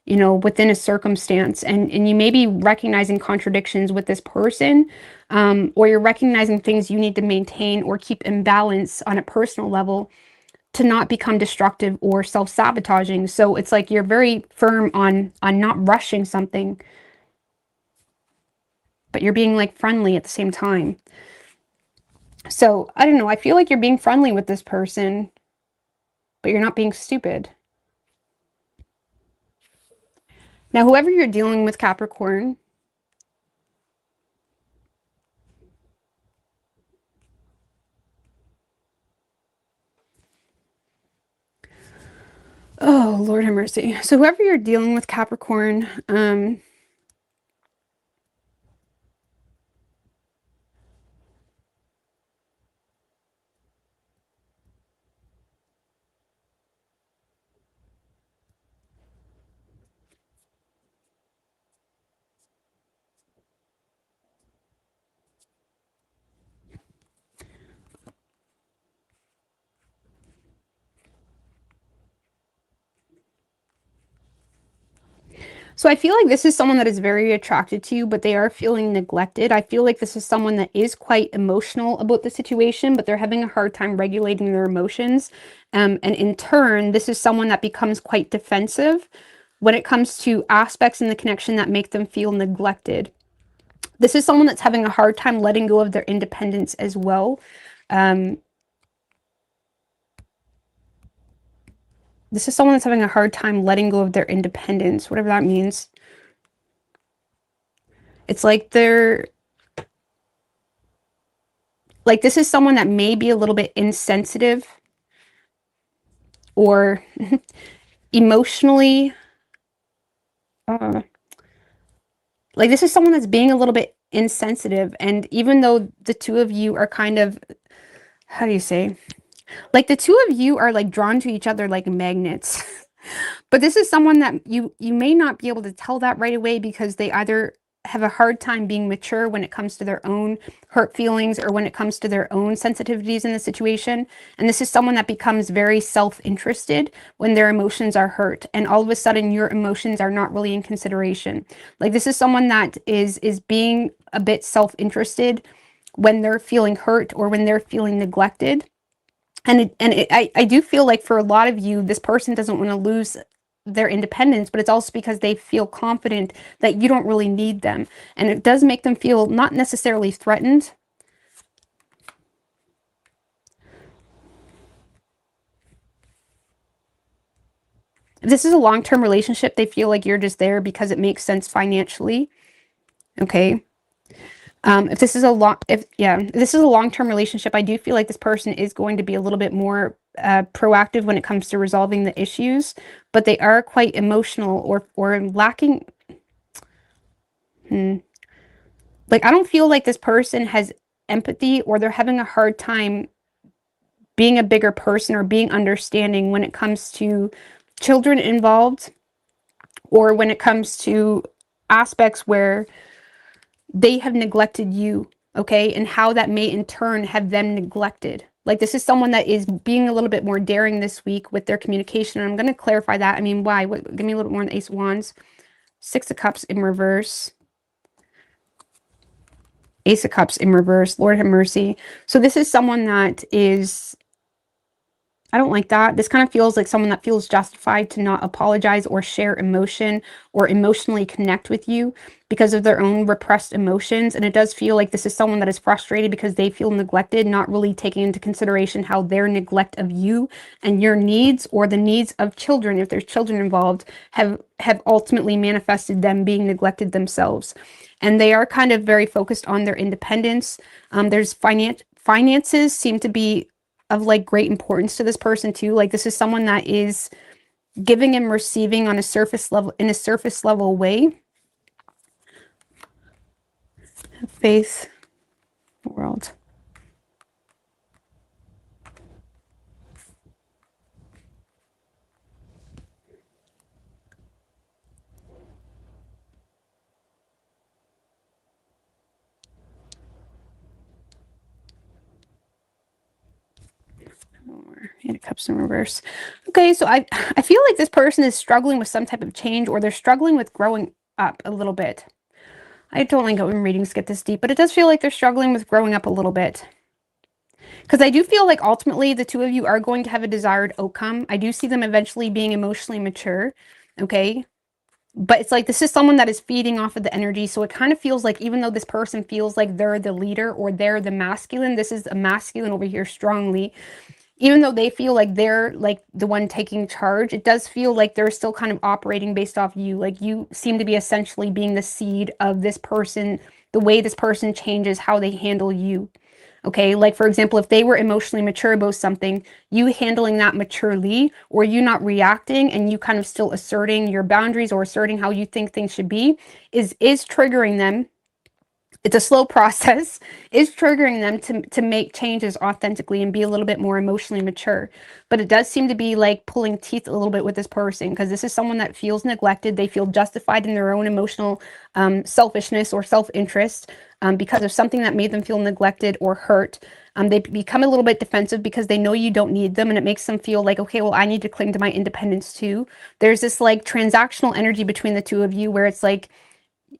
you know, within a circumstance, and you may be recognizing contradictions with this person, or you're recognizing things you need to maintain or keep in balance on a personal level, to not become destructive or self-sabotaging. So it's like you're very firm on not rushing something, but you're being like friendly at the same time. So I don't know, I feel like you're being friendly with this person, but you're not being stupid. Now, whoever you're dealing with, Capricorn, oh, Lord have mercy. So whoever you're dealing with, Capricorn, so I feel like this is someone that is very attracted to you, but they are feeling neglected. I feel like this is someone that is quite emotional about the situation, but they're having a hard time regulating their emotions. And in turn, this is someone that becomes quite defensive when it comes to aspects in the connection that make them feel neglected. This is someone that's having a hard time letting go of their independence as well. This is someone that's having a hard time letting go of their independence, whatever that means. It's like they're, like this is someone that may be a little bit insensitive or emotionally, like this is someone that's being a little bit insensitive. And even though the two of you are kind of, how do you say? Like the two of you are like drawn to each other like magnets. But this is someone that you may not be able to tell that right away because they either have a hard time being mature when it comes to their own hurt feelings or when it comes to their own sensitivities in the situation. And this is someone that becomes very self-interested when their emotions are hurt. And all of a sudden your emotions are not really in consideration. Like this is someone that is being a bit self-interested when they're feeling hurt or when they're feeling neglected. And I do feel like for a lot of you, this person doesn't want to lose their independence, but it's also because they feel confident that you don't really need them. And it does make them feel not necessarily threatened. If this is a long-term relationship, they feel like you're just there because it makes sense financially. Okay. If this is a long-term relationship, I do feel like this person is going to be a little bit more proactive when it comes to resolving the issues, but they are quite emotional or lacking. Like, I don't feel like this person has empathy, or they're having a hard time being a bigger person or being understanding when it comes to children involved, or when it comes to aspects where they have neglected you, okay? And how that may in turn have them neglected. Like this is someone that is being a little bit more daring this week with their communication. And I'm going to clarify that. I mean, why? What, give me a little bit more on the Ace of Wands. Six of Cups in reverse. Ace of Cups in reverse. Lord have mercy. So this is someone that is, I don't like that. This kind of feels like someone that feels justified to not apologize or share emotion or emotionally connect with you because of their own repressed emotions. And it does feel like this is someone that is frustrated because they feel neglected, not really taking into consideration how their neglect of you and your needs, or the needs of children, if there's children involved, have ultimately manifested them being neglected themselves. And they are kind of very focused on their independence. There's finances seem to be of like great importance to this person too. Like this is someone that is giving and receiving on a surface level, in a surface level way. Faith, world. Eight of Cups in reverse. Okay, so I feel like this person is struggling with some type of change, or they're struggling with growing up a little bit. I don't like it when readings get this deep, but it does feel like they're struggling with growing up a little bit. Because I do feel like ultimately the two of you are going to have a desired outcome. I do see them eventually being emotionally mature. Okay. But it's like this is someone that is feeding off of the energy. So it kind of feels like even though this person feels like they're the leader or they're the masculine, this is a masculine over here strongly. Even though they feel like they're like the one taking charge, it does feel like they're still kind of operating based off you. Like you seem to be essentially being the seed of this person, the way this person changes how they handle you. Okay, like for example, if they were emotionally mature about something, you handling that maturely or you not reacting and you kind of still asserting your boundaries or asserting how you think things should be is triggering them. It's a slow process, is triggering them to make changes authentically and be a little bit more emotionally mature. But it does seem to be like pulling teeth a little bit with this person because this is someone that feels neglected. They feel justified in their own emotional selfishness or self-interest because of something that made them feel neglected or hurt. They become a little bit defensive because they know you don't need them, and it makes them feel like, okay, well, I need to cling to my independence too. There's this like transactional energy between the two of you where it's like,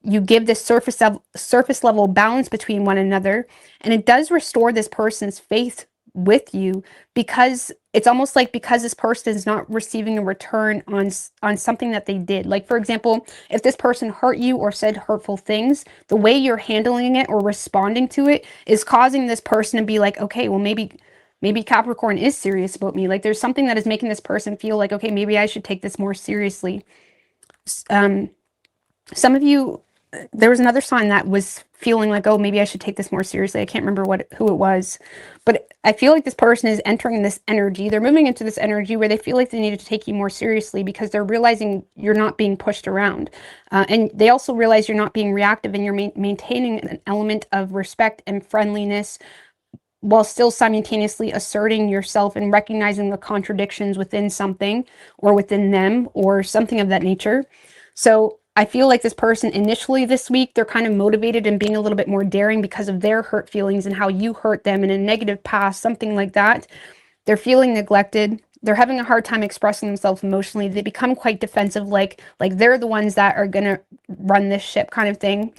you give this surface level balance between one another, and it does restore this person's faith with you because it's almost like because this person is not receiving a return on something that they did. Like for example, if this person hurt you or said hurtful things, the way you're handling it or responding to it is causing this person to be like, okay, well maybe Capricorn is serious about me. Like there's something that is making this person feel like, okay, maybe I should take this more seriously. Some of you, there was another sign that was feeling like, oh, maybe I should take this more seriously. I can't remember who it was, but I feel like this person is entering this energy. They're moving into this energy where they feel like they need to take you more seriously because they're realizing you're not being pushed around. And they also realize you're not being reactive and you're maintaining an element of respect and friendliness while still simultaneously asserting yourself and recognizing the contradictions within something or within them or something of that nature. So I feel like this person initially this week, they're kind of motivated and being a little bit more daring because of their hurt feelings and how you hurt them in a negative past, something like that. They're feeling neglected. They're having a hard time expressing themselves emotionally. They become quite defensive, like they're the ones that are going to run this ship kind of thing.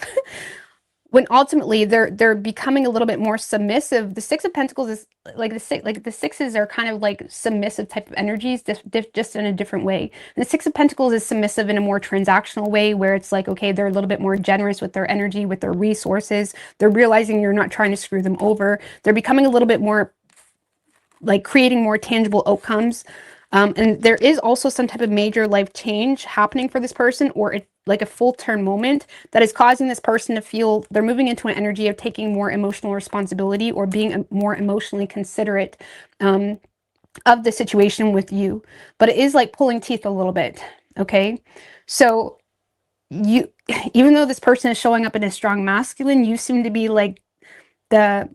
When ultimately they're becoming a little bit more submissive. The Six of Pentacles is like the sixes are kind of like submissive type of energies, just in a different way. And the Six of Pentacles is submissive in a more transactional way, where it's like, okay, they're a little bit more generous with their energy, with their resources. They're realizing you're not trying to screw them over. They're becoming a little bit more like creating more tangible outcomes. And there is also some type of major life change happening for this person, or like a full turn moment that is causing this person to feel they're moving into an energy of taking more emotional responsibility or being more emotionally considerate of the situation with you. But it is like pulling teeth a little bit. Okay. So you, even though this person is showing up in a strong masculine, you seem to be like you're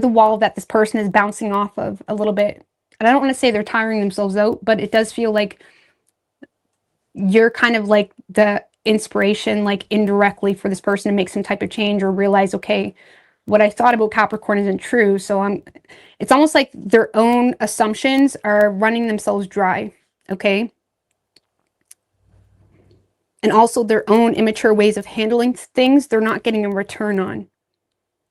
the wall that this person is bouncing off of a little bit. And I don't want to say they're tiring themselves out, but it does feel like you're kind of like the inspiration, like indirectly for this person to make some type of change or realize, okay, what I thought about Capricorn isn't true. So it's almost like their own assumptions are running themselves dry. Okay. And also their own immature ways of handling things, they're not getting a return on.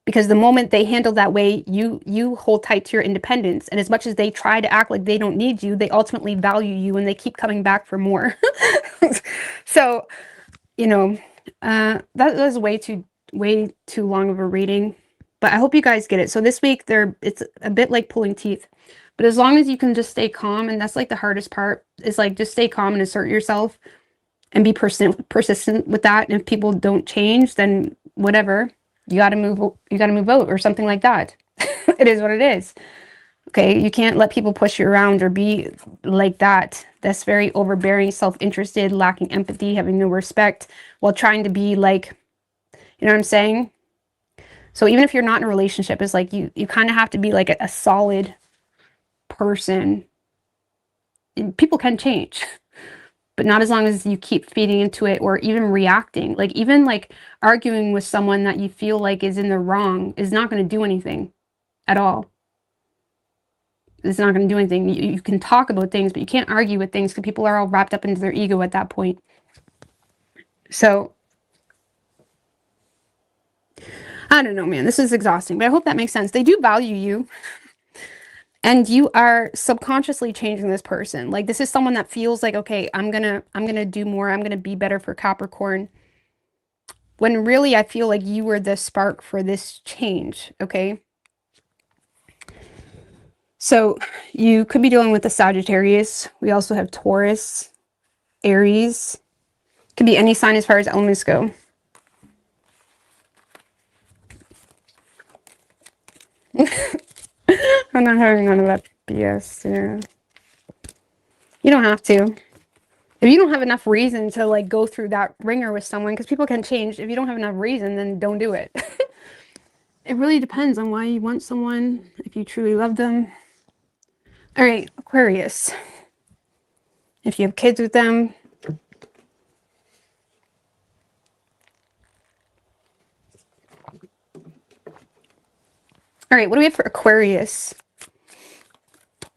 Because the moment they handle that way, you hold tight to your independence. And as much as they try to act like they don't need you, they ultimately value you and they keep coming back for more. So, you know, that was way too long of a reading. But I hope you guys get it. So this week, it's a bit like pulling teeth. But as long as you can just stay calm, and that's like the hardest part, is like just stay calm and assert yourself and be persistent with that. And if people don't change, then whatever. You got to move out or something like that. It is what it is. Okay. You can't let people push you around or be like that. That's very overbearing, self-interested, lacking empathy, having no respect while trying to be like, you know what I'm saying? So even if you're not in a relationship, it's like you kind of have to be like a solid person. People can change. But not as long as you keep feeding into it or even reacting. Like even like arguing with someone that you feel like is in the wrong is not going to do anything at all. It's not going to do anything. You can talk about things, but you can't argue with things because people are all wrapped up into their ego at that point. So I don't know, man. This is exhausting, but I hope that makes sense. They do value you. And you are subconsciously changing this person. Like, this is someone that feels like, okay, I'm gonna do more. I'm gonna be better for Capricorn. When really I feel like you were the spark for this change, okay? So you could be dealing with the Sagittarius. We also have Taurus, Aries. Could be any sign as far as elements go. I'm not having none of that BS. Yeah. You don't have to. If you don't have enough reason to like go through that ringer with someone, because people can change. If you don't have enough reason, then don't do it. It really depends on why you want someone, if you truly love them. All right, Aquarius. If you have kids with them. All right, what do we have for Aquarius?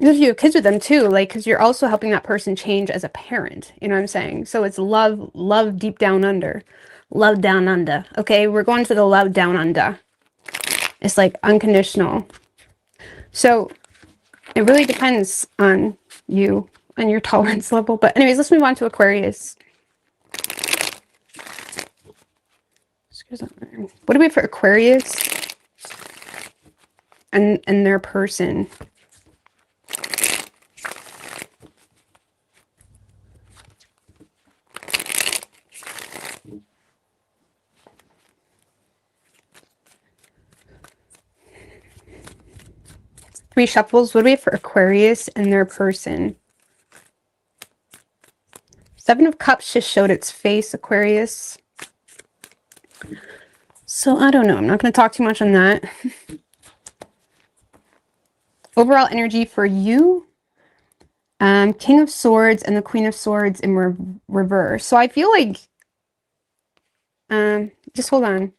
If you have kids with them too, like, because you're also helping that person change as a parent. You know what I'm saying? So it's love, love deep down under. Love down under. Okay, we're going to the love down under. It's like unconditional. So it really depends on you and your tolerance level. But anyways, let's move on to Aquarius. What do we have for Aquarius and their person? Three shuffles. What do we have for Aquarius and their person? Seven of Cups just showed its face, Aquarius. So I don't know. I'm not going to talk too much on that. Overall energy for you. King of Swords and the Queen of Swords in reverse. So I feel like, just hold on.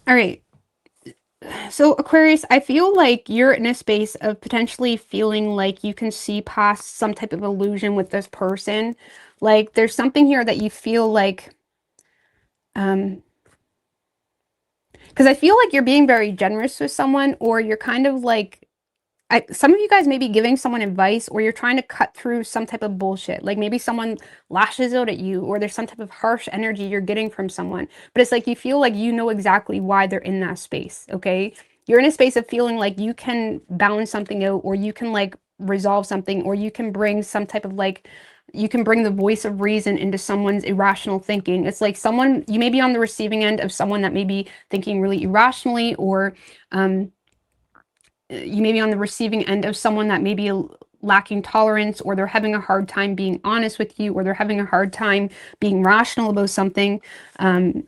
All right. So Aquarius, I feel like you're in a space of potentially feeling like you can see past some type of illusion with this person. Like there's something here that you feel like, because I feel like you're being very generous with someone, or you're kind of like, some of you guys may be giving someone advice, or you're trying to cut through some type of bullshit. Like maybe someone lashes out at you, or there's some type of harsh energy you're getting from someone. But it's like you feel like you know exactly why they're in that space, okay? You're in a space of feeling like you can balance something out, or you can like resolve something, or you can bring some type of like, you can bring the voice of reason into someone's irrational thinking. It's like someone, you may be on the receiving end of someone that may be thinking really irrationally, or you may be on the receiving end of someone that may be lacking tolerance, or they're having a hard time being honest with you, or they're having a hard time being rational about something. And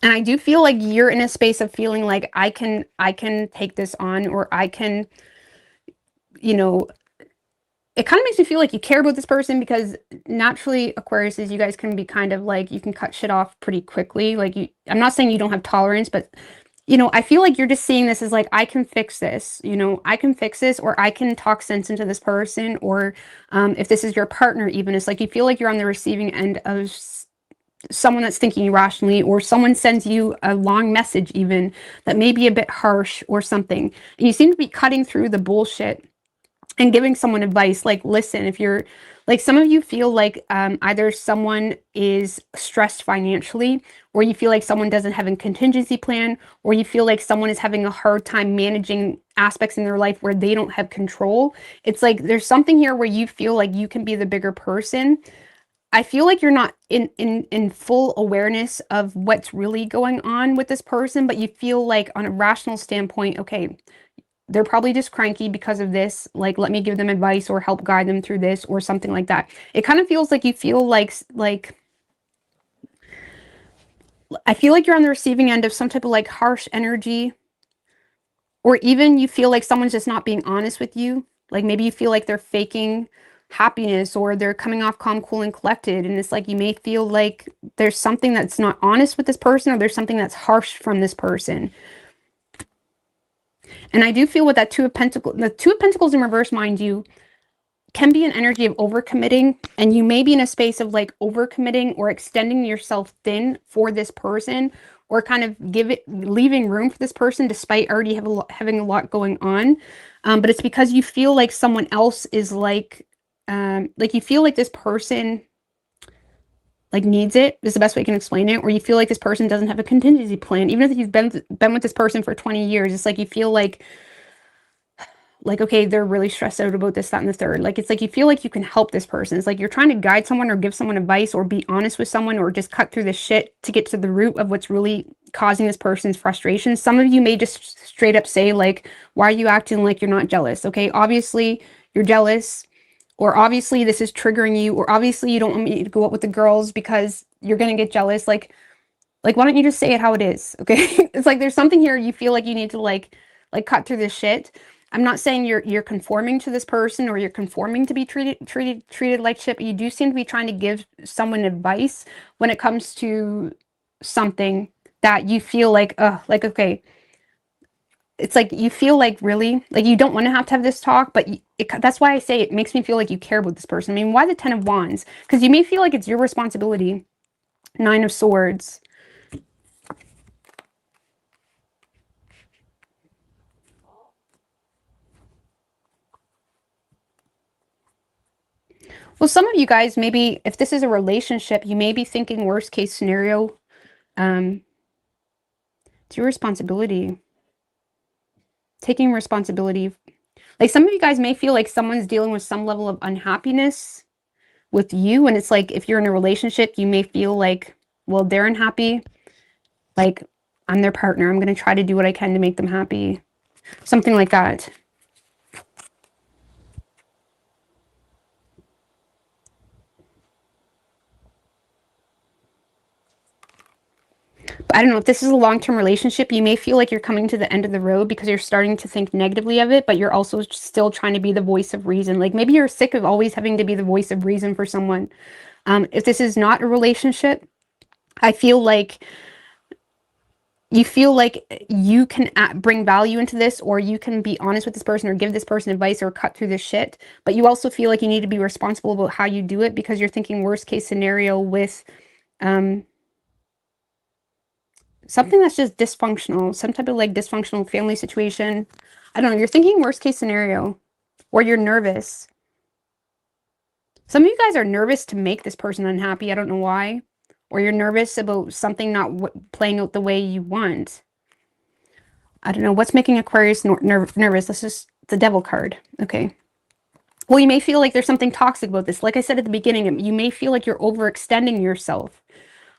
I do feel like you're in a space of feeling like I can take this on, or I can, you know, it kind of makes me feel like you care about this person, because naturally Aquarius is, you guys can be kind of like, you can cut shit off pretty quickly. Like I'm not saying you don't have tolerance, but you know, I feel like you're just seeing this as like, I can fix this, you know, I can fix this, or I can talk sense into this person, or if this is your partner, even, it's like you feel like you're on the receiving end of someone that's thinking irrationally, or someone sends you a long message even that may be a bit harsh or something. And you seem to be cutting through the bullshit and giving someone advice. Like, listen, if you're like, some of you feel like either someone is stressed financially, or you feel like someone doesn't have a contingency plan, or you feel like someone is having a hard time managing aspects in their life where they don't have control. It's like there's something here where you feel like you can be the bigger person. I feel like you're not in full awareness of what's really going on with this person, but you feel like on a rational standpoint, okay, they're probably just cranky because of this. Like, let me give them advice or help guide them through this, or something like that. It kind of feels like you feel like I feel like you're on the receiving end of some type of like harsh energy, or even you feel like someone's just not being honest with you. Like maybe you feel like they're faking happiness, or they're coming off calm, cool, and collected. And it's like you may feel like there's something that's not honest with this person, or there's something that's harsh from this person. And I do feel with that Two of Pentacles, the Two of Pentacles in reverse, mind you, can be an energy of overcommitting, and you may be in a space of like overcommitting or extending yourself thin for this person, or kind of leaving room for this person despite already having a lot going on. But it's because you feel like someone else is like you feel like this person like needs it, is the best way I can explain it, or you feel like this person doesn't have a contingency plan. Even if you've been with this person for 20 years, it's like you feel like, okay, they're really stressed out about this, that, and the third. Like, it's like you feel like you can help this person. It's like you're trying to guide someone or give someone advice or be honest with someone, or just cut through the shit to get to the root of what's really causing this person's frustration. Some of you may just straight up say, like, why are you acting like you're not jealous? Okay, obviously you're jealous, or obviously this is triggering you, or obviously you don't want me to go out with the girls because you're going to get jealous. Like, why don't you just say it how it is? Okay. It's like there's something here you feel like you need to like cut through this shit. I'm not saying you're conforming to this person, or you're conforming to be treated like shit, but you do seem to be trying to give someone advice when it comes to something that you feel like okay, it's like you feel like really like you don't want to have this talk, but that's why I say it makes me feel like you care about this person. I mean, why the Ten of Wands? Because you may feel like it's your responsibility. Nine of Swords. Well, some of you guys, maybe if this is a relationship, you may be thinking worst case scenario. It's your responsibility. Taking responsibility. Like some of you guys may feel like someone's dealing with some level of unhappiness with you. And it's like, if you're in a relationship, you may feel like, well, they're unhappy. Like, I'm their partner. I'm going to try to do what I can to make them happy. Something like that. I don't know if this is a long-term relationship, you may feel like you're coming to the end of the road because you're starting to think negatively of it, but you're also still trying to be the voice of reason. Like maybe you're sick of always having to be the voice of reason for someone. If this is not a relationship, I feel like you feel like you can bring value into this, or you can be honest with this person, or give this person advice, or cut through this shit. But you also feel like you need to be responsible about how you do it, because you're thinking worst case scenario with something that's just dysfunctional, some type of like dysfunctional family situation. I don't know. You're thinking worst case scenario, or you're nervous. Some of you guys are nervous to make this person unhappy. I don't know why. Or you're nervous about something not playing out the way you want. I don't know. What's making Aquarius nervous? This is the Devil card. Okay. Well, you may feel like there's something toxic about this. Like I said at the beginning, you may feel like you're overextending yourself,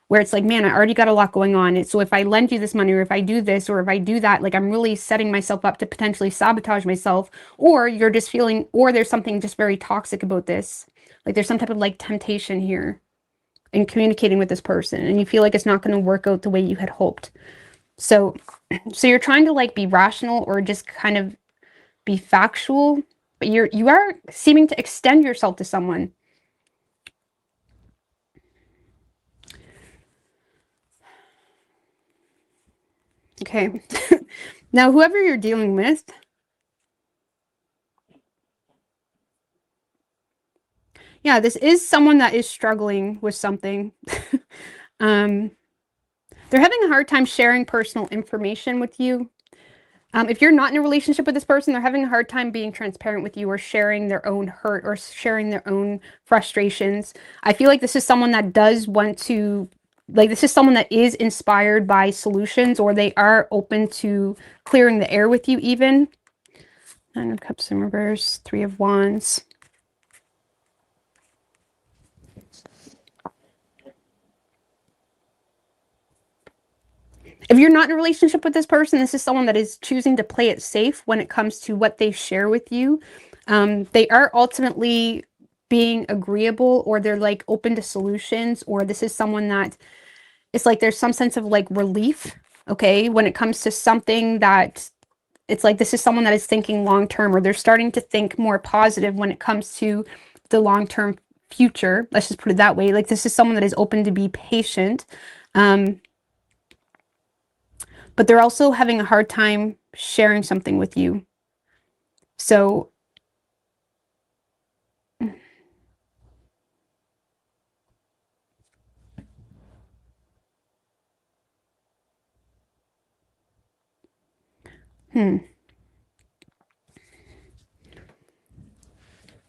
where it's like, man, I already got a lot going on. So if I lend you this money, or if I do this, or if I do that, like I'm really setting myself up to potentially sabotage myself. Or you're just feeling, or there's something just very toxic about this. Like there's some type of like temptation here in communicating with this person, and you feel like it's not going to work out the way you had hoped. So you're trying to like be rational, or just kind of be factual, but you are seeming to extend yourself to someone. Okay. Now, whoever you're dealing with, yeah, this is someone that is struggling with something. They're having a hard time sharing personal information with you. If you're not in a relationship with this person, they're having a hard time being transparent with you, or sharing their own hurt, or sharing their own frustrations. I feel like this is someone that does want to, like, this is someone that is inspired by solutions, or they are open to clearing the air with you even. Nine of Cups in reverse, Three of Wands. If you're not in a relationship with this person, this is someone that is choosing to play it safe when it comes to what they share with you. They are ultimately being agreeable, or they're like open to solutions, or this is someone that it's like there's some sense of like relief, okay, when it comes to something that it's like this is someone that is thinking long term, or they're starting to think more positive when it comes to the long term future. Let's just put it that way. Like this is someone that is open to be patient. But they're also having a hard time sharing something with you. So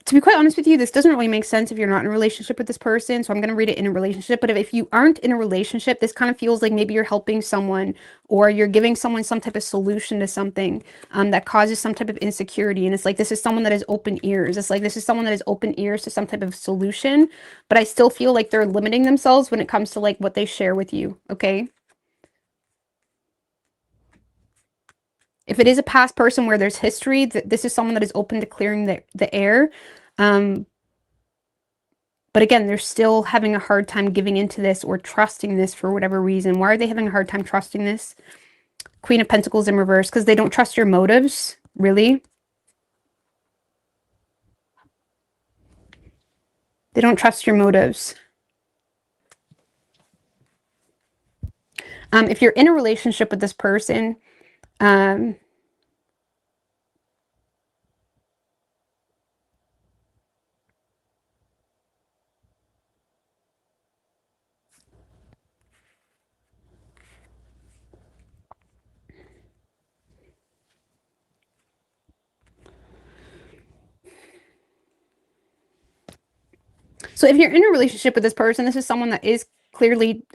to be quite honest with you, this doesn't really make sense if you're not in a relationship with this person. So I'm going to read it in a relationship. But if you aren't in a relationship, this kind of feels like maybe you're helping someone, or you're giving someone some type of solution to something that causes some type of insecurity. And it's like, this is someone that has open ears. It's like, this is someone that has open ears to some type of solution. But I still feel like they're limiting themselves when it comes to like what they share with you. Okay. If it is a past person where there's history, this is someone that is open to clearing the air. But again, they're still having a hard time giving into this or trusting this for whatever reason. Why are they having a hard time trusting this? Queen of Pentacles in reverse, because they don't trust your motives, really. They don't trust your motives. If you're in a relationship with this person, so if you're in a relationship with this person, this is someone that is clearly,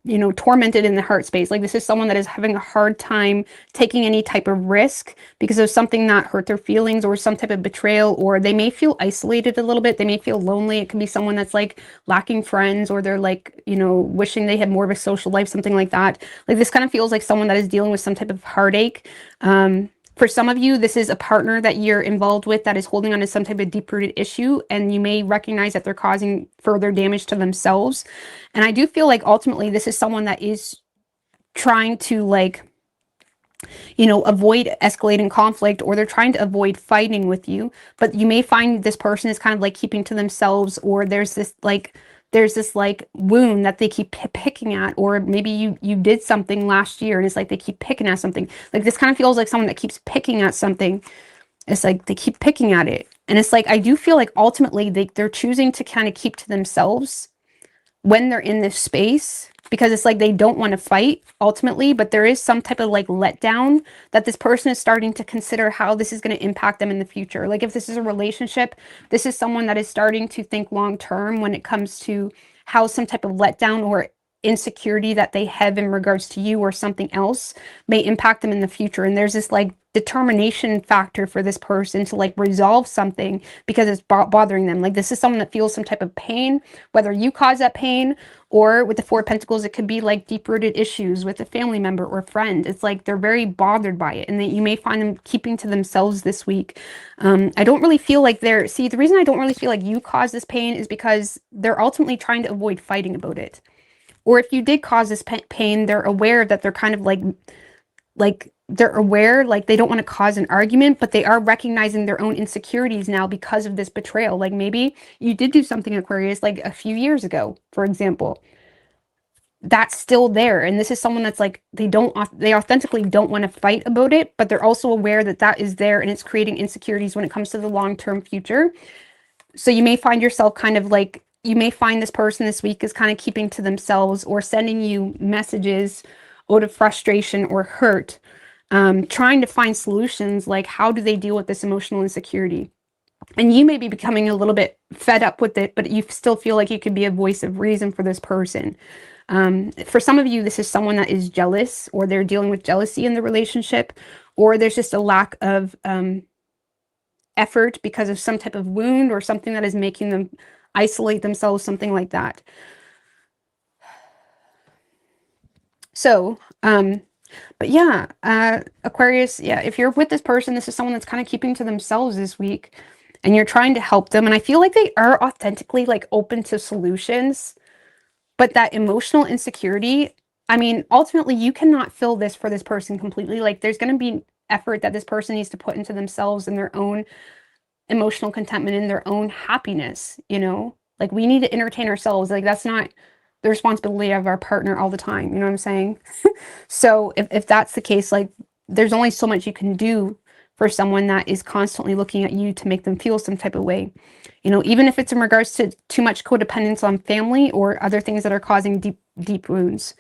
you know, tormented in the heart space. Like this is someone that is having a hard time taking any type of risk because of something that hurt their feelings, or some type of betrayal, or they may feel isolated a little bit. They may feel lonely. It could be someone that's like lacking friends, or they're like, you know, wishing they had more of a social life, something like that. Like this kind of feels like someone that is dealing with some type of heartache. For some of you, this is a partner that you're involved with that is holding on to some type of deep-rooted issue, and you may recognize that they're causing further damage to themselves. And I do feel like ultimately this is someone that is trying to, like, you know, avoid escalating conflict, or they're trying to avoid fighting with you. But you may find this person is kind of like keeping to themselves, or there's this like wound that they keep picking at, or maybe you did something last year and it's like they keep picking at something. Like this kind of feels like someone that keeps picking at something. It's like they keep picking at it, and it's like I do feel like ultimately they're choosing to kind of keep to themselves when they're in this space, because it's like they don't want to fight ultimately, but there is some type of like letdown that this person is starting to consider how this is going to impact them in the future. Like if this is a relationship, this is someone that is starting to think long term when it comes to how some type of letdown or insecurity that they have in regards to you or something else may impact them in the future. And there's this like determination factor for this person to like resolve something because it's bothering them. Like this is someone that feels some type of pain, whether you cause that pain, or with the Four of Pentacles, it could be like deep-rooted issues with a family member or friend. It's like they're very bothered by it, and that you may find them keeping to themselves this week. I don't really feel like see, the reason I don't really feel like you caused this pain is because they're ultimately trying to avoid fighting about it. Or if you did cause this pain, they're aware that they're kind of like they're aware, like they don't want to cause an argument, but they are recognizing their own insecurities now because of this betrayal. Like maybe you did do something, Aquarius, like a few years ago, for example. That's still there. And this is someone that's like, they authentically don't want to fight about it, but they're also aware that that is there and it's creating insecurities when it comes to the long-term future. So you may find yourself kind of like, you may find this person this week is kind of keeping to themselves or sending you messages out of frustration or hurt, trying to find solutions, like how do they deal with this emotional insecurity? And you may be becoming a little bit fed up with it, but you still feel like you could be a voice of reason for this person. For some of you, this is someone that is jealous, or they're dealing with jealousy in the relationship, or there's just a lack of effort because of some type of wound or something that is making them isolate themselves, something like that. So, but yeah, Aquarius, yeah, if you're with this person, this is someone that's kind of keeping to themselves this week, and you're trying to help them. And I feel like they are authentically like open to solutions. But that emotional insecurity, I mean, ultimately, you cannot fill this for this person completely. Like, there's going to be effort that this person needs to put into themselves and their own emotional contentment and their own happiness, you know? Like, we need to entertain ourselves. Like, that's not the responsibility of our partner all the time. You know what I'm saying? So if that's the case, like, there's only so much you can do for someone that is constantly looking at you to make them feel some type of way. You know, even if it's in regards to too much codependence on family or other things that are causing deep wounds.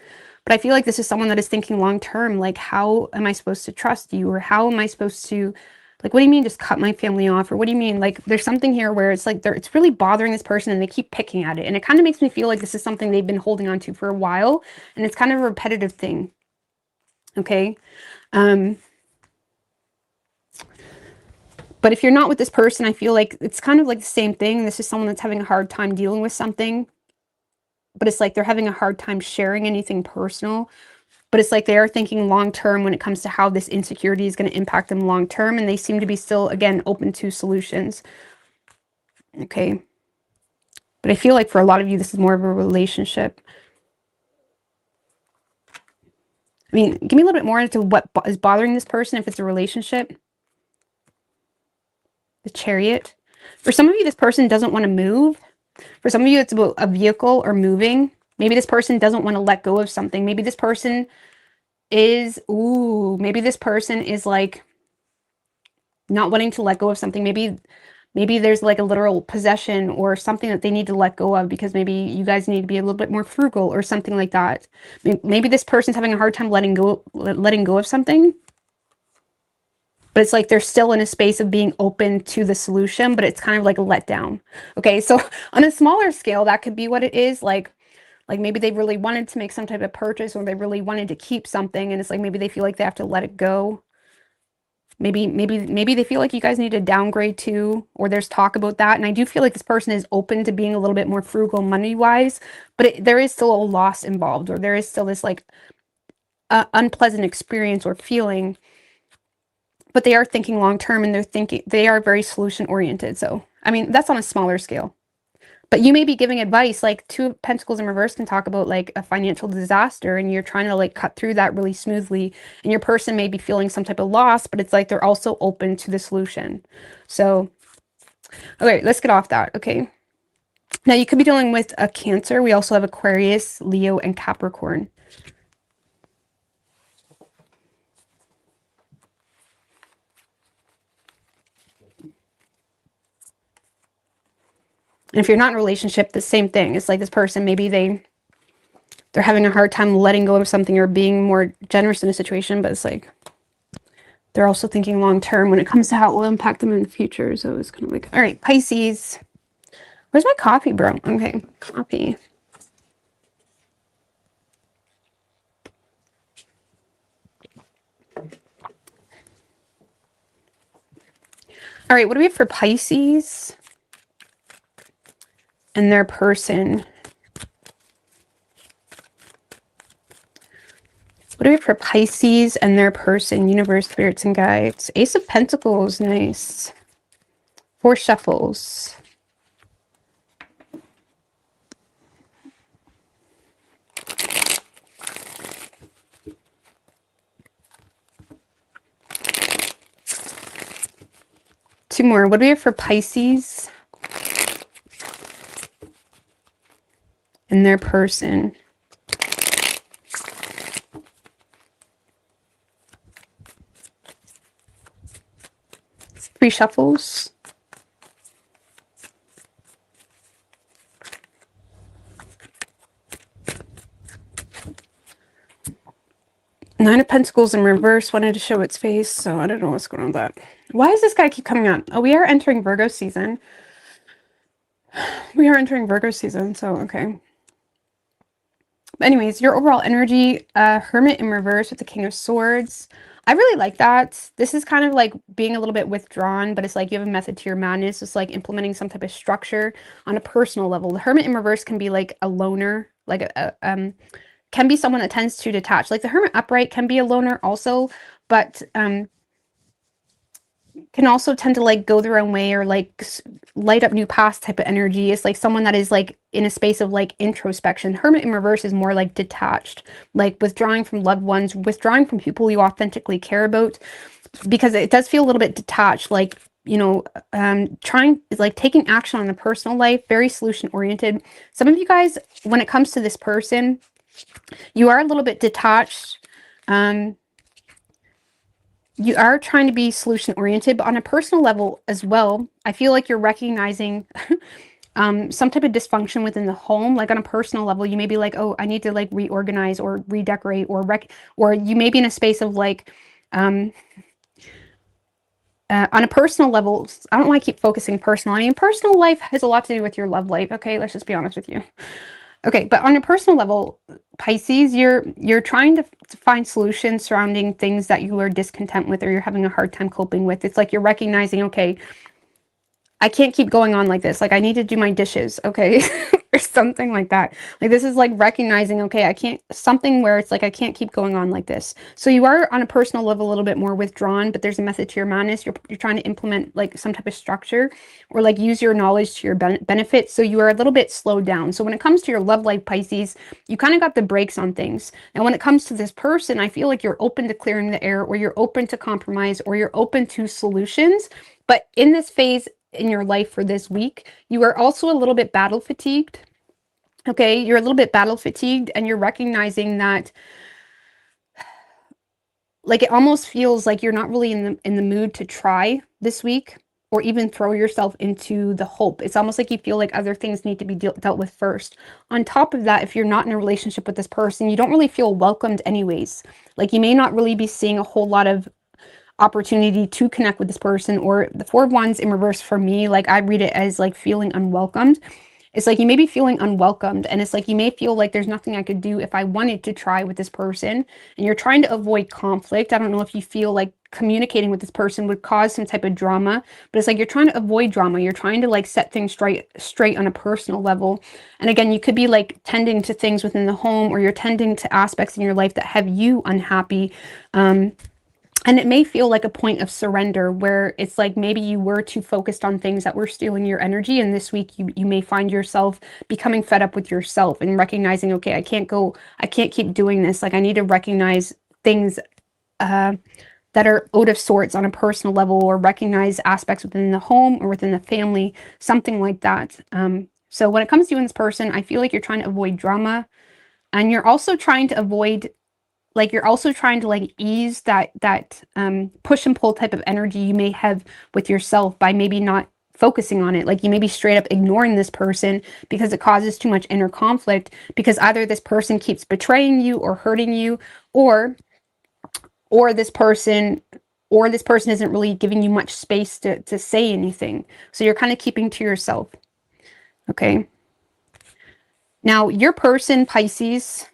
But I feel like this is someone that is thinking long term, like, how am I supposed to trust you? Or how am I supposed to, like, what do you mean just cut my family off? Or what do you mean? Like, there's something here where it's like it's really bothering this person and they keep picking at it. And it kind of makes me feel like this is something they've been holding on to for a while. And it's kind of a repetitive thing. Okay. But if you're not with this person, I feel like it's kind of like the same thing. This is someone that's having a hard time dealing with something, but it's like they're having a hard time sharing anything personal. But it's like they are thinking long term when it comes to how this insecurity is going to impact them long term. And they seem to be still, again, open to solutions. Okay. But I feel like for a lot of you, this is more of a relationship. I mean, give me a little bit more into what is bothering this person if it's a relationship. The Chariot. For some of you, this person doesn't want to move. For some of you, it's about a vehicle or moving. Maybe this person doesn't want to let go of something. Maybe this person is, maybe this person is like not wanting to let go of something. Maybe there's like a literal possession or something that they need to let go of because maybe you guys need to be a little bit more frugal or something like that. Maybe this person's having a hard time letting go of something. But it's like they're still in a space of being open to the solution, but it's kind of like a letdown. Okay, so on a smaller scale, that could be what it is. Like maybe they really wanted to make some type of purchase or they really wanted to keep something, and it's like maybe they feel like they have to let it go. Maybe they feel like you guys need to downgrade too, or there's talk about that. And I do feel like this person is open to being a little bit more frugal money-wise, but there is still a loss involved, or there is still this like unpleasant experience or feeling. But they are thinking long term and they are very solution oriented. So, I mean, that's on a smaller scale. But you may be giving advice, like Two of Pentacles in reverse can talk about like a financial disaster and you're trying to like cut through that really smoothly. And your person may be feeling some type of loss, but it's like they're also open to the solution. So, okay, let's get off that. Okay. Now you could be dealing with a Cancer. We also have Aquarius, Leo, and Capricorn. And if you're not in a relationship, the same thing. It's like this person, maybe they're having a hard time letting go of something or being more generous in a situation, but it's like they're also thinking long term when it comes to how it will impact them in the future. So it's kind of like, all right, Pisces. Where's my coffee, bro? Okay, coffee. All right, what do we have for Pisces and their person? What do we have for Pisces and their person? Universe, spirits, and guides. Ace of Pentacles, nice. 4 shuffles. Two more. What do we have for Pisces and their person? Three shuffles. Nine of Pentacles in reverse wanted to show its face, so I don't know what's going on with that. Why does this guy keep coming up? Oh, we are entering Virgo season. We are entering Virgo season, so okay. But anyways, your overall energy, Hermit in reverse with the King of Swords. I really like that. This is kind of like being a little bit withdrawn, but it's like you have a method to your madness. It's like implementing some type of structure on a personal level. The Hermit in reverse can be like a loner, like can be someone that tends to detach. Like the Hermit upright can be a loner also, but can also tend to like go their own way or like light up new past type of energy. It's like someone that is like in a space of like introspection. Hermit in reverse is more like detached, like withdrawing from loved ones, withdrawing from people you authentically care about, because it does feel a little bit detached, like, you know, trying, like taking action on the personal life, very solution oriented. Some of you guys, when it comes to this person, you are a little bit detached. You are trying to be solution oriented, but on a personal level as well, I feel like you're recognizing some type of dysfunction within the home. Like on a personal level, you may be like, oh, I need to like reorganize or redecorate or you may be in a space of like, on a personal level, I don't want to keep focusing personal. I mean, personal life has a lot to do with your love life. Okay, let's just be honest with you. Okay, but on a personal level, Pisces, you're trying to find solutions surrounding things that you are discontent with or you're having a hard time coping with. It's like you're recognizing, okay, I can't keep going on like this. Like I need to do my dishes, okay? Or something like that. Like this is like recognizing, okay, I can't, something where it's like I can't keep going on like this. So you are on a personal level a little bit more withdrawn, but there's a method to your madness. You're trying to implement like some type of structure or like use your knowledge to your benefit. So you are a little bit slowed down. So when it comes to your love life, Pisces, you kind of got the brakes on things. And when it comes to this person, I feel like you're open to clearing the air or you're open to compromise or you're open to solutions. But in this phase in your life for this week, you are also a little bit battle fatigued. Okay, you're a little bit battle fatigued and you're recognizing that like it almost feels like you're not really in the mood to try this week or even throw yourself into the hope. It's almost like you feel like other things need to be dealt with first. On top of that, if you're not in a relationship with this person, you don't really feel welcomed anyways. Like you may not really be seeing a whole lot of opportunity to connect with this person, or the Four of Wands in reverse for me, like I read it as like feeling unwelcomed. It's like you may be feeling unwelcomed and it's like you may feel like there's nothing I could do if I wanted to try with this person, and you're trying to avoid conflict. I don't know if you feel like communicating with this person would cause some type of drama, but it's like you're trying to avoid drama. You're trying to like set things straight on a personal level. And again, you could be like tending to things within the home or you're tending to aspects in your life that have you unhappy. And it may feel like a point of surrender where it's like maybe you were too focused on things that were stealing your energy. And this week you may find yourself becoming fed up with yourself and recognizing, okay, I can't keep doing this. Like I need to recognize things that are out of sorts on a personal level, or recognize aspects within the home or within the family, something like that. So when it comes to you and this person, I feel like you're trying to avoid drama, and you're also trying to avoid, like you're also trying to like ease that push and pull type of energy you may have with yourself by maybe not focusing on it. Like you may be straight up ignoring this person because it causes too much inner conflict, because either this person keeps betraying you or hurting you, or or this person or this person isn't really giving you much space to say anything. So you're kind of keeping to yourself. Okay. Now your person, Pisces,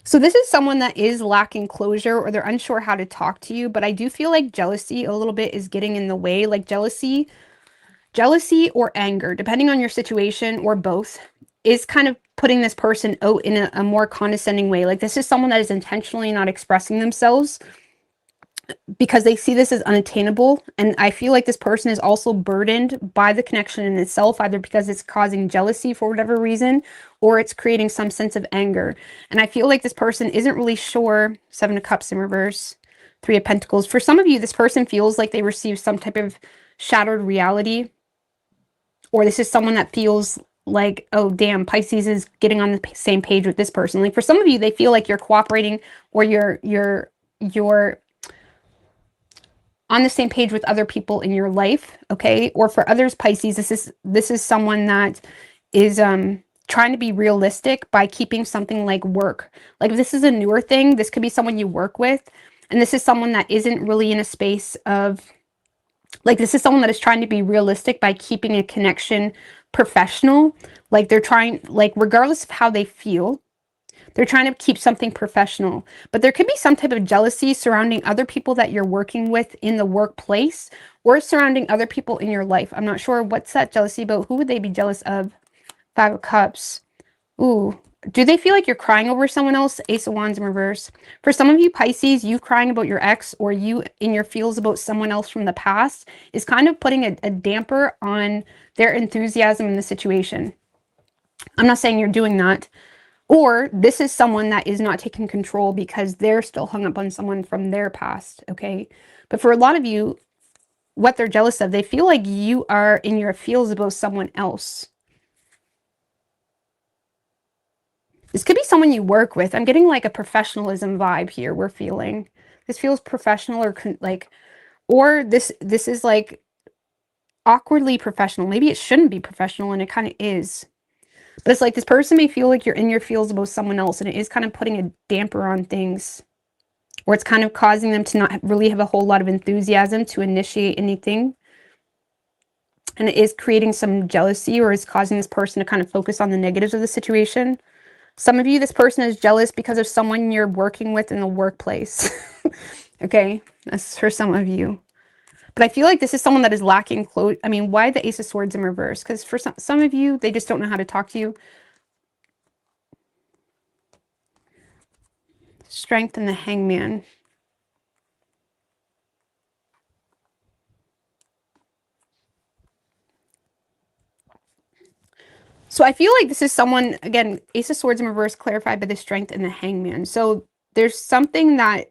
so this is someone that is lacking closure, or they're unsure how to talk to you, but I do feel like jealousy a little bit is getting in the way. Like jealousy or anger, depending on your situation, or both, is kind of putting this person out in a more condescending way. Like this is someone that is intentionally not expressing themselves because they see this as unattainable. And I feel like this person is also burdened by the connection in itself, either because it's causing jealousy for whatever reason, or it's creating some sense of anger. And I feel like this person isn't really sure. Seven of Cups in reverse, Three of Pentacles. For some of you, this person feels like they received some type of shattered reality, or this is someone that feels like, oh damn, Pisces is getting on the same page with this person. Like for some of you, they feel like you're cooperating, or you're on the same page with other people in your life. Okay. Or for others, Pisces, this is someone that is trying to be realistic by keeping something like work. Like if this is a newer thing, this could be someone you work with, and this is someone that isn't really in a space of, like this is someone that is trying to be realistic by keeping a connection professional. Like they're trying, like regardless of how they feel, They're trying to keep something professional, but there could be some type of jealousy surrounding other people that you're working with in the workplace or surrounding other people in your life. I'm not sure what's that jealousy about. Who would they be jealous of? 5 of Cups. Ooh. Do they feel like you're crying over someone else? Ace of Wands in reverse. For some of you Pisces, you crying about your ex or you in your feels about someone else from the past is kind of putting a damper on their enthusiasm in the situation. I'm not saying you're doing that. Or this is someone that is not taking control because they're still hung up on someone from their past, okay? But for a lot of you, what they're jealous of, they feel like you are in your feels about someone else. This could be someone you work with. I'm getting like a professionalism vibe here. We're feeling this feels professional or like, or this is like awkwardly professional. Maybe it shouldn't be professional and it kind of is. But it's like this person may feel like you're in your feels about someone else and it is kind of putting a damper on things. Or it's kind of causing them to not really have a whole lot of enthusiasm to initiate anything. And it is creating some jealousy or is causing this person to kind of focus on the negatives of the situation. Some of you, this person is jealous because of someone you're working with in the workplace. Okay, that's for some of you. But I feel like this is someone that is lacking close. I mean, why the Ace of Swords in reverse? Because for some of you, they just don't know how to talk to you. Strength and the Hangman. So I feel like this is someone, again, Ace of Swords in reverse clarified by the Strength and the Hangman. So there's something that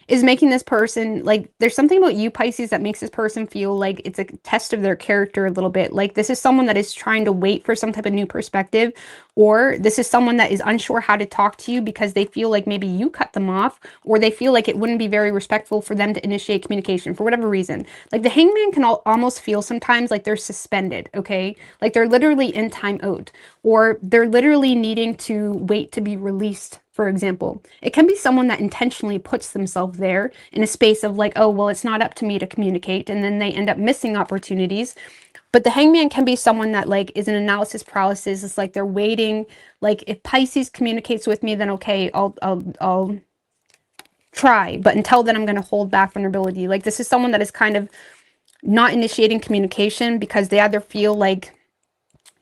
is making this person, like, there's something about you, Pisces, that makes this person feel like it's a test of their character a little bit. Like, this is someone that is trying to wait for some type of new perspective, or this is someone that is unsure how to talk to you because they feel like maybe you cut them off, or they feel like it wouldn't be very respectful for them to initiate communication for whatever reason. Like, the Hangman can almost feel sometimes like they're suspended, okay? Like, they're literally in time out, or they're literally needing to wait to be released. For example, it can be someone that intentionally puts themselves there in a space of like, oh, well, it's not up to me to communicate. And then they end up missing opportunities. But the Hangman can be someone that like is an analysis paralysis. It's like they're waiting. Like if Pisces communicates with me, then okay, I'll try. But until then, I'm going to hold back vulnerability. Like this is someone that is kind of not initiating communication because they either feel like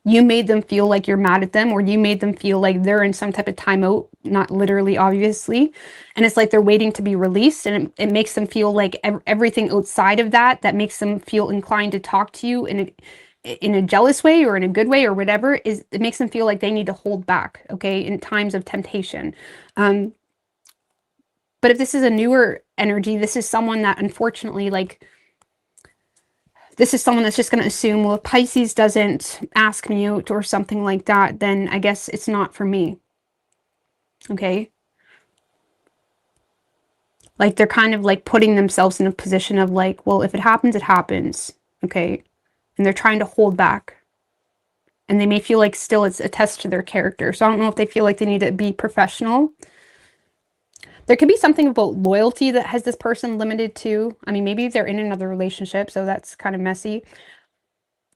you made them feel like you're mad at them, or you made them feel like they're in some type of timeout, not literally, obviously. And it's like they're waiting to be released, and it makes them feel like everything outside of that makes them feel inclined to talk to you in a jealous way or in a good way or whatever, is it makes them feel like they need to hold back, okay, in times of temptation. But if this is a newer energy, this is someone that unfortunately, like, this is someone that's just going to assume, well, if Pisces doesn't ask me out or something like that, then I guess it's not for me. Okay? Like, they're kind of like putting themselves in a position of like, well, if it happens, it happens. Okay? And they're trying to hold back. And they may feel like still it's a test to their character. So I don't know if they feel like they need to be professional. There could be something about loyalty that has this person limited to. I mean, maybe they're in another relationship, so that's kind of messy.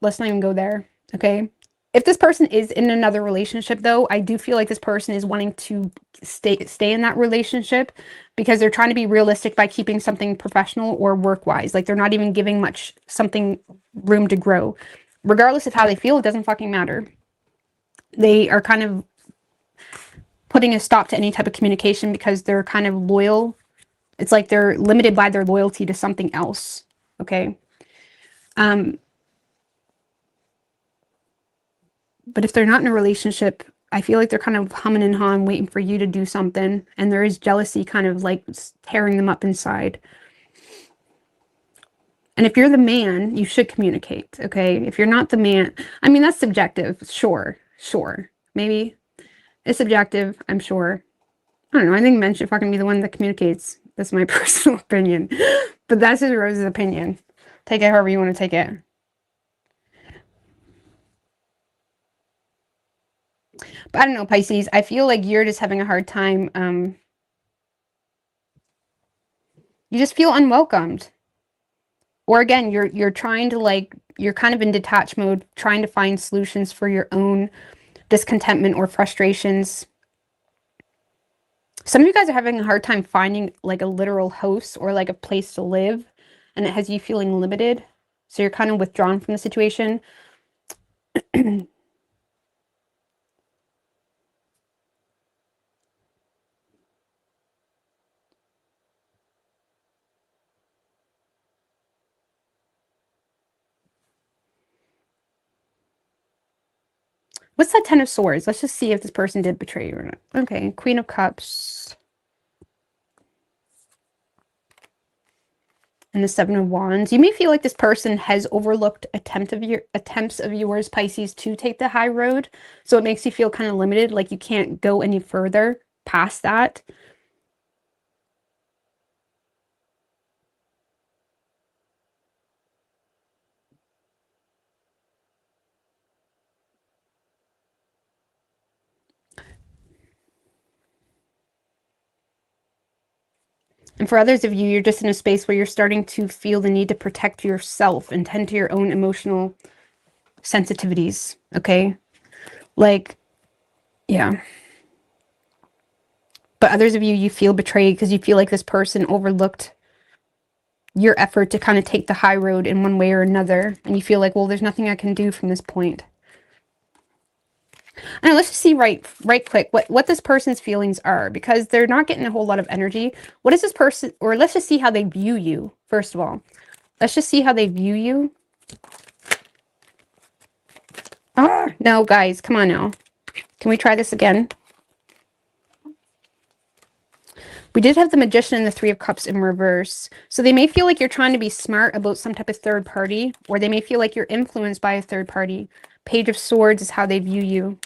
Let's not even go there, okay? If this person is in another relationship, though, I do feel like this person is wanting to stay in that relationship because they're trying to be realistic by keeping something professional or work-wise. Like, they're not even giving something room to grow. Regardless of how they feel, it doesn't fucking matter. They are kind of putting a stop to any type of communication because they're kind of loyal. It's like they're limited by their loyalty to something else, okay? But if they're not in a relationship, I feel like they're kind of humming and hawing, waiting for you to do something, and there is jealousy kind of like tearing them up inside. And if you're the man, you should communicate, okay? If you're not the man, I mean, that's subjective, sure, maybe. It's subjective, I'm sure. I don't know. I think men should fucking be the one that communicates. That's my personal opinion. But that's just Rose's opinion. Take it however you want to take it. But I don't know, Pisces. I feel like you're just having a hard time. You just feel unwelcomed. Or again, you're trying to like you're kind of in detached mode, trying to find solutions for your own discontentment or frustrations. Some of you guys are having a hard time finding like a literal house or like a place to live, and it has you feeling limited. So you're kind of withdrawn from the situation. What's that 10 of Swords? Let's just see if this person did betray you or not. Okay, Queen of Cups. And the 7 of Wands. You may feel like this person has overlooked attempts of yours, Pisces, to take the high road. So it makes you feel kind of limited, like you can't go any further past that. And for others of you, you're just in a space where you're starting to feel the need to protect yourself and tend to your own emotional sensitivities, okay? Like, yeah. But others of you, you feel betrayed because you feel like this person overlooked your effort to kind of take the high road in one way or another. And you feel like, well, there's nothing I can do from this point. And let's just see right quick what this person's feelings are, because they're not getting a whole lot of energy. What is this person, or let's just see how they view you, first of all. Let's just see how they view you. Ah, no, guys, come on now. Can we try this again? We did have the Magician and the 3 of Cups in reverse. So they may feel like you're trying to be smart about some type of third party, or they may feel like you're influenced by a third party. Page of Swords is how they view you.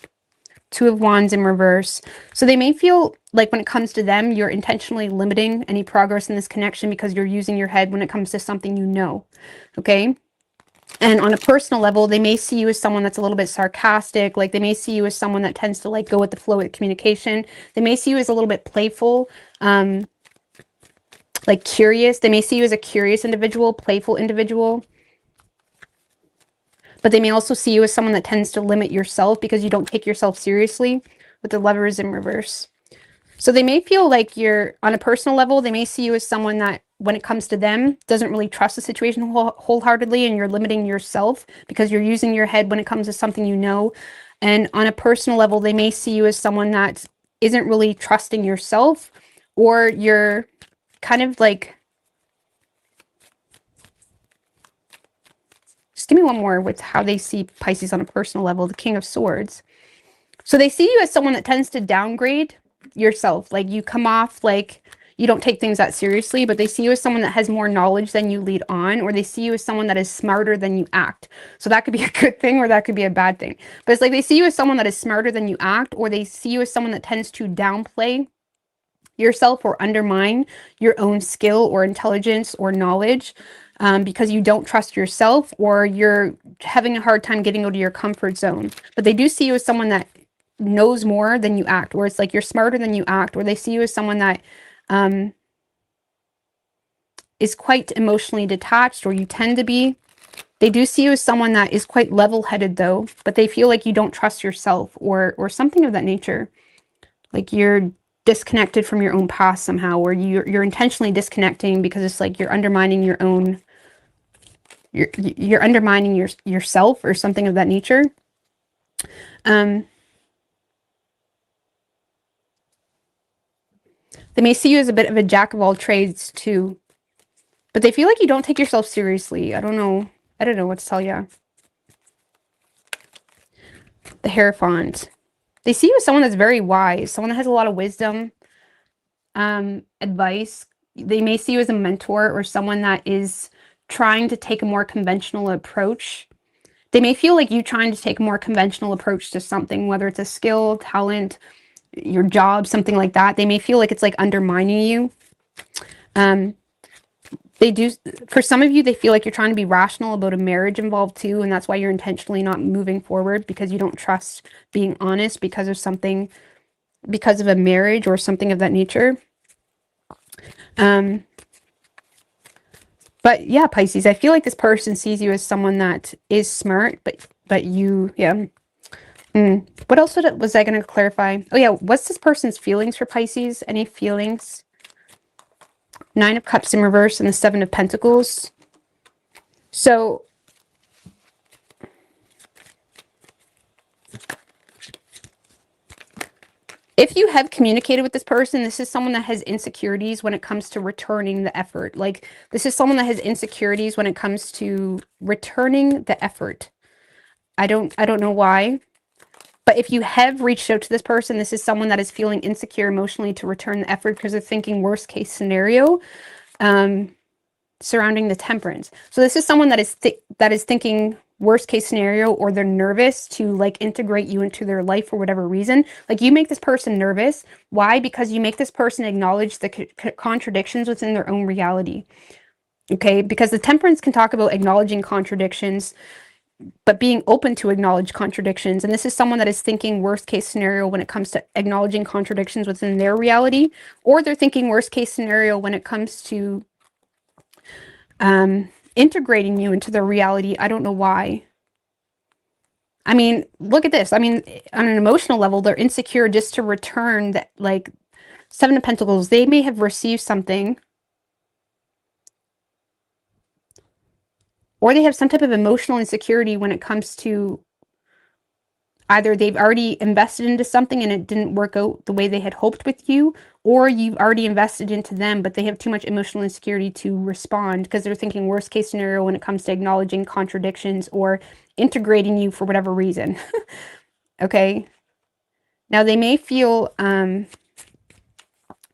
2 of Wands in reverse. So they may feel like when it comes to them, you're intentionally limiting any progress in this connection because you're using your head when it comes to something you know. Okay? And on a personal level, they may see you as someone that's a little bit sarcastic. Like they may see you as someone that tends to like go with the flow with communication. They may see you as a little bit playful, like curious. They may see you as a curious individual, playful individual. But they may also see you as someone that tends to limit yourself because you don't take yourself seriously, with the Lovers in reverse. So they may feel like you're, on a personal level, they may see you as someone that, when it comes to them, doesn't really trust the situation wholeheartedly, and you're limiting yourself because you're using your head when it comes to something you know. And on a personal level, they may see you as someone that isn't really trusting yourself, or you're kind of like, just give me one more with how they see Pisces on a personal level, the King of Swords. So they see you as someone that tends to downgrade yourself. Like you come off like you don't take things that seriously, but they see you as someone that has more knowledge than you lead on, or they see you as someone that is smarter than you act. So that could be a good thing or that could be a bad thing. But it's like they see you as someone that is smarter than you act, or they see you as someone that tends to downplay yourself or undermine your own skill or intelligence or knowledge, because you don't trust yourself, or you're having a hard time getting out of your comfort zone. But they do see you as someone that knows more than you act, or it's like you're smarter than you act, or they see you as someone that is quite emotionally detached, or you tend to be. They do see you as someone that is quite level-headed though, but they feel like you don't trust yourself, or something of that nature. Like you're disconnected from your own past somehow, or you're intentionally disconnecting because it's like you're undermining your own, you're undermining yourself or something of that nature. They may see you as a bit of a jack of all trades too, but they feel like you don't take yourself seriously. I don't know what to tell you. The Hierophant. They see you as someone that's very wise, someone that has a lot of wisdom, advice. They may see you as a mentor or someone that is trying to take a more conventional approach. They may feel like you trying to take a more conventional approach to something, whether it's a skill, talent, your job, something like that. They may feel like it's like undermining you. They do, for some of you, they feel like you're trying to be rational about a marriage involved too, and that's why you're intentionally not moving forward, because you don't trust being honest because of something, because of a marriage or something of that nature. But yeah, Pisces, I feel like this person sees you as someone that is smart, but you, yeah. What else was I going to clarify? Oh yeah, what's this person's feelings for Pisces? Any feelings? Nine of Cups in reverse and the Seven of Pentacles. So if you have communicated with this person, this is someone that has insecurities when it comes to returning the effort. Like, this is someone that has insecurities when it comes to returning the effort. I don't know why. But if you have reached out to this person, this is someone that is feeling insecure emotionally to return the effort because they're thinking worst case scenario surrounding the Temperance. So this is someone that is thinking worst case scenario, or they're nervous to like integrate you into their life for whatever reason. Like, you make this person nervous. Why? Because you make this person acknowledge the contradictions within their own reality. Okay? Because the Temperance can talk about acknowledging contradictions, but being open to acknowledge contradictions. And this is someone that is thinking worst case scenario when it comes to acknowledging contradictions within their reality, or they're thinking worst case scenario when it comes to integrating you into their reality. I don't know why. I mean, look at this. I mean, on an emotional level, they're insecure just to return that, like, Seven of Pentacles. They may have received something, or they have some type of emotional insecurity when it comes to either they've already invested into something and it didn't work out the way they had hoped with you, or you've already invested into them, but they have too much emotional insecurity to respond because they're thinking worst case scenario when it comes to acknowledging contradictions or integrating you for whatever reason. Okay. Now they may feel,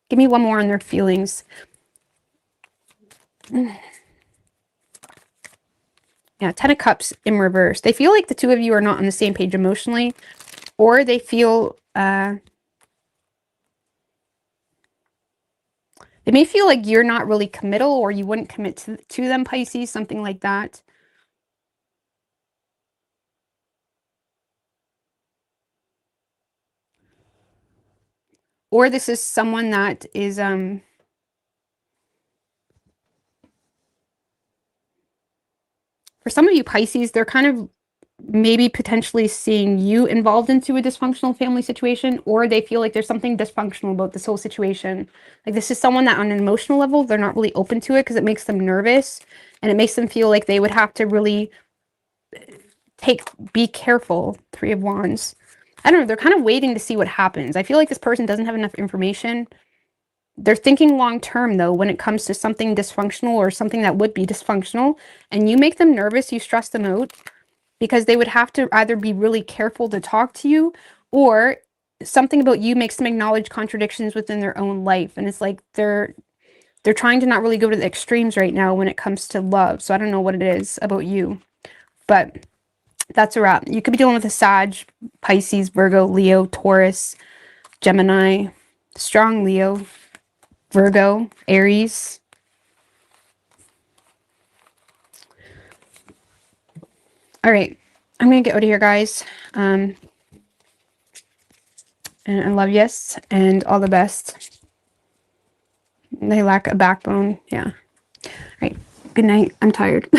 give me one more on their feelings. Yeah, Ten of Cups in reverse. They feel like the two of you are not on the same page emotionally, or they feel, they may feel like you're not really committal, or you wouldn't commit to them, Pisces, something like that. Or this is someone that is, for some of you Pisces, they're kind of maybe potentially seeing you involved into a dysfunctional family situation, or they feel like there's something dysfunctional about this whole situation. Like, this is someone that on an emotional level, they're not really open to it because it makes them nervous, and it makes them feel like they would have to really be careful. Three of Wands. I don't know. They're kind of waiting to see what happens. I feel like this person doesn't have enough information. They're thinking long term, though, when it comes to something dysfunctional or something that would be dysfunctional, and you make them nervous, you stress them out, because they would have to either be really careful to talk to you, or something about you makes them acknowledge contradictions within their own life. And it's like they're trying to not really go to the extremes right now when it comes to love. So I don't know what it is about you, but that's a wrap. You could be dealing with a Sag, Pisces, Virgo, Leo, Taurus, Gemini, strong Leo, Virgo, Aries. All right, I'm gonna get out of here, guys. And I love yous and all the best. They lack a backbone. Yeah. All right. Good night. I'm tired.